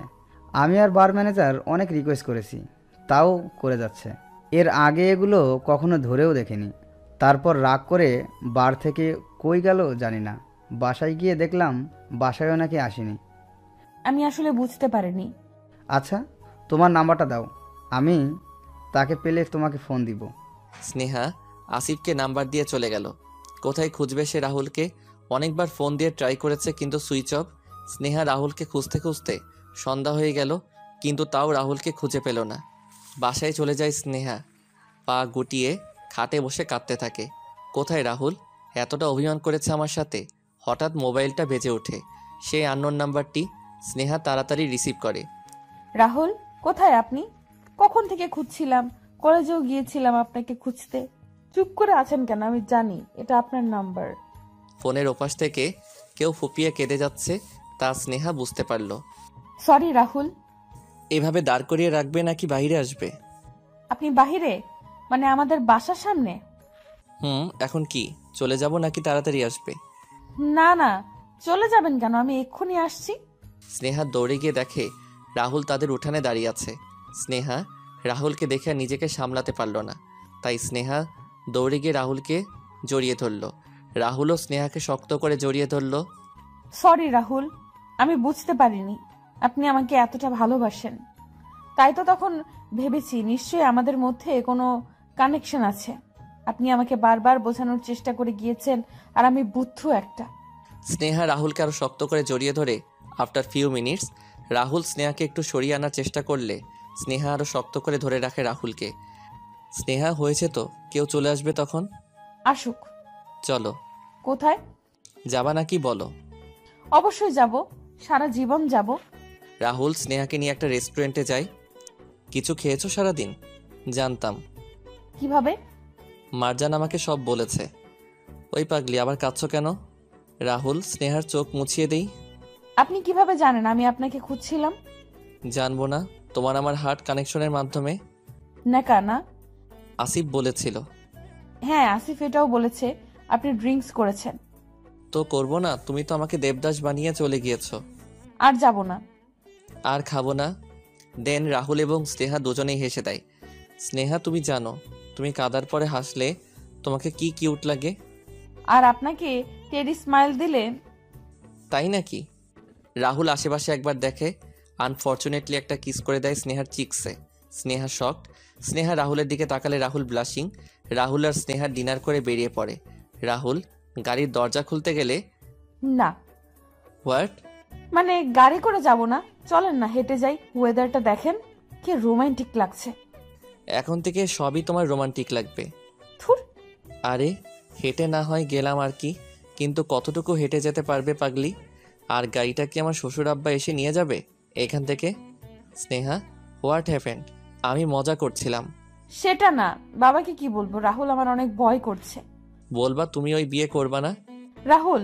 Speaker 3: আমি আর বার ম্যানেজার অনেক রিকোয়েস্ট করেছি, তাও করে যাচ্ছে। এর আগে এগুলো কখনো ধরেও দেখেনি। তারপর রাগ করে বার থেকে কই গেল জানি না। বাসায় গিয়ে দেখলাম বাসায়ও নাকি আসেনি।
Speaker 2: আমি আসলে বুঝতে পারিনি।
Speaker 3: আচ্ছা, তোমার নাম্বারটা দাও, আমি তাকে পেলে তোমাকে ফোন দিব।
Speaker 1: স্নেহা আসিফকে নাম্বার দিয়ে চলে গেল। কোথায় খুঁজবে সে রাহুলকে? অনেকবার ফোন দিয়ে ট্রাই করেছে, কিন্তু সুইচ অফ। স্নেহা রাহুলকে খুঁজতে খুঁজতে সন্ধ্যা হয়ে গেল, কিন্তু তাও রাহুলকে খুঁজে পেল না। বাসায় চলে যায় স্নেহা, পা গুটিয়ে খাটে বসে কাঁদতে থাকে। কোথায় রাহুল? এতটা অভিমান করেছে আমার সাথে। হঠাৎ মোবাইলটা বেজে ওঠে। সেই আননোন নাম্বারটি। স্নেহা তাড়াতাড়ি রিসিভ করে।
Speaker 2: রাহুল, কোথায় আপনি? কখন থেকে খুঁজছিলাম, কলেজেও গিয়েছিলাম আপনাকে খুঁজতে। চুপ করে আছেন কেন? আমি জানি এটা আপনার নাম্বার।
Speaker 1: ফোনের ওপাশ থেকে কেউ ফুপিয়ে কেঁদে যাচ্ছে, তা স্নেহা বুঝতে পারল।
Speaker 2: সরি রাহুল।
Speaker 1: এভাবে দাঁড় করিয়ে রাখবে নাকি বাইরে আসবে?
Speaker 2: আপনি বাহিরে? মানে আমাদের বাসার সামনে?
Speaker 1: এখন কি চলে যাব নাকি তাড়াতাড়ি আসবে?
Speaker 2: না না, চলে যাবেন কেন? আমি এক্ষুনি আসছি।
Speaker 1: স্নেহা দৌড়ে গিয়ে দেখে রাহুল তাদের উঠানে দাঁড়িয়ে আছে। স্নেহা রাহুলকে দেখে আর নিজেকে সামলাতে পারল না, তাই স্নেহা দৌড়ে গিয়ে রাহুলকে জড়িয়ে ধরল। রাহুলও স্নেহাকে শক্ত করে জড়িয়ে ধরল।
Speaker 2: সরি রাহুল, আমি বুঝতে পারিনি আপনি আমাকে এতটা ভালোবাসেন। তাই তো তখন ভেবেছি নিশ্চয়ই আমাদের মধ্যে কোনো কানেকশন আছে। আপনি আমাকে বারবার বোঝানোর চেষ্টা করে গিয়েছেন, আর আমি বুদ্ধু একটা।
Speaker 1: স্নেহা রাহুলকে আরো শক্ত করে জড়িয়ে ধরে। আফটার ফিউ মিনিটস রাহুল স্নেহাকে একটু সরিয়ে আনার চেষ্টা করলে স্নেহা আরো শক্ত করে ধরে রাখে রাহুলকে। স্নেহা হয়েছে তো, কেউ চলে আসবে তখন।
Speaker 2: আসুক।
Speaker 1: চলো।
Speaker 2: কোথায়
Speaker 1: যাবা নাকি বলো?
Speaker 2: অবশ্যই যাব, সারা জীবন যাব।
Speaker 1: রাহুল স্নেহাকে নিয়ে একটা রেস্টুরেন্টে যায়। কিছু খেয়েছো সারাদিন? জানতাম।
Speaker 2: কিভাবে?
Speaker 1: মারজান আমাকে সব বলেছে। ওই পাগলি, আবার কাঁদছো কেন? রাহুল স্নেহার চোখ মুছিয়ে দেই।
Speaker 2: আপনি কিভাবে জানেন আমি আপনাকে খুঁজছিলাম?
Speaker 1: জানবো না, তোমার আমার হার্ট কানেকশনের মাধ্যমে।
Speaker 2: না।
Speaker 1: আসিফ বলেছিল।
Speaker 2: হ্যাঁ, আসিফ এটাও বলেছে আপনি ড্রিঙ্কস করেছেন।
Speaker 1: তো করবো না? তুমি তো আমাকে দেবদাস বানিয়ে চলে গিয়েছো।
Speaker 2: আর যাব না।
Speaker 1: আর খাবো না। দেন রাহুল এবং স্নেহা দুজনেই হেসে দেয়। স্নেহা, তুমি জানো তুমি কাদার পরে হাসলে তোমাকে কি কিউট লাগে।
Speaker 2: আর আপনাকে টেডি স্মাইল দিলে।
Speaker 1: তাই নাকি? রাহুল আশেপাশে একবার দেখে, আনফর্চুনেটলি একটা কিস করে দেয় স্নেহার চিক্সে। স্নেহা শকড। স্নেহা রাহুলের দিকে তাকালে রাহুল ব্লাশিং। রাহুল আর স্নেহা ডিনার করে বেরিয়ে পড়ে। রাহুল গাড়ির দরজা খুলতে গেলে
Speaker 2: না।
Speaker 1: হোয়াট?
Speaker 2: মানে গাড়ি করে যাব না, চলেন না হেঁটে যাই। ওয়েদারটা দেখেন কি রোমান্টিক লাগছে।
Speaker 1: এখন থেকে সবই তোমার রোমান্টিক লাগবে।
Speaker 2: থুর।
Speaker 1: আরে হেঁটে না হয় গেলাম আর কি, কিন্তু কতটুকু হেঁটে যেতে পারবে পাগলি? আর গাড়িটা কি আমার শ্বশুর আব্বা এসে নিয়ে যাবে এখান থেকে? Sneha, what happened? আমি মজা করছিলাম।
Speaker 2: সেটা না, বাবাকে কি বলবো? রাহুল আমার অনেক ভয় করছে।
Speaker 1: বলবা তুমি ওই বিয়ে করবা না?
Speaker 2: রাহুল,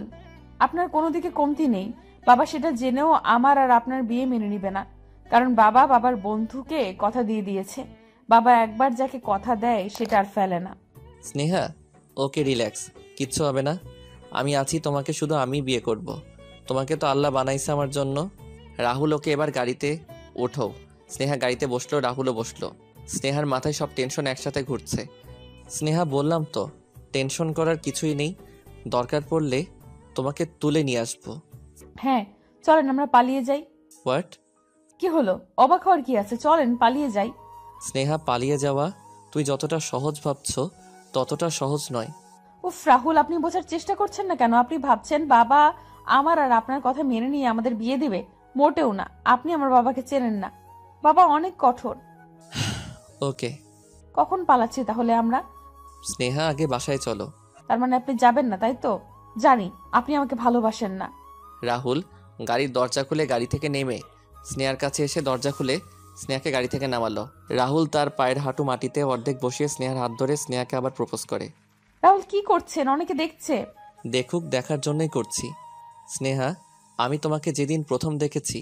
Speaker 2: আপনার কোনো দিকে কমতি নেই। বাবা সেটা জেনেও আমার আর আপনার বিয়ে মেনে নিবে না, কারণ বাবা বাবার বন্ধুকে কথা দিয়ে দিয়েছে। বাবা একবার যাকে কথা দেয় সেটা আর ফেলে না।
Speaker 1: স্নেহা, ওকে রিল্যাক্স, কিচ্ছু হবে না। আমি আছি, তোমাকে শুধু আমি বিয়ে করব। তোমাকে তো আল্লাহ বানাইছে আমার জন্য। রাহুল, ওকে এবার গাড়িতে ওঠো। স্নেহা গাড়িতে বসলো, রাহুলও বসলো। স্নেহার মাথায় সব টেনশন একসাথে ঘুরছে। স্নেহা, বললাম তো টেনশন করার কিছুই নেই, দরকার পড়লে তোমাকে তুলে নিয়ে আসবো।
Speaker 2: হ্যাঁ, চলেন আমরা পালিয়ে যাই।
Speaker 1: হোয়াট?
Speaker 2: কি হলো? অবাক হওয়ার কি আছে? চলেন পালিয়ে যাই।
Speaker 1: স্নেহা, পালিয়ে যাওয়া তুই যতটা সহজ ভাবছো ততটা সহজ নয়।
Speaker 2: উফ রাহুল, আপনি বোঝার চেষ্টা করছেন না কেন? আপনি ভাবছেন বাবা আমার আর আপনার কথা মেনে নিয়ে আমাদের বিয়ে দিবে? মোটেও না। আপনি আমার বাবাকে চেনেন না। বাবা অনেক কঠোর।
Speaker 1: ওকে।
Speaker 2: কখন পালাচ্ছি তাহলে আমরা?
Speaker 1: স্নেহা, আগে বাসায় চলো।
Speaker 2: তার মানে আপনি যাবেন না, তাই তো? জানি আপনি আমাকে ভালোবাসেন না।
Speaker 1: রাহুল গাড়ির দরজা খুলে গাড়ি থেকে নেমে স্নেহার কাছে এসে দরজা খুলে স্নেহাকে গাড়ি থেকে নামালো। রাহুল তার পায়ের হাঁটু মাটিতে অর্ধেক বসিয়ে স্নেহার হাত ধরে স্নেহাকে আবার প্রপোজ করে।
Speaker 2: রাহুল কি করছেন? অনেকে দেখছে।
Speaker 1: দেখুক, দেখার জন্যই করছি। স্নেহা, আমি তোমাকে যেদিন প্রথম দেখেছি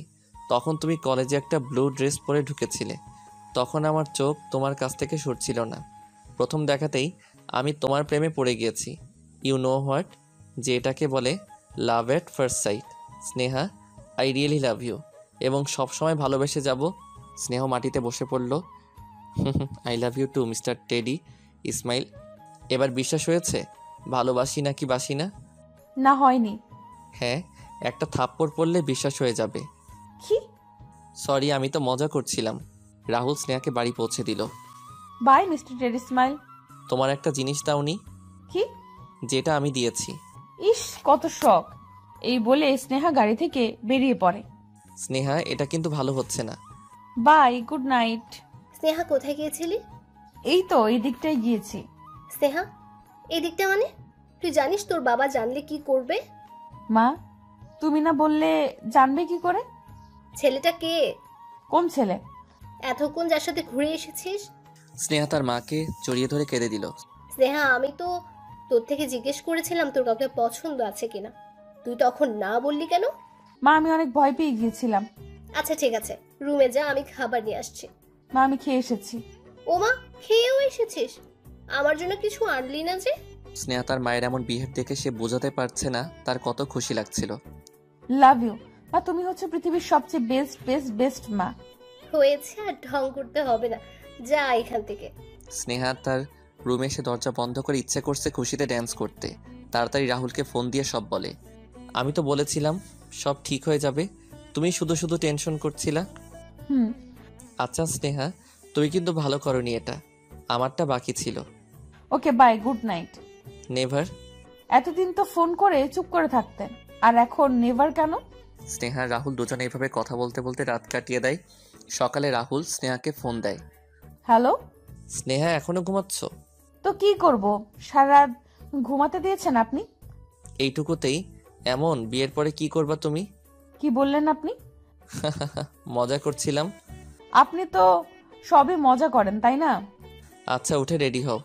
Speaker 1: তখন তুমি কলেজে একটা ব্লু ড্রেস পরে ঢুকেছিলে। তখন আমার চোখ তোমার কাছ থেকে সরছিল না। প্রথম দেখাতেই আমি তোমার প্রেমে পড়ে গিয়েছি। ইউ নো হোয়াট, যে এটাকে বলে love at first sight. Sneha, I really love you এবং সবসময় ভালোবেসে যাব। স্নেহ মাটিতে বসে পড়ল। I love you too mister teddy Ismail. এবার বিশ্বাস হয়েছে ভালোবাসি নাকি বাসি না?
Speaker 2: না, হয়নি।
Speaker 1: হ্যাঁ, একটা থাপ্পড় পড়লে বিশ্বাস হয়ে যাবে।
Speaker 2: কি?
Speaker 1: সরি, আমি তো মজা করছিলাম। রাহুল স্নেহাকে বাড়ি পৌঁছে দিল।
Speaker 2: Bye mister Ted Ismail.
Speaker 1: তোমার একটা জিনিস দাওনি?
Speaker 2: কি?
Speaker 1: যেটা আমি দিয়েছি।
Speaker 2: ইস, কত শখ! এই বলে স্নেহা গাড়ি থেকে বেরিয়ে পড়ে।
Speaker 1: স্নেহা, এটা কিন্তু ভালো হচ্ছে না।
Speaker 2: By, good night.
Speaker 4: স্নেহা কোথায় গিয়েছিলি?
Speaker 2: এই তো এই দিকটাই গিয়েছি।
Speaker 4: স্নেহা, এই দিকটা মানে? তুই জানিস তোর বাবা জানলে কি করবে?
Speaker 2: মা, তুমি না বললে জানবে কি করে?
Speaker 4: ছেলেটা কে?
Speaker 2: কোন ছেলে?
Speaker 4: এতক্ষণ যার সাথে ঘুরে এসেছিস?
Speaker 1: স্নেহা তার মাকে জড়িয়ে ধরে কেঁদে দিল।
Speaker 4: স্নেহা, আমি তো তোর থেকে জিজ্ঞেস করেছিলাম তোর কাউকে পছন্দ আছে কিনা। তুই তখন না বললি কেন?
Speaker 2: মা, আমি অনেক ভয় পেয়ে গিয়েছিলাম।
Speaker 4: আচ্ছা ঠিক আছে, রুমে যা, আমি খাবার নিয়ে আসছি।
Speaker 2: মা, আমি খেয়ে এসেছি।
Speaker 4: ও মা, খেয়েও এসেছিস? আমার জন্য কিছু আনলি না যে?
Speaker 1: স্নেহা তার মায়ের এমন বিহেভ দেখে সে বোঝাতে পারছে না তার কত খুশি লাগছিল।
Speaker 2: লাভ ইউ মা, তুমি হচ্ছে পৃথিবীর সবচেয়ে বেস্ট বেস্ট বেস্ট মা।
Speaker 4: হয়েছে, আর ঢং করতে হবে না, যা এখান থেকে।
Speaker 1: স্নেহা তার রুমে এসে দরজা বন্ধ করে ইচ্ছে করছে খুশিতে ড্যান্স করতে। তাড়াতাড়ি রাহুলকে ফোন দিয়ে সব বলে। আমি তো বলেছিলাম সব ঠিক হয়ে যাবে, তুমি শুধু শুধু টেনশন করছিলা।
Speaker 2: হুম।
Speaker 1: আচ্ছা স্নেহা, তুমি কিন্তু ভালো করনি, এটা আমারটা বাকি ছিল।
Speaker 2: ওকে, বাই, গুড নাইট।
Speaker 1: নেভার।
Speaker 2: এতদিন তো ফোন করে চুপ করে থাকতেন, আর এখন নেভার কেন?
Speaker 1: স্নেহা রাহুল দুজনে এভাবে কথা বলতে বলতে রাত কাটিয়ে দেয়। সকালে রাহুল স্নেহাকে ফোন দেয়।
Speaker 2: হ্যালো।
Speaker 1: স্নেহা, এখনো ঘুমাচ্ছ?
Speaker 2: তো কি করব, সারা রাত ঘুমাতে দিয়েছেন আপনি।
Speaker 1: এইটুকুতেই এমন? বিয়ের পরে কি করবা তুমি?
Speaker 2: কি বললেন আপনি?
Speaker 1: মজা করছিলাম।
Speaker 2: আপনি তো সবই মজা করেন, তাই না?
Speaker 1: আচ্ছা, উঠে রেডি হও,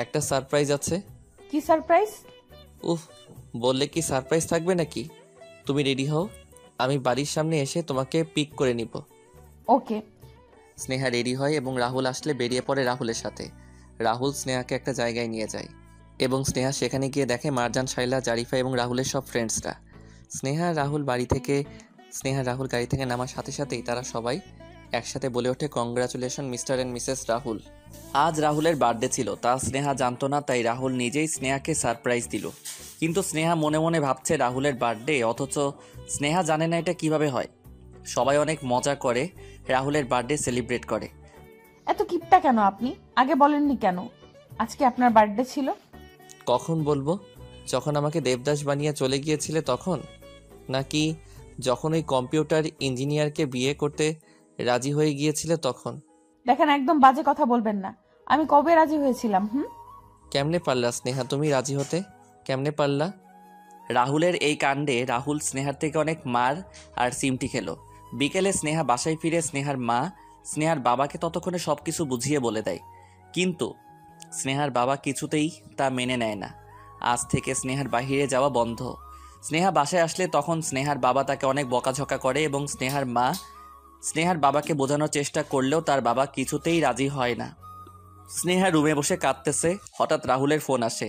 Speaker 1: একটা সারপ্রাইজ আছে।
Speaker 2: কি সারপ্রাইজ?
Speaker 1: উফ, বললে কি সারপ্রাইজ থাকবে নাকি? তুমি রেডি হও, আমি বাড়ির সামনে এসে তোমাকে পিক করে নিব।
Speaker 2: ওকে।
Speaker 1: স্নেহা রেডি হয় এবং রাহুল আসলে বেরিয়ে পড়ে রাহুলের সাথে। রাহুল স্নেহাকে একটা জায়গায় নিয়ে যায় এবং স্নেহা সেখানে গিয়ে দেখে মারজান, শাইলা, জারিফা এবং রাহুলের সব ফ্রেন্ডসরা। স্নেহা রাহুল গাড়ি থেকে নামার সাথে সাথেই তারা সবাই একসাথে বলে ওঠে, congratulation mister and Mrs Rahul. আজ রাহুলের বার্থডে ছিল, তা স্নেহা জানতো না, তাই রাহুল নিজেই স্নেহাকে সারপ্রাইজ দিল। কিন্তু স্নেহা মনে মনে ভাবছে রাহুলের বার্থডে, অথচ স্নেহা জানে না এটা কিভাবে হয়। সবাই অনেক মজা করে রাহুলের বার্থডে সেলিব্রেট করে।
Speaker 2: এত কিপটা কেন আপনি? আগে বলেননি কেন আজকে আপনার বার্থডে ছিল?
Speaker 1: কখন বলবো? যখন আমাকে দেবদাস বানিয়ে চলে গিয়েছিলে তখন, নাকি যখন ওই কম্পিউটার ইঞ্জিনিয়ারকে বিয়ে করতে রাজি হয়ে গিয়েছিলে তখন?
Speaker 2: দেখেন, একদম বাজে কথা বলবেন না। আমি কবে রাজি হয়েছিলাম?
Speaker 1: কেমনে পারলা স্নেহা তুমি রাজি হতে? কেমনে পারলা? রাহুলের এই কাণ্ডে রাহুল স্নেহার থেকে অনেক মার আর সিমটি খেলো। বিকেলে স্নেহা বাসায় ফিরে স্নেহার মা স্নেহার বাবাকে ততক্ষণে সবকিছু বুঝিয়ে বলে দেয়, কিন্তু স্নেহার বাবা কিছুতেই তা মেনে নেয় না। আজ থেকে স্নেহার বাহিরে যাওয়া বন্ধ। স্নেহা বাসায় আসলে তখন স্নেহার বাবা তাকে অনেক বকাঝকা করে এবং স্নেহার মা স্নেহার বাবাকে বোঝানোর চেষ্টা করলেও তার বাবা কিছুতেই রাজি হয় না। স্নেহা রুমে বসে কাঁদতেছে, হঠাৎ রাহুলের ফোন আসে।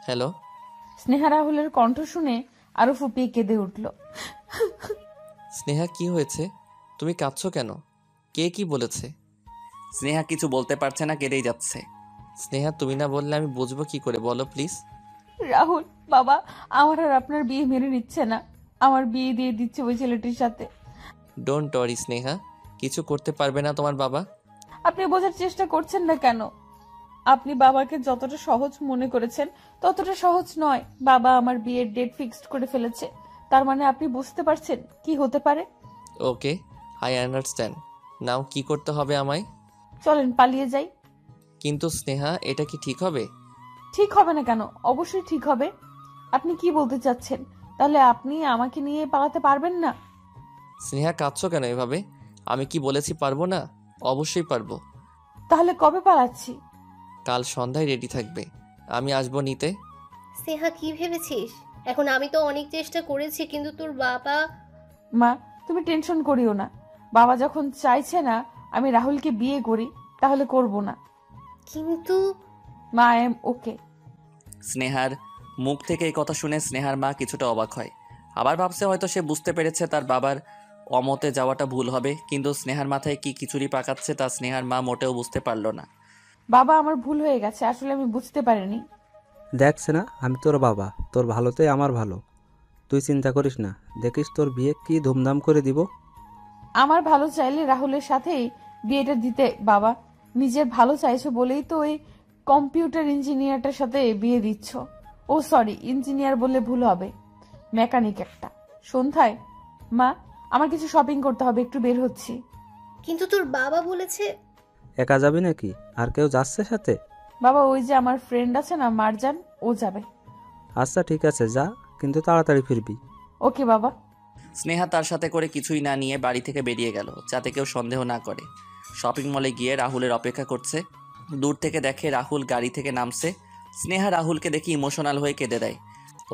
Speaker 1: হ্যালো।
Speaker 2: স্নেহা রাহুলের কণ্ঠ শুনে আরো ফুপিয়ে কেঁদে উঠল।
Speaker 1: স্নেহা কি হয়েছে? তুমি কাঁদছো কেন? কে কি বলেছে? স্নেহা কিছু বলতে পারছে না, কেঁদেই যাচ্ছে। স্নেহা তুমি না বললে আমি বুঝবো কি করে, বলো প্লিজ।
Speaker 2: রাহুল বাবা আমার আর আপনার বিয়ে মেনে নিচ্ছে না, আমার বিয়ে দিয়ে দিচ্ছে ওই ছেলেটির সাথে।
Speaker 1: ডোন্ট ওয়ারি স্নেহা, কিছু করতে পারবে না তোমার বাবা।
Speaker 2: আপনি বোঝার চেষ্টা করছেন না কেন? আপনি বাবাকে যতটা সহজ মনে করেছেন ততটা সহজ নয়। বাবা আমার বিয়ের ডেট ফিক্সড করে ফেলেছে, তার মানে আপনি বুঝতে পারছেন কি হতে পারে।
Speaker 1: ওকে, আই আন্ডারস্ট্যান্ড। নাও কি করতে হবে আমায়?
Speaker 2: চলেন পালিয়ে যাই।
Speaker 1: কিন্তু স্নেহা, এটা কি ঠিক হবে?
Speaker 2: ঠিক হবে না কেন? অবশ্যই ঠিক হবে। আপনি কি বলতে চাচ্ছেন? তাহলে আপনি আমাকে নিয়ে পালাতে পারবেন না?
Speaker 1: স্নেহা কাঁদছো কেন এভাবে? আমি কি বলেছি পারবো না? অবশ্যই পারবো।
Speaker 2: তাহলে কবে পালাচ্ছি?
Speaker 1: কাল সন্ধ্যায় রেডি থাকবে, আমি আসবো নিতে।
Speaker 4: স্নেহা কি ভেবেছিস? এখন আমি তো অনেক চেষ্টা করেছি, কিন্তু তোর বাবা।
Speaker 2: মা তুমি টেনশন করিও না, বাবা যখন চাইছে না আমি রাহুলকে বিয়ে করি তাহলে করব না।
Speaker 4: কিন্তু
Speaker 2: মা আই এম ওকে।
Speaker 1: স্নেহার মুখ থেকে এই কথা শুনে স্নেহার মা কিছুটা অবাক হয়। আবার ভাবছে হয়তো সে বুঝতে পেরেছে তার বাবার অমতে যাওয়াটা ভুল হবে, কিন্তু স্নেহার মাথায় কি খিচুড়ি পাকাচ্ছে তা স্নেহার মা মোটেও বুঝতে পারল না।
Speaker 2: বাবা আমার ভুল হয়ে গেছে, আসলে আমি বুঝতে পারিনি।
Speaker 6: দেখছে না, আমি তোর বাবা, তোর ভালোতেই আমার ভালো। তুই চিন্তা করিস না, দেখিস তোর বিয়ে কি ধুমধাম করে দিব।
Speaker 2: আমার ভালো চাইলে রাহুলের সাথেই বিয়েটা দিতে বাবা। নিজের ভালো চাইছো বলেই তো ওই কম্পিউটার ইঞ্জিনিয়ারটার সাথে বিয়ে দিচ্ছ। ও সরি, ইঞ্জিনিয়ার বললে ভুল হবে, মেকানিক একটা। সন্ধ্যায় মা আমার কিছু শপিং করতে হবে, একটু বের হচ্ছি।
Speaker 4: কিন্তু তোর বাবা বলেছে।
Speaker 6: একা যাবি নাকি? আর কেউ যাচ্ছে সাথে?
Speaker 2: বাবা ওই যে আমার ফ্রেন্ড আছে না মারজান, ও যাবে।
Speaker 6: আচ্ছা ঠিক আছে যা, কিন্তু তাড়াতাড়ি ফিরবি।
Speaker 2: ওকে বাবা।
Speaker 1: স্নেহা তার সাথে করে কিছুই না নিয়ে বাড়ি থেকে বেরিয়ে গেল, যাতে কেউ সন্দেহ না করে। শপিং মলে গিয়ে রাহুলের অপেক্ষা করছে। দূর থেকে দেখে রাহুল গাড়ি থেকে নামছে। স্নেহা রাহুলকে দেখে ইমোশনাল হয়ে কেঁদে দেয়।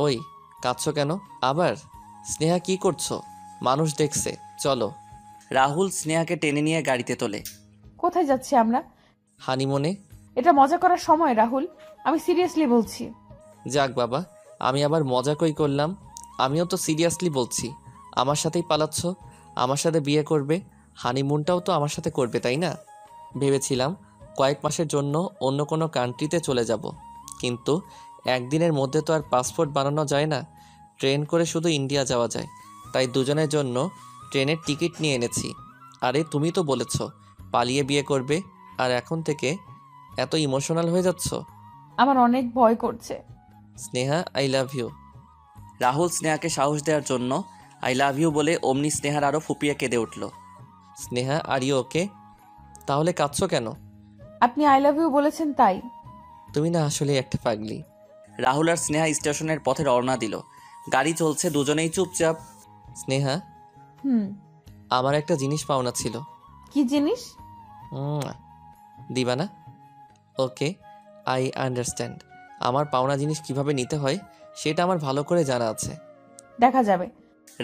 Speaker 1: ওই কাঁদছো কেন আবার? স্নেহা কি করছো? মানুষ দেখছে, চলো। রাহুল স্নেহাকে টেনে নিয়ে গাড়িতে তোলে।
Speaker 2: কোথায় যাচ্ছি আমরা?
Speaker 1: হানিমুনে।
Speaker 2: এটা মজা করার সময় রাহুল, আমি সিরিয়াসলি বলছি।
Speaker 1: যাক বাবা, আমি আবার মজা কই করলাম? আমিও তো সিরিয়াসলি বলছি। আমার সাথেই পালাচ্ছ, আমার সাথে বিয়ে করবে, হানিমুনটাও তো আমার সাথে করবে, তাই না? ভেবেছিলাম কয়েক মাসের জন্য অন্য কোনো কান্ট্রিতে চলে যাব, কিন্তু একদিনের মধ্যে তো আর পাসপোর্ট বানানো যায় না। ট্রেন করে শুধু ইন্ডিয়া যাওয়া যায়, তাই দুজনের জন্য ট্রেনের টিকিট নিয়ে এনেছি। আরে তুমি তো বলেছ পালিয়ে বিয়ে করবে, আর এখন থেকে এত ইমোশনাল হয়ে যাচ্ছ।
Speaker 2: আমার অনেক ভয় করছে।
Speaker 1: Sneha, I love you. Rahul স্নেহাকে সাহস দেওয়ার জন্য আই লাভ ইউ বলে অমনি স্নেহার আরও ফুপিয়ে কেঁদে উঠল। Sneha, are you okay? তাহলে কাঁদছো কেন?
Speaker 2: আপনি আই লাভ ইউ বলেছেন তাই।
Speaker 1: তুমি না আসলে একটা পাগলি। রাহুল আর স্নেহা স্টেশনের পথে রওনা দিল। গাড়ি চলছে, দুজনেই চুপচাপ। স্নেহা, আমার একটা জিনিস পাওনা ছিল।
Speaker 2: কি জিনিস?
Speaker 1: দিবা না? ওকে, আই আন্ডারস্ট্যান্ড। আমার পাওনা জিনিস কিভাবে নিতে হয় সেটা আমার ভালো করে জানা আছে।
Speaker 2: দেখা যাবে।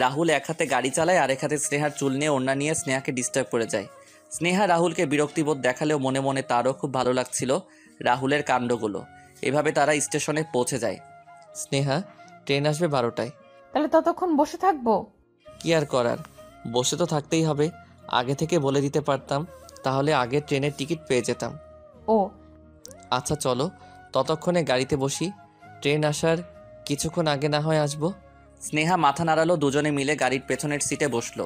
Speaker 1: রাহুল এক হাতে গাড়ি চালায়, আর এক হাতে স্নেহার চুল নিয়ে ওড়না নিয়ে স্নেহাকে ডিস্টার্ব করে যায়। স্নেহা রাহুলকে বিরক্তিবোধ দেখালেও মনে মনে তারও খুব ভালো লাগছিল রাহুলের কাণ্ডগুলো। এভাবে তারা স্টেশনে পৌঁছে যায়। স্নেহা, ট্রেন আসবে 12টায়।
Speaker 2: তাহলে ততক্ষণ বসে থাকবো?
Speaker 1: কি আর করার, বসে তো থাকতেই হবে। আগে থেকে বলে দিতে পারতাম, তাহলে আগে ট্রেনের টিকিট পেয়ে যেতাম।
Speaker 2: ও
Speaker 1: আচ্ছা চলো, ততক্ষণে গাড়িতে বসি। ট্রেন আসার কিছুক্ষণ আগে না হয় আসবো। স্নেহা মাথা নাড়ালো, দুজনে মিলে গাড়ির পেছনের সিটে বসলো।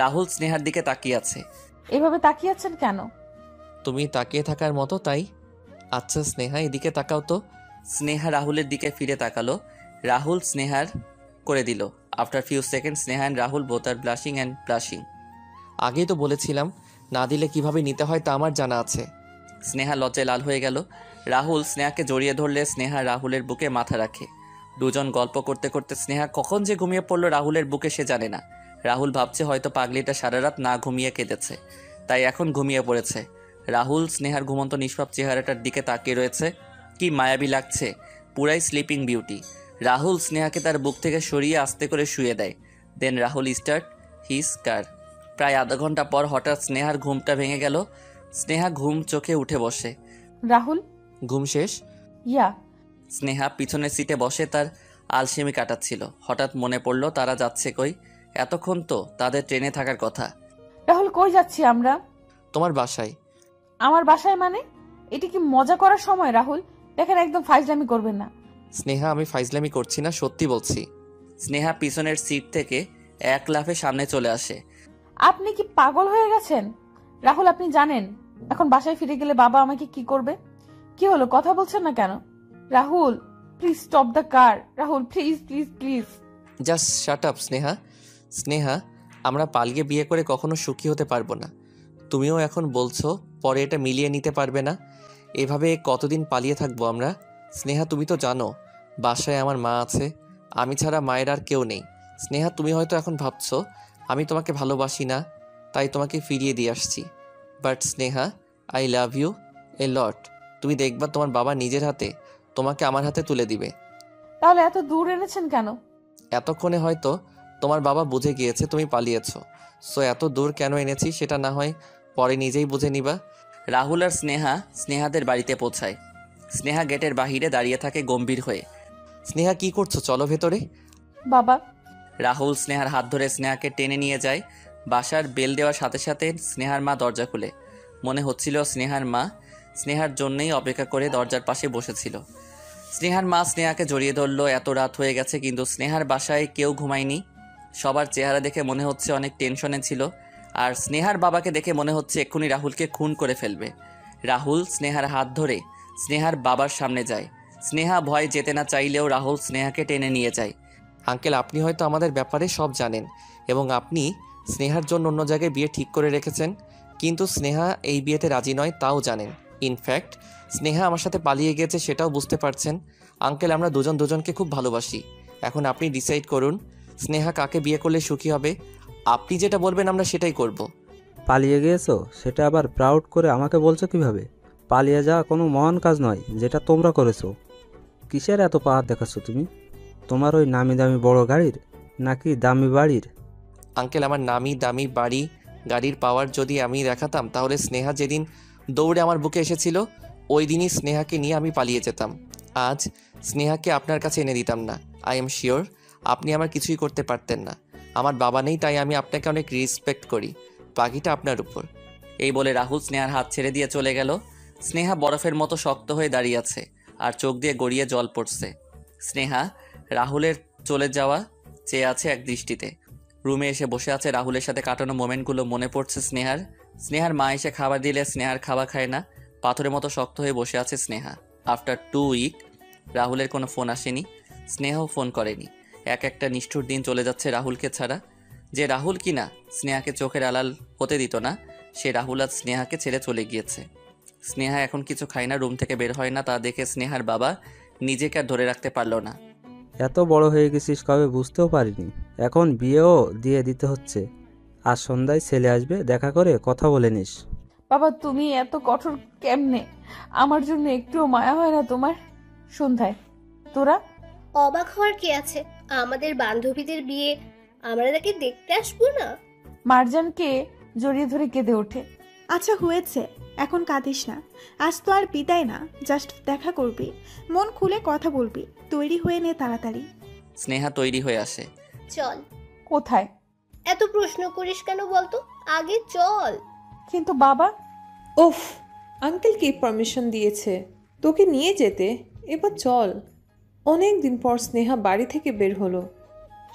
Speaker 1: রাহুল স্নেহার দিকে তাকিয়ে আছে।
Speaker 2: এভাবে তাকিয়ে আছেন কেন?
Speaker 1: তুমি তাকিয়ে থাকার মতো, তাই। আচ্ছা স্নেহা, এদিকে তাকাও তো। স্নেহা রাহুলের দিকে ফিরে তাকালো। রাহুল স্নেহার করে দিল। After few second Sneha and Rahul both are blushing and blushing. আগেই তো বলেছিলাম না দিলে কিভাবে নিতে হয় তা আমার জানা আছে। স্নেহা লজ্জায় লাল হয়ে গেল। রাহুল স্নেহাকে জড়িয়ে ধরলে স্নেহা রাহুলের বুকে মাথা রাখে। দুজন গল্প করতে করতে স্নেহা কখন যে ঘুমিয়ে পড়ল রাহুলের বুকে সে জানে না। রাহুল ভাবছে হয়তো পাগলিটা সারা রাত না ঘুমিয়ে কেঁদেছে, তাই এখন ঘুমিয়ে পড়েছে। রাহুল স্নেহার ঘুমন্ত নিষ্পাপ চেহারাটার দিকে তাকিয়ে রয়েছে। কি মায়াবী লাগছে, পুরাই স্লিপিং বিউটি। রাহুল স্নেহাকে তার বুক থেকে সরিয়ে আস্তে করে শুয়ে দেয়। দেন রাহুল স্টার্ট হিজ কার। প্রায় আধা ঘন্টা পর হঠাৎ স্নেহার ঘুমটা ভেঙে গেল। স্নেহা ঘুম চোখে উঠে বসে।
Speaker 2: রাহুল,
Speaker 1: ঘুম শেষ?
Speaker 2: ইয়া।
Speaker 1: স্নেহা পিছনের সিটে বসে তার আলসেমি কাটাচ্ছিল। হঠাৎ মনে পড়ল তারা যাচ্ছে কই। এতক্ষণ তো তাদের ট্রেনে থাকার কথা।
Speaker 2: রাহুল, কই যাচ্ছি আমরা?
Speaker 1: তোমার বাসায়।
Speaker 2: আমার বাসায় মানে? এটি কি মজা করার সময় রাহুল? দেখেন, একদম ফাইজলামি করবেন না।
Speaker 1: স্নেহা, আমি ফাইজলামি করছি না, সত্যি বলছি। স্নেহা পিছনের সিট থেকে এক লাফে সামনে চলে আসে।
Speaker 2: আপনি কি পাগল হয়ে গেছেন? রাহুল, আপনি জানেন এখন বাসায় ফিরে গেলে বাবা আমাকে কি করবে? কি হলো, কথা বলছেন না কেন? Rahul, please stop the car. Rahul, please please please.
Speaker 1: Just shut up Sneha. Sneha, আমরা পালিয়ে বিয়ে করে কখনো সুখী হতে পারবো না। তুমিও এখন বলছো পরে এটা মিলিয়ে নিতে পারবে না। এভাবে কতদিন পালিয়ে থাকবো আমরা? স্নেহা, তুমি তো জানো বাসায় আমার মা আছে, আমি ছাড়া মায়ের আর কেউ নেই। স্নেহা, তুমি হয়তো এখন ভাবছো আমি তোমাকে ভালোবাসি না, তাই তোমাকে ফিরিয়ে দিয়ে আসছি। But Sneha, I love you a lot. তুমি দেখবা তোমার বাবা নিজের হাতে তোমাকে আমার হাতে তুলে দিবে।
Speaker 2: তাহলে এত দূর এনেছেন কেন?
Speaker 1: এতক্ষণে হয়তো তোমার বাবা বুঝে গিয়েছে তুমি পালিয়েছো, সো এত দূর কেন এনেছি সেটা না হয় পরে নিজেই বুঝে নিবা। রাহুল আর স্নেহা স্নেহাদের বাড়িতে পৌঁছায়। স্নেহা গেটের বাহিরে দাঁড়িয়ে থাকে গম্ভীর হয়ে। স্নেহা, কি করছো? চলো ভেতরে।
Speaker 2: বাবা।
Speaker 1: রাহুল স্নেহার হাত ধরে স্নেহাকে টেনে নিয়ে যায়। বাসার বেল দেওয়ার সাথে সাথে স্নেহার মা দরজা খুলে। মনে হচ্ছিল স্নেহার মা স্নেহার জন্যই অপেক্ষা করে দরজার পাশে বসেছিল। স্নেহার মা স্নেহাকে জড়িয়ে ধরল। এত রাত হয়ে গেছে কিন্তু স্নেহার বাসায় কেউ ঘুমায়নি। সবার চেহারা দেখে মনে হচ্ছে অনেক টেনশনে ছিল। আর স্নেহার বাবাকে দেখে মনে হচ্ছে এক্ষুনি রাহুলকে খুন করে ফেলবে। রাহুল স্নেহার হাত ধরে স্নেহার বাবার সামনে যায়। স্নেহা ভয় যেতে না চাইলেও রাহুল স্নেহাকে টেনে নিয়ে যায়। আঙ্কেল, আপনি হয়তো আমাদের ব্যাপারে সব জানেন এবং আপনি স্নেহার জন্য অন্য জায়গায় বিয়ে ঠিক করে রেখেছেন, কিন্তু স্নেহা এই বিয়েতে রাজি নয় তাও জানেন। ইনফ্যাক্ট স্নেহা আমার সাথে পালিয়ে গেছে সেটাও বুঝতে পারছেন। আঙ্কেল, আমরা দুজন দুজনকে খুব ভালোবাসি। এখন আপনি ডিসাইড করুন স্নেহা কাকে বিয়ে করলে সুখী হবে। আপনি যেটা বলবেন আমরা সেটাই করব।
Speaker 6: পালিয়ে গিয়েছো সেটা আবার প্রাউড করে আমাকে বলছো কিভাবে? পালিয়ে যাওয়া কোনো মহান কাজ নয় যেটা তোমরা করেছো। কিসের এত পাহাড় দেখাচ্ছ তুমি? তোমার ওই নামি দামি বড় গাড়ির নাকি দামি বাড়ির?
Speaker 1: আঙ্কেল, আমার নামি দামি বাড়ি গাড়ির পাওয়ার যদি আমি দেখাতাম তাহলে স্নেহা যেদিন দৌড়ে আমার বুকে এসেছিল ওই দিনই স্নেহাকে নিয়ে আমি পালিয়ে যেতাম। আজ স্নেহাকে আপনার কাছে এনে দিতাম না। আই এম শিওর আপনি আমার কিছুই করতে পারতেন না। আমার বাবা নেই তাই আমি আপনাকে অনেক রেসপেক্ট করি। বাকিটা আপনার উপর। এই বলে রাহুল স্নেহার হাত ছেড়ে দিয়ে চলে গেল। স্নেহা বরফের মতো শক্ত হয়ে দাঁড়িয়ে আছে আর চোখ দিয়ে গড়িয়ে জল পড়ছে। স্নেহা রাহুলের চলে যাওয়া চেয়ে আছে এক দৃষ্টিতে। রুমে এসে বসে আছে। রাহুলের সাথে কাটানো মোমেন্টগুলো মনে পড়ছে স্নেহার। স্নেহার মা এসে খাবার দিলে স্নেহার খাওয়া খায় না। পাথরের মতো শক্ত হয়ে বসে আছে স্নেহা। আফটার 2 উইক রাহুলের কোনো ফোন আসেনি, স্নেহাও ফোন করেনি। একটা নিষ্ঠুর দিন চলে যাচ্ছে রাহুলকে ছাড়া। যে রাহুল কিনা স্নেহাকে চোখের আড়াল হতে দিত না, সে রাহুল আজ স্নেহাকে ছেড়ে চলে গিয়েছে। স্নেহা এখন কিছু খায় না, রুম থেকে বের হয় না। তা দেখে স্নেহার বাবা নিজেকে আর ধরে রাখতে পারল না।
Speaker 6: এত বড় হয়ে গেছিস কবে বুঝতেও পারিনি। এখন বিয়েও দিয়ে দিতে হচ্ছে। আজ সন্ধ্যায় ছেলে আসবে, দেখা করে কথা বলে নিস।
Speaker 2: বাবা, তুমি এত কঠোর কেমনে? আমার জন্য একটুও মায়া হয় না তোমার? সন্ধ্যায় তোরা?
Speaker 4: অবাক হওয়ার কি আছে? আমাদের বান্ধবীদের বিয়ে, আমরা তাকে দেখতে আসবো না?
Speaker 2: মারজানকে জড়িয়ে ধরে কেঁদে ওঠে।
Speaker 5: আচ্ছা হয়েছে, এখন কাঁদিস না। আজ তো আর বিদায় না, জাস্ট দেখা করবি, মন খুলে কথা বলবি। তৈরি হয়ে নে তাড়াতাড়ি।
Speaker 1: স্নেহা তৈরি হয়ে আসে।
Speaker 4: চল।
Speaker 2: কোথায়?
Speaker 4: এত প্রশ্ন করিস কেন বলতো? আগে চল।
Speaker 2: কিন্তু বাবা।
Speaker 7: ওফ, আঙ্কেল কি পারমিশন দিয়েছে তোকে নিয়ে যেতে? এবার চল। অনেক দিন পর স্নেহা বাড়ি থেকে বের হলো।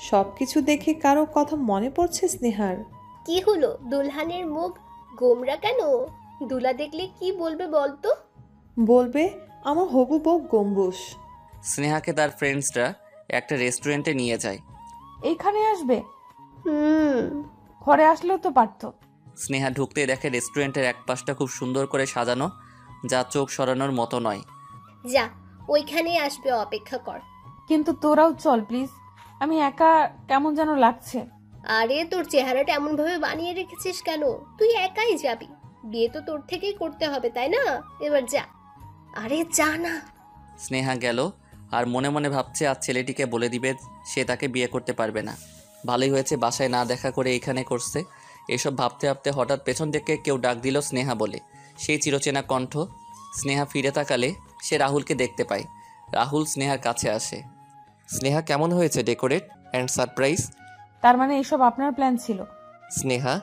Speaker 7: সব কিছু দেখে কারো কথা মনে পড়ছে স্নেহার?
Speaker 4: কি হলো? দুলহানের মুখ গোমরা কেন? দুলা দেখলে কি বলবে বলতো?
Speaker 7: বলবে আমার হবু বউ গম্বুজ।
Speaker 1: স্নেহাকে তার ফ্রেন্ডসরা একটা রেস্টুরেন্টে নিয়ে যায়।
Speaker 2: এইখানে আসবে?
Speaker 4: হুম।
Speaker 2: ঘরে আসলেও তো পারতো।
Speaker 1: স্নেহা ঢুকতেই দেখে রেস্টুরেন্টের এক পাশটা খুব সুন্দর করে সাজানো, যা চোখ সরানোর মতো নয়।
Speaker 4: যা, ওইখানেই আসবে, অপেক্ষা কর।
Speaker 2: কিন্তু তোরাও চল প্লিজ, আমি একা কেমন যেন লাগছে।
Speaker 4: আরে তোর চেহারাটা এমন ভাবে বানিয়ে রেখেছিস কেন? তুই একাই যাবি, বিয়ে তো তোর থেকেই করতে হবে তাই না? এবার যা। আরে যা না।
Speaker 1: স্নেহা গেল আর মনে মনে ভাবছে আজ ছেলেটিকে বলে দিবে সে তাকে বিয়ে করতে পারবে না। ভালোই হয়েছে বাসায় না দেখা করে এইখানে করছে। এসব ভাবতে ভাবতে হঠাৎ পেছন থেকে কেউ ডাক দিল স্নেহা বলে। সেই চিরচেনা কণ্ঠ। স্নেহা ফিরে তাকালে সে রাহুলকে দেখতে পায়। রাহুল স্নেহার কাছে আসে। স্নেহা, কেমন হয়েছে ডেকোরেট অ্যান্ড সারপ্রাইজ?
Speaker 2: তার মানে এইসব আপনার প্ল্যান ছিল?
Speaker 1: স্নেহা,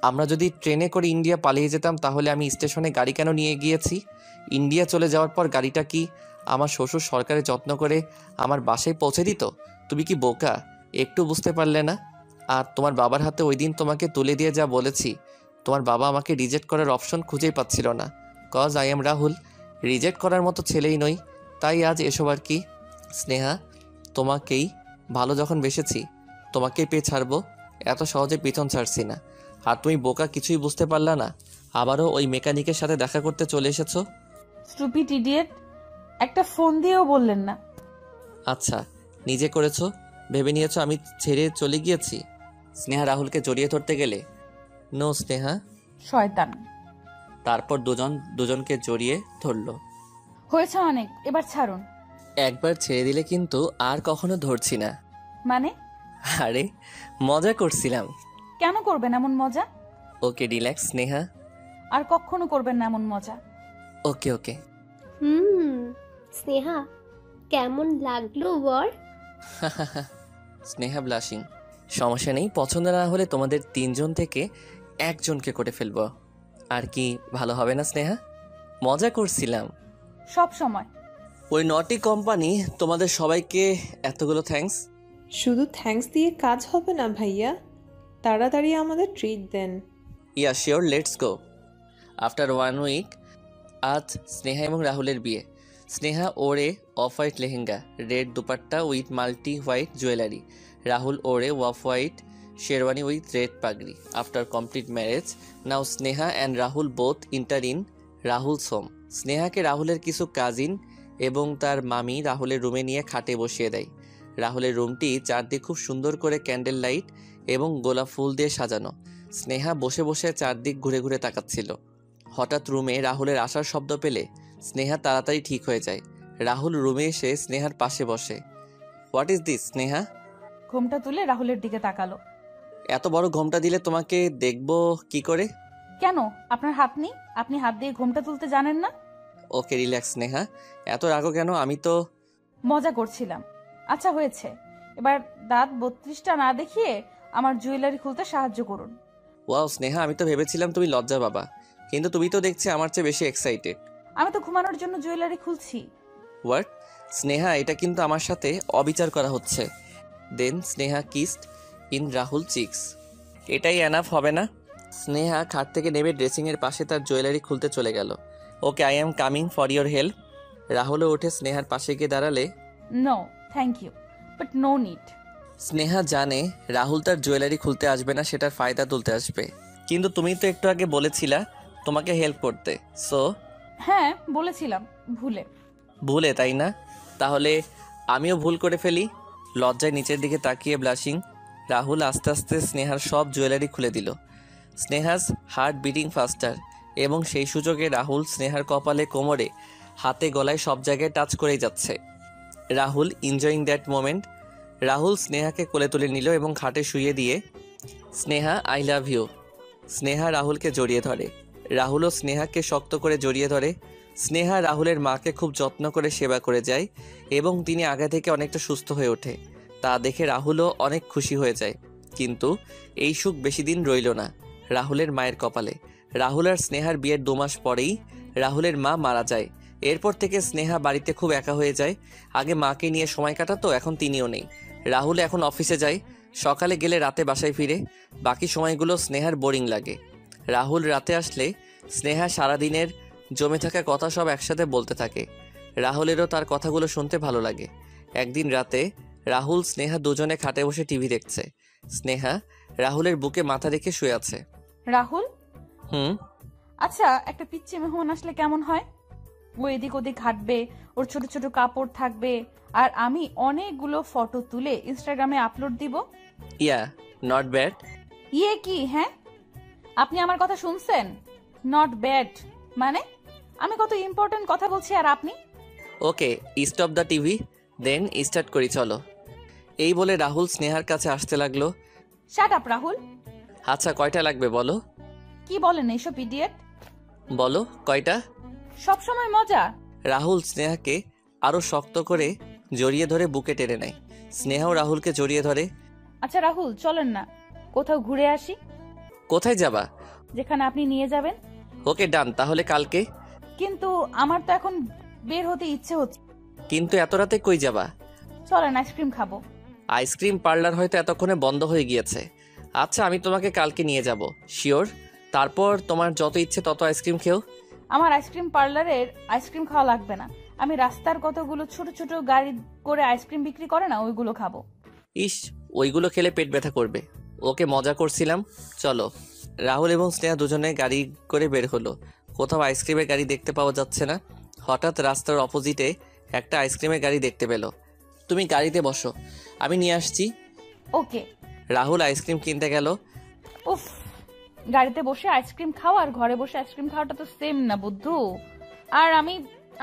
Speaker 1: আমরা যদি ট্রেনে করে ইন্ডিয়া পালিয়ে যেতাম তাহলে আমি স্টেশনে গাড়ি কেন নিয়ে গিয়েছি? ইন্ডিয়া চলে যাওয়ার পর গাড়িটা কি আমার শ্বশুর সরকারের যত্ন করে আমার বাসায় পৌঁছে দিত? তুমি কি বোকা? একটু বুঝতে পারলে না? আর তোমার বাবার হাতে ওই দিন তোমাকে তুলে দিয়ে যা বলেছি, তোমার বাবা আমাকে রিজেক্ট করার অপশন খুঁজেই পাচ্ছিল না। Cause I am Rahul, reject করার মতো ছেলেই নই, তাই আজ এসব আর কি। স্নেহা, তোমাকেই ভালো যখন বেসেছি তোমাকেই পেয়ে ছাড়বো, এত সহজে পিছন ছাড়ছি না। আর তুমি বোকা, কিছুই বুঝতে পারলা না? আবারও ওই মেকানিকের সাথে দেখা করতে চলে এসেছো।
Speaker 2: স্টুপিড ইডিয়েট, একটা ফোন দিয়েও বললেন না।
Speaker 1: আচ্ছা, নিজে করেছো, ভেবে নিয়েছো আমি ছেড়ে চলে গিয়েছি। স্নেহা রাহুলকে জড়িয়ে ধরতে গেলে নো স্নেহা।
Speaker 2: শয়তান।
Speaker 1: তারপর দুজনকে জড়িয়ে ধরলো।
Speaker 2: হয়েছে অনেক, এবার ছাড়ুন।
Speaker 1: একবার ছেড়ে দিলে কিন্তু আর কখনো ধরছি না।
Speaker 2: মানে?
Speaker 1: আরে মজা করছিলাম।
Speaker 2: কেন করবেন এমন মজা?
Speaker 1: Okay relax Sneha.
Speaker 2: আর কখনো করবেন না এমন মজা।
Speaker 1: ওকে ওকে।
Speaker 4: স্নেহা, কেমন লাগলো বল?
Speaker 1: স্নেহা ব্লাশিং। সমস্যা নেই, পছন্দ না হলে তোমাদের তিনজন থেকে একজনকে করে ফেলবো। আর কি ভালো হবে না স্নেহা? মজা করছিলাম।
Speaker 2: সব সময়।
Speaker 1: ওই নটি কোম্পানি তোমাদের সবাইকে এতগুলো থ্যাঙ্কস।
Speaker 7: শুধু থ্যাঙ্কস দিয়ে কাজ হবে না ভাইয়া, তাড়াতাড়ি আমাদের ট্রিট দেন।
Speaker 1: Yeah sure, let's go. After 1 week আজ স্নেহা এবং রাহুলের বিয়ে। Sneha wore off white lehenga, red dupatta with multi white jewellery. Rahul wore off white sherwani with red pagri. After complete marriage, now Sneha and Rahul both enter in Rahul's home. স্নেহাকে রাহুলের কিছু কাজিন এবং তার মামি রাহুলের রুমে নিয়ে খাটে বসিয়ে দেয়। রাহুলের রুমটি চারদিক খুব সুন্দর করে ক্যান্ডেল লাইট এবং গোলাপ ফুল দিয়ে সাজানো। স্নেহা বসে বসে চারদিক ঘুরে ঘুরে তাকাচ্ছিল। হঠাৎ রুমে রাহুলের আসার শব্দ পেলে স্নেহা তাড়াতাড়ি ঠিক হয়ে যায়। রাহুল রুমে এসে স্নেহার পাশে বসে। What is this Sneha?
Speaker 2: ঘোমটা তুলে রাহুলের দিকে তাকালো।
Speaker 1: এত বড় ঘোমটা দিলে তোমাকে দেখবো কি করে?
Speaker 2: কেন, আপনার হাত নেই? আপনি হাত দিয়ে ঘোমটা তুলতে জানেন না?
Speaker 1: ওকে রিল্যাক্স স্নেহা, এত রাগো কেন? আমি তো
Speaker 2: মজা করছিলাম। আচ্ছা হয়েছে, এবার দাঁত 32টা না দেখিয়ে আমার জুয়েলারি খুলতে সাহায্য করুন।
Speaker 1: ওয়াও স্নেহা, আমি তো ভেবেছিলাম তুমি লজ্জা বাবা, কিন্তু তুমি তো দেখছি আমার চেয়ে বেশি এক্সাইটেড।
Speaker 2: আমি তো ঘুমানোর জন্য জুয়েলারি খুলছি।
Speaker 1: হোয়াট? স্নেহা, এটা কিন্তু আমার সাথে অবিচার করা হচ্ছে। Then Sneha kissed in Rahul cheeks. এটাই এনাফ হবে না? স্নেহা খাট থেকে নেমে ড্রেসিংয়ের পাশে তার জুয়েলারি খুলতে চলে গেল। Okay, I am coming for your help. রাহুলও উঠে স্নেহার পাশে গিয়ে দাঁড়ালে
Speaker 2: no thank you, but no need.
Speaker 1: Sneha জানে রাহুল তার জুয়েলারি খুলতে আসবে না, সেটার ফায়দা তুলতে আসবে। কিন্তু তুমি তো একটু আগে বলেছিলা তোমাকে হেল্প করতে। সো
Speaker 2: হ্যাঁ বলেছিলাম, ভুলে।
Speaker 1: ভুলে, তাই না? তাহলে আমিও ভুল করে ফেলি। লজ্জায় নিচের দিকে তাকিয়ে ব্লাশিং রাহুল আস্তে আস্তে স্নেহার সব জুয়েলারি খুলে দিল। স্নেহাস হার্ট বিটিং ফাস্টার, এবং সেই সুযোগে রাহুল স্নেহার কপালে, কোমরে, হাতে, গলায় সব জায়গায় টাচ করেই যাচ্ছে। Rahul enjoying that moment. Rahul স্নেহাকে কোলে তুলে নিল এবং খাটে শুইয়ে দিয়ে Sneha I love you. Sneha রাহুলকে জড়িয়ে ধরে। রাহুলও স্নেহাকে শক্ত করে জড়িয়ে ধরে। স্নেহা রাহুলের মাকে খুব যত্ন করে সেবা করে যায় এবং তিনি আগে থেকে অনেকটা সুস্থ হয়ে ওঠে। তা দেখে রাহুলও অনেক খুশি হয়ে যায়। কিন্তু এই সুখ বেশি দিন রইল না রাহুলের মায়ের কপালে। রাহুল আর স্নেহার বিয়ের 2 মাস পরেই রাহুলের মা মারা যায়। এরপর থেকে স্নেহা বাড়িতে খুব একা হয়ে যায়। আগে মাকে নিয়ে সময় কাটাতো, এখন তিনিও নেই। রাহুল এখন অফিসে যায়, সকালে গেলে রাতে বাসায় ফিরে। বাকি সময়গুলো স্নেহার বোরিং লাগে। রাহুল রাতে আসলে স্নেহা সারাদিনের জমে থাকা কথা সব একসাথে বলতে থাকে। রাহুলেরও তার কথাগুলো শুনতে ভালো লাগে। একদিন রাতে রাহুল স্নেহা দুজনে খাটে বসে টিভি দেখছে। স্নেহা রাহুলের বুকে মাথা রেখে শুয়ে আছে।
Speaker 2: রাহুল,
Speaker 1: হুম।
Speaker 9: আচ্ছা, একটা পিচ্চি মেহমান আসলে কেমন হয়? ও এদিক ওদিক হাঁটবে, ওর ছোট ছোট কাপড় থাকবে, আর আমি অনেকগুলো ফটো তুলে ইনস্টাগ্রামে আপলোড দিব।
Speaker 1: ইয়া, নট ব্যাড।
Speaker 9: ইয়ে কি? হ্যাঁ, আপনি আমার কথা শুনছেন? নট ব্যাড মানে? আমি কত ইম্পর্টেন্ট কথা বলছি আর আপনি?
Speaker 1: Okay, stop the TV, then start করি চলো। এই বলে রাহুল স্নেহার কাছে আসতে লাগলো।
Speaker 9: Shut up Rahul.
Speaker 1: আচ্ছা, কয়টা লাগবে বলো?
Speaker 9: কি বলেন এইসব ইডিয়েট?
Speaker 1: বলো কয়টা।
Speaker 9: সবসময় মজা।
Speaker 1: রাহুল স্নেহাকে আরো শক্ত করে জড়িয়ে ধরে বুকে টেনে নেয়। স্নেহাও রাহুলকে জড়িয়ে ধরে।
Speaker 9: আচ্ছা রাহুল, চলেন না কোথাও ঘুরে আসি।
Speaker 1: কোথায় যাবা?
Speaker 9: যেখানে আপনি নিয়ে যাবেন।
Speaker 1: ওকে ডান, তাহলে কালকে।
Speaker 9: কিন্তু আমার তো এখন বের হতে ইচ্ছে হচ্ছে।
Speaker 1: কিন্তু এত রাতে কই যাবা?
Speaker 9: চলেন আইসক্রিম খাবো।
Speaker 1: আইসক্রিম পার্লার হয়তো এতক্ষণে বন্ধ হয়ে গিয়েছে। আচ্ছা, আমি তোমাকে কালকে নিয়ে যাব, শিওর। তারপর তোমার যত ইচ্ছে তত আইসক্রিম খেও।
Speaker 9: আমার আইসক্রিম পার্লারের আইসক্রিম খাওয়া লাগবে না, আমি রাস্তার কতগুলো ছোট ছোট গাড়ি করে আইসক্রিম বিক্রি করে না, ওইগুলো খাবো।
Speaker 1: ইস, ওইগুলো খেলে পেট ব্যথা করবে। ওকে, মজা করছিলাম, চলো। রাহুল এবং স্নেহা দুজনে গাড়ি করে বের হলো। কোথাও আইসক্রিমের গাড়ি দেখতে পাওয়া যাচ্ছে না। হঠাৎ রাস্তার অপোজিটে একটা আইসক্রিমের গাড়ি দেখতে পেল। তুমি গাড়িতে বসো, আমি নিয়ে আসছি।
Speaker 9: ওকে।
Speaker 1: রাহুল আইসক্রিম কিনতে গেল।
Speaker 9: উফ, গাড়িতে বসে আইসক্রিম খাওয়া আর ঘরে বসে আইসক্রিম খাওয়াটা তো সেম না বুদ্ধু। আর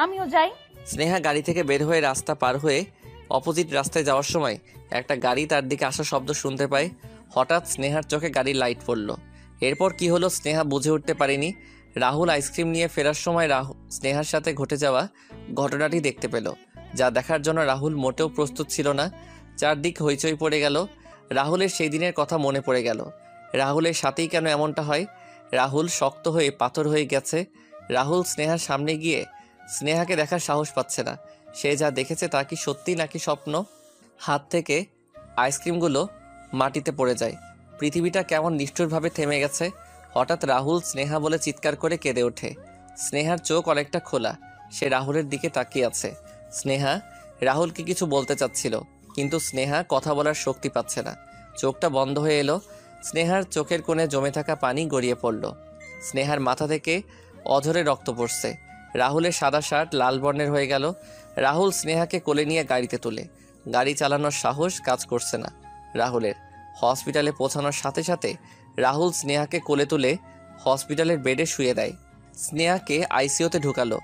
Speaker 9: আমিও যাই।
Speaker 1: স্নেহা গাড়ি থেকে বের হয়ে রাস্তা পার হয়ে অপোজিট রাস্তায় যাওয়ার সময় একটা গাড়ি তার দিকে আসার শব্দ শুনতে পায়। হঠাৎ স্নেহার চোখে গাড়ির লাইট পড়ল। এরপর কি হলো স্নেহা বুঝে উঠতে পারেনি। রাহুল আইসক্রিম নিয়ে ফেরার সময় স্নেহার সাথে ঘটে যাওয়া ঘটনাটি দেখতে পেল, যা দেখার জন্য রাহুল মোটেও প্রস্তুত ছিল না। চারদিক হইচই পড়ে গেল। রাহুলের সেই দিনের কথা মনে পড়ে গেল। রাহুলের সাথেই কেন এমনটা হয়? রাহুল শক্ত হয়ে পাথর হয়ে গেছে। রাহুল স্নেহার সামনে গিয়ে স্নেহাকে দেখার সাহস পাচ্ছে না। সে যা দেখেছে তা কি সত্যি নাকি স্বপ্ন? হাত থেকে আইসক্রিমগুলো মাটিতে পড়ে যায়। পৃথিবীটা কেমন নিষ্ঠুরভাবে থেমে গেছে। হঠাৎ রাহুল স্নেহা বলে চিৎকার করে কেঁদে ওঠে। স্নেহার চোখ অনেকটা খোলা, সে রাহুলের দিকে তাকিয়ে আছে। স্নেহা রাহুলকে কিছু বলতে চাচ্ছিল, কিন্তু স্নেহা কথা বলার শক্তি পাচ্ছে না। চোখটা বন্ধ হয়ে এলো। স্নেহার চোখের কোণে জমে থাকা পানি গড়িয়ে পড়ল। স্নেহার মাথা থেকে অঝরে রক্ত পড়ছে। রাহুলের সাদা শার্ট লাল বর্ণের হয়ে গেল। রাহুল স্নেহাকে কোলে নিয়ে গাড়িতে তোলে। গাড়ি চালানোর সাহস কাজ করছে না রাহুলের। হসপিটালে পৌঁছানোর সাথে সাথে রাহুল স্নেহাকে কোলে তুলে হসপিটালের বেডে শুয়ে দেয়। স্নেহাকে আইসিইউতে ঢুকালো।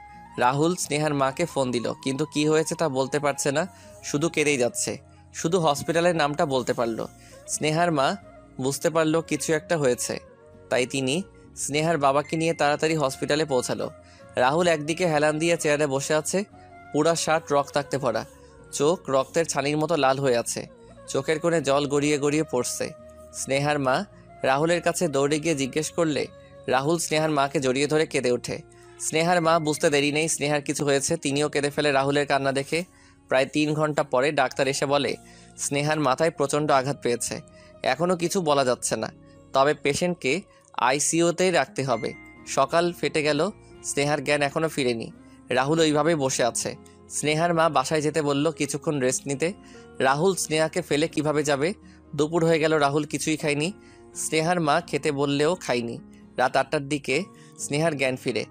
Speaker 1: রাহুল স্নেহার মাকে ফোন দিল, কিন্তু কি হয়েছে তা বলতে পারছে না, শুধু কেঁদেই যাচ্ছে। শুধু হসপিটালের নামটা বলতে পারল। স্নেহার মা বুঝতে পারলো কিছু একটা হয়েছে, তাই তিনি স্নেহার বাবাকে নিয়ে তাড়াতাড়ি হসপিটালে পৌঁছালো। রাহুল একদিকে হেলান দিয়ে চেয়ারে বসে আছে, পুরা শার্ট রক্তাক্তে ভরা, চোখ রক্তের ছানির মতো লাল হয়ে আছে, চোখের কোণে জল গড়িয়ে গড়িয়ে পড়ছে। স্নেহার মা রাহুলের কাছে দৌড়ে গিয়ে জিজ্ঞেস করলে রাহুল স্নেহার মাকে জড়িয়ে ধরে কেঁদে ওঠে। স্নেহার মা বুঝতে দেরি নেই স্নেহার কিছু হয়েছে, তিনিও কেঁদে ফেলে রাহুলের কান্না দেখে। প্রায় 3 ঘন্টা পরে ডাক্তার এসে বলে স্নেহার মাথায় প্রচণ্ড আঘাত পেয়েছে, এখনও কিছু বলা যাচ্ছে না, তবে পেশেন্টকে আইসিইউতেই রাখতে হবে। সকাল ফেটে গেল, স্নেহার জ্ঞান এখনও ফিরেনি। রাহুল ওইভাবেই বসে আছে। স্নেহার মা বাসায় যেতে বলল কিছুক্ষণ রেস্ট নিতে। রাহুল স্নেহাকে ফেলে কিভাবে যাবে? দুপুর হয়ে গেল, রাহুল কিছুই খায়নি। স্নেহার মা খেতে বললেও খায়নি। রাত 8টার দিকে স্নেহার জ্ঞান ফিরে।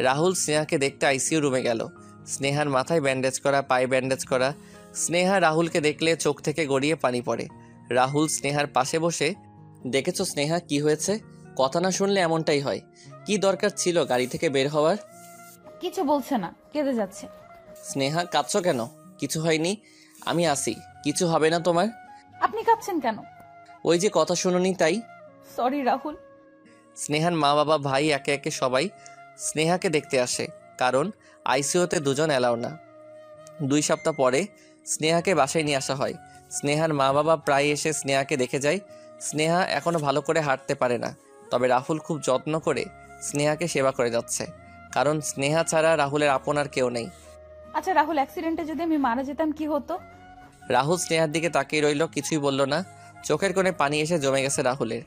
Speaker 1: রাহুল স্নেহাকে দেখতে আইসিইউ রুমে গেল। স্নেহার মাথায় ব্যান্ডেজ করা, পায়ে ব্যান্ডেজ করা। স্নেহা রাহুলকে দেখলে চোখ থেকে গড়িয়ে পানি পড়ে। রাহুল স্নেহার পাশে বসে, দেখেছো স্নেহা কি হয়েছে? কথা না শুনলে এমনটাই হয়। কি দরকার ছিল গাড়ি থেকে বের হওয়ার?
Speaker 9: কিছু বলছে না, কেঁদে যাচ্ছে।
Speaker 1: স্নেহা কাঁদছো কেন? কিছু হয়নি, আমি আসি, কিছু হবে না তোমার।
Speaker 9: আপনি কাঁদছেন কেন?
Speaker 1: ওই যে কথা শুনুনি তাই।
Speaker 9: সরি রাহুল।
Speaker 1: স্নেহার মা বাবা ভাই একে একে সবাই স্নেহাকে দেখতে আসে, কারণ আইসিইউতে দুজন এলাও না। 2 সপ্তাহ পরে স্নেহাকে বাসায় নিয়ে আসা হয়। স্নেহার মা বাবা প্রায় এসে স্নেহাকে দেখে যায়। স্নেহা এখনো ভালো করে হাঁটতে পারে না, তবে রাহুল খুব যত্ন করে স্নেহাকে সেবা করে যাচ্ছে, কারণ স্নেহা ছাড়া রাহুলের আপন আর কেউ নেই।
Speaker 9: আচ্ছা রাহুল, অ্যাক্সিডেন্টে যদি আমি মারা যেতাম কি হতো?
Speaker 1: রাহুল স্নেহার দিকে তাকিয়ে রইল, কিছুই বলল না। চোখের কোণে পানি এসে জমে গেছে রাহুলের।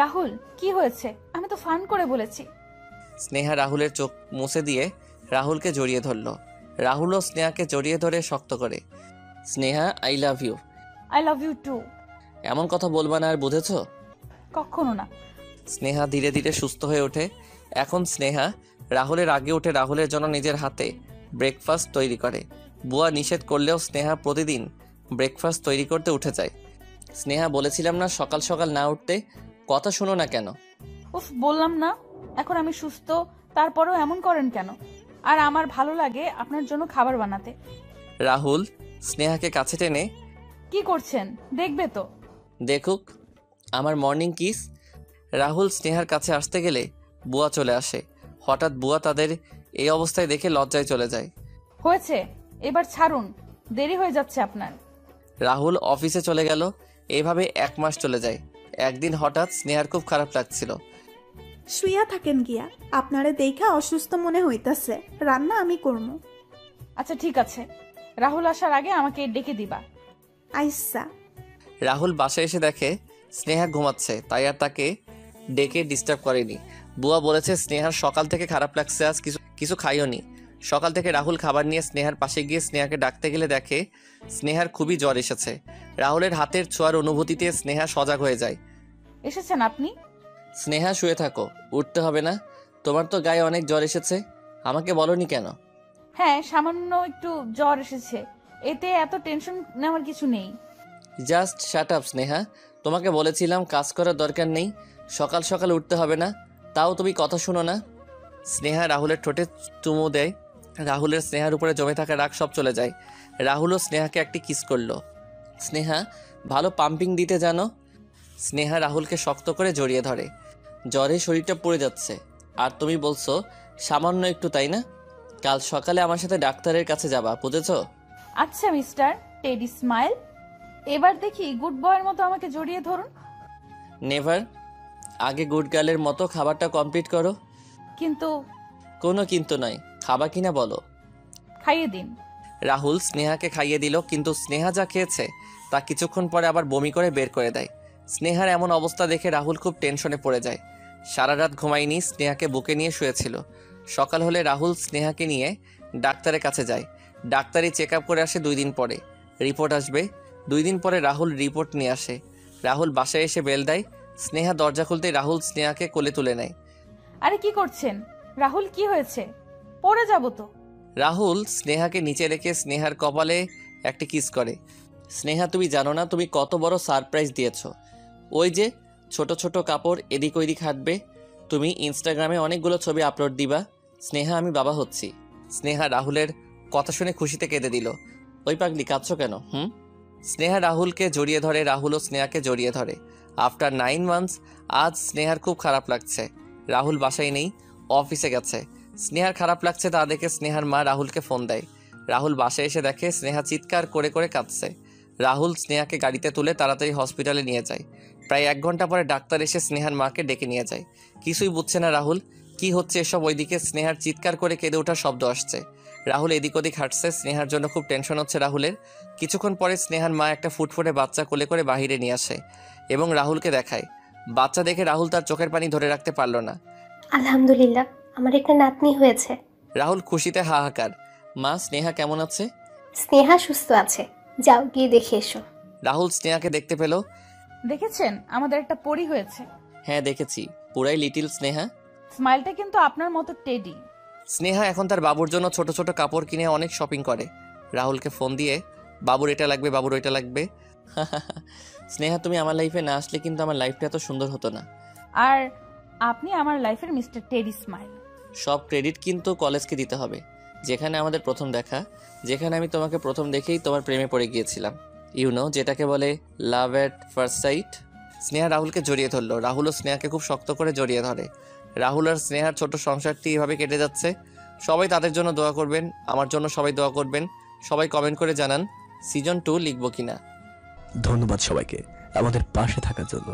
Speaker 9: রাহুল কি হয়েছে? আমি তো ফান করে বলেছি।
Speaker 1: স্নেহা রাহুলের চোখ মুছে দিয়ে রাহুলকে জড়িয়ে ধরল। রাহুলও স্নেহাকে জড়িয়ে ধরে শক্ত করে, Sneha I love you.
Speaker 9: I love you too.
Speaker 1: এমন কথা বলবা না আর, বুঝেছো?
Speaker 9: কখনো না।
Speaker 1: স্নেহা ধীরে ধীরে সুস্থ হয়ে ওঠে। এখন স্নেহা রাহুলের আগে উঠে রাহুলের জন্য নিজের হাতে ব্রেকফাস্ট তৈরি করে। বুয়া নিষেধ করলেও স্নেহা প্রতিদিন ব্রেকফাস্ট তৈরি করতে উঠে যায়। স্নেহা বলেছিলাম না সকাল সকাল না উঠতে, কথা শোনো না কেন?
Speaker 9: উফ, বললাম না এখন আমি সুস্থ, তারপরেও এমন করেন কেন? আর আমার ভালো লাগে আপনার জন্য খাবার বানাতে।
Speaker 1: রাহুল স্নেহাকে কাছে টেনে,
Speaker 9: কি করছেন দেখবে তো?
Speaker 1: দেখুক আমার মর্নিং কিস। রাহুল স্নেহার কাছে আসতে গেলে বুয়া চলে আসে। হঠাৎ বুয়া তাদের এই অবস্থায় দেখে লজ্জায় চলে যায়।
Speaker 9: হয়েছে, এবার ছাড়ুন, দেরি হয়ে যাচ্ছে আপনার।
Speaker 1: রাহুল অফিসে চলে গেল। এভাবে 1 মাস চলে যায়। একদিন হঠাৎ স্নেহার খুব খারাপ লাগছিল।
Speaker 5: শুইয়া থাকেন গিয়া, আপনারে দেখা অসুস্থ মনে হইতাছে, রান্না আমি করবো।
Speaker 9: আচ্ছা ঠিক আছে, রাহুল আসার আগে আমাকে ডেকে দিবা।
Speaker 5: আইসা।
Speaker 1: রাহুল বাসায় এসে দেখে স্নেহা ঘুমাচ্ছে, তাই আর তাকে ডেকে ডিস্টার্ব করেনি। বুয়া বলেছে স্নেহার সকাল থেকে খারাপ লাগছে, আজ কিছু খাইওনি। সকাল থেকে রাহুল খাবার নিয়ে স্নেহার পাশে গিয়ে স্নেহাকে ডাকতে গেলে দেখে স্নেহার খুবই জ্বর এসেছে। রাহুলের হাতের ছোঁয়ার অনুভূতিতে স্নেহা সজাগ হয়ে যায়।
Speaker 9: এসেছেন আপনি?
Speaker 1: স্নেহা শুয়ে থাকো, উঠতে হবে না। তোমার তো গায়ে অনেক জ্বর এসেছে, আমাকে বলনি কেন?
Speaker 9: হ্যাঁ, সামান্য একটু জ্বর এসেছে, এতে এত টেনশন নেওয়ার কিছু নেই।
Speaker 1: জাস্ট শাট আপ স্নেহা, তোমাকে বলেছিলাম কাজ করার দরকার নেই, সকাল সকাল উঠতে হবে না, তাও তুমি কথা শোনো না। স্নেহা রাহুলের ঠোঁটে চুমু দেয়। রাহুলের স্নেহার উপরে জমে থাকা রাগ সব চলে যায়। রাহুলও স্নেহাকে একটি কিস করলো। স্নেহা ভালো পাম্পিং দিতে জানো। স্নেহা রাহুলকে শক্ত করে জড়িয়ে ধরে। জ্বরে শরীরটা পড়ে যাচ্ছে, আর তুমি বলছো সামান্য একটু, তাই না? কাল সকালে আমার সাথে ডাক্তারের কাছে যাবা, বুঝেছো?
Speaker 9: আচ্ছা মিস্টার টেডি স্মাইল, এবার দেখি গুড বয়ের মতো আমাকে জড়িয়ে ধরুন।
Speaker 1: নেভার, আগে গুড গার্লের মতো খাবারটা কমপ্লিট করো।
Speaker 9: কিন্তু
Speaker 1: কোনো কিন্তু নয়, খাবা কিনা বলো।
Speaker 9: খাইয়ে দিন।
Speaker 1: রাহুল স্নেহাকে খাইয়ে দিল, কিন্তু স্নেহা যা খেয়েছে তা কিছুক্ষণ পরে আবার বমি করে বের করে দেয়। স্নেহার এমন অবস্থা দেখে রাহুল খুব টেনশনে পড়ে যায়। সারা রাত ঘুমায়নি, স্নেহাকে বুকে নিয়ে শুয়েছিল। সকাল হলে রাহুল স্নেহাকে নিয়ে ডাক্তারের কাছে যায়। ডাক্তারি চেক আপ করে আসে 2 দিন পরে। রিপোর্ট আসবে 2 দিন পরে। রাহুল রিপোর্ট নিয়ে আসে। রাহুল বাসায় এসে বেল দেয়। স্নেহা দরজা খুলতেই রাহুল স্নেহাকে কোলে তুলে নেয়।
Speaker 9: আরে কি করছেন রাহুল, কি হয়েছে? পড়ে যাব তো।
Speaker 1: রাহুল স্নেহাকে নিচে রেখে স্নেহার কপালে একটা কিস করে। স্নেহা, তুমি জানো না তুমি কত বড় সারপ্রাইজ দিয়েছো। ওই যে ছোট ছোট কাপড় এদিক ওইদিক হাঁটবে, তুমি ইনস্টাগ্রামে অনেকগুলো ছবি আপলোড দিবা। স্নেহা, আমি বাবা হচ্ছি। স্নেহা রাহুলের কথা শুনে খুশিতে কেঁদে দিল। ওই পাগলি, কাঁদছো কেন? স্নেহা রাহুলকে জড়িয়ে ধরে, রাহুলও স্নেহাকে জড়িয়ে ধরে। আফটার 9 মান্থস আজ স্নেহার খুব খারাপ লাগছে। রাহুল বাসায় নেই, অফিসে গেছে। স্নেহার খারাপ লাগছে তা দেখে স্নেহার মা রাহুলকে ফোন দেয়। রাহুল বাসায় এসে দেখে স্নেহা চিৎকার করে করে কাঁদছে। রাহুল স্নেহাকে গাড়িতে তুলে তাড়াতাড়ি হসপিটালে নিয়ে যায়। প্রায় 1 ঘন্টা পরে ডাক্তার এসে স্নেহার মাকে ডেকে নিয়ে যায়। কিছুই বুঝছে না রাহুল, কি হচ্ছে এসব। ওইদিকে স্নেহার চিৎকার করে কেঁদে ওঠার শব্দ আসছে। রাহুল এদিক ওদিক হাঁটছে। স্নেহার জন্য খুব টেনশন হচ্ছে রাহুলের। কিছুক্ষণ পরে স্নেহার মা একটা ফুটফুটে বাচ্চা কোলে করে বাহিরে নিয়ে আসে এবং রাহুলকে দেখায়। বাচ্চা দেখে রাহুল তার চোখের পানি ধরে রাখতে পারল না।
Speaker 4: আলহামদুলিল্লাহ, আমার একটা নাতনি হয়েছে।
Speaker 1: রাহুল খুশিতে হাহাকার। মা, স্নেহা কেমন আছে?
Speaker 4: স্নেহা সুস্থ আছে, যাও গিয়ে দেখে এসো।
Speaker 1: রাহুল স্নেহাকে দেখতে পেল।
Speaker 9: দেখেছেন আমাদের একটা পরি হয়েছে?
Speaker 1: হ্যাঁ দেখেছি, পুরাই লিটিল স্নেহা।
Speaker 9: স্মাইলটা কিন্তু আপনার মতো টেডি।
Speaker 1: স্নেহা এখন তার বাবুর জন্য ছোট ছোট কাপড় কিনে অনেক শপিং করে। রাহুলকে ফোন দিয়ে বাবুর এটা লাগবে, বাবুর ওইটা লাগবে। স্নেহা, তুমি আমার লাইফে না আসলে কিন্তু আমার লাইফটা এত সুন্দর হতো না।
Speaker 9: আর আপনি আমার লাইফের মিস্টার টেডি স্মাইল।
Speaker 1: সব ক্রেডিট কিন্তু কলেজকে দিতে হবে, যেখানে আমাদের প্রথম দেখা, যেখানে আমি তোমাকে প্রথম দেখেই তোমার প্রেমে পড়ে গিয়েছিলাম। যেটাকে বলে love at first sight. Sneha রাহুলকে জড়িয়ে ধরলো। রাহুলও স্নেহাকে খুব শক্ত করে জড়িয়ে ধরে। রাহুল আর স্নেহার ছোট সংসারটি এভাবে কেটে যাচ্ছে। সবাই তাদের জন্য দোয়া করবেন, আমার জন্য সবাই দোয়া করবেন। সবাই কমেন্ট করে জানান সিজন 2 লিখবো কিনা।
Speaker 10: ধন্যবাদ সবাইকে আমাদের পাশে থাকার জন্য।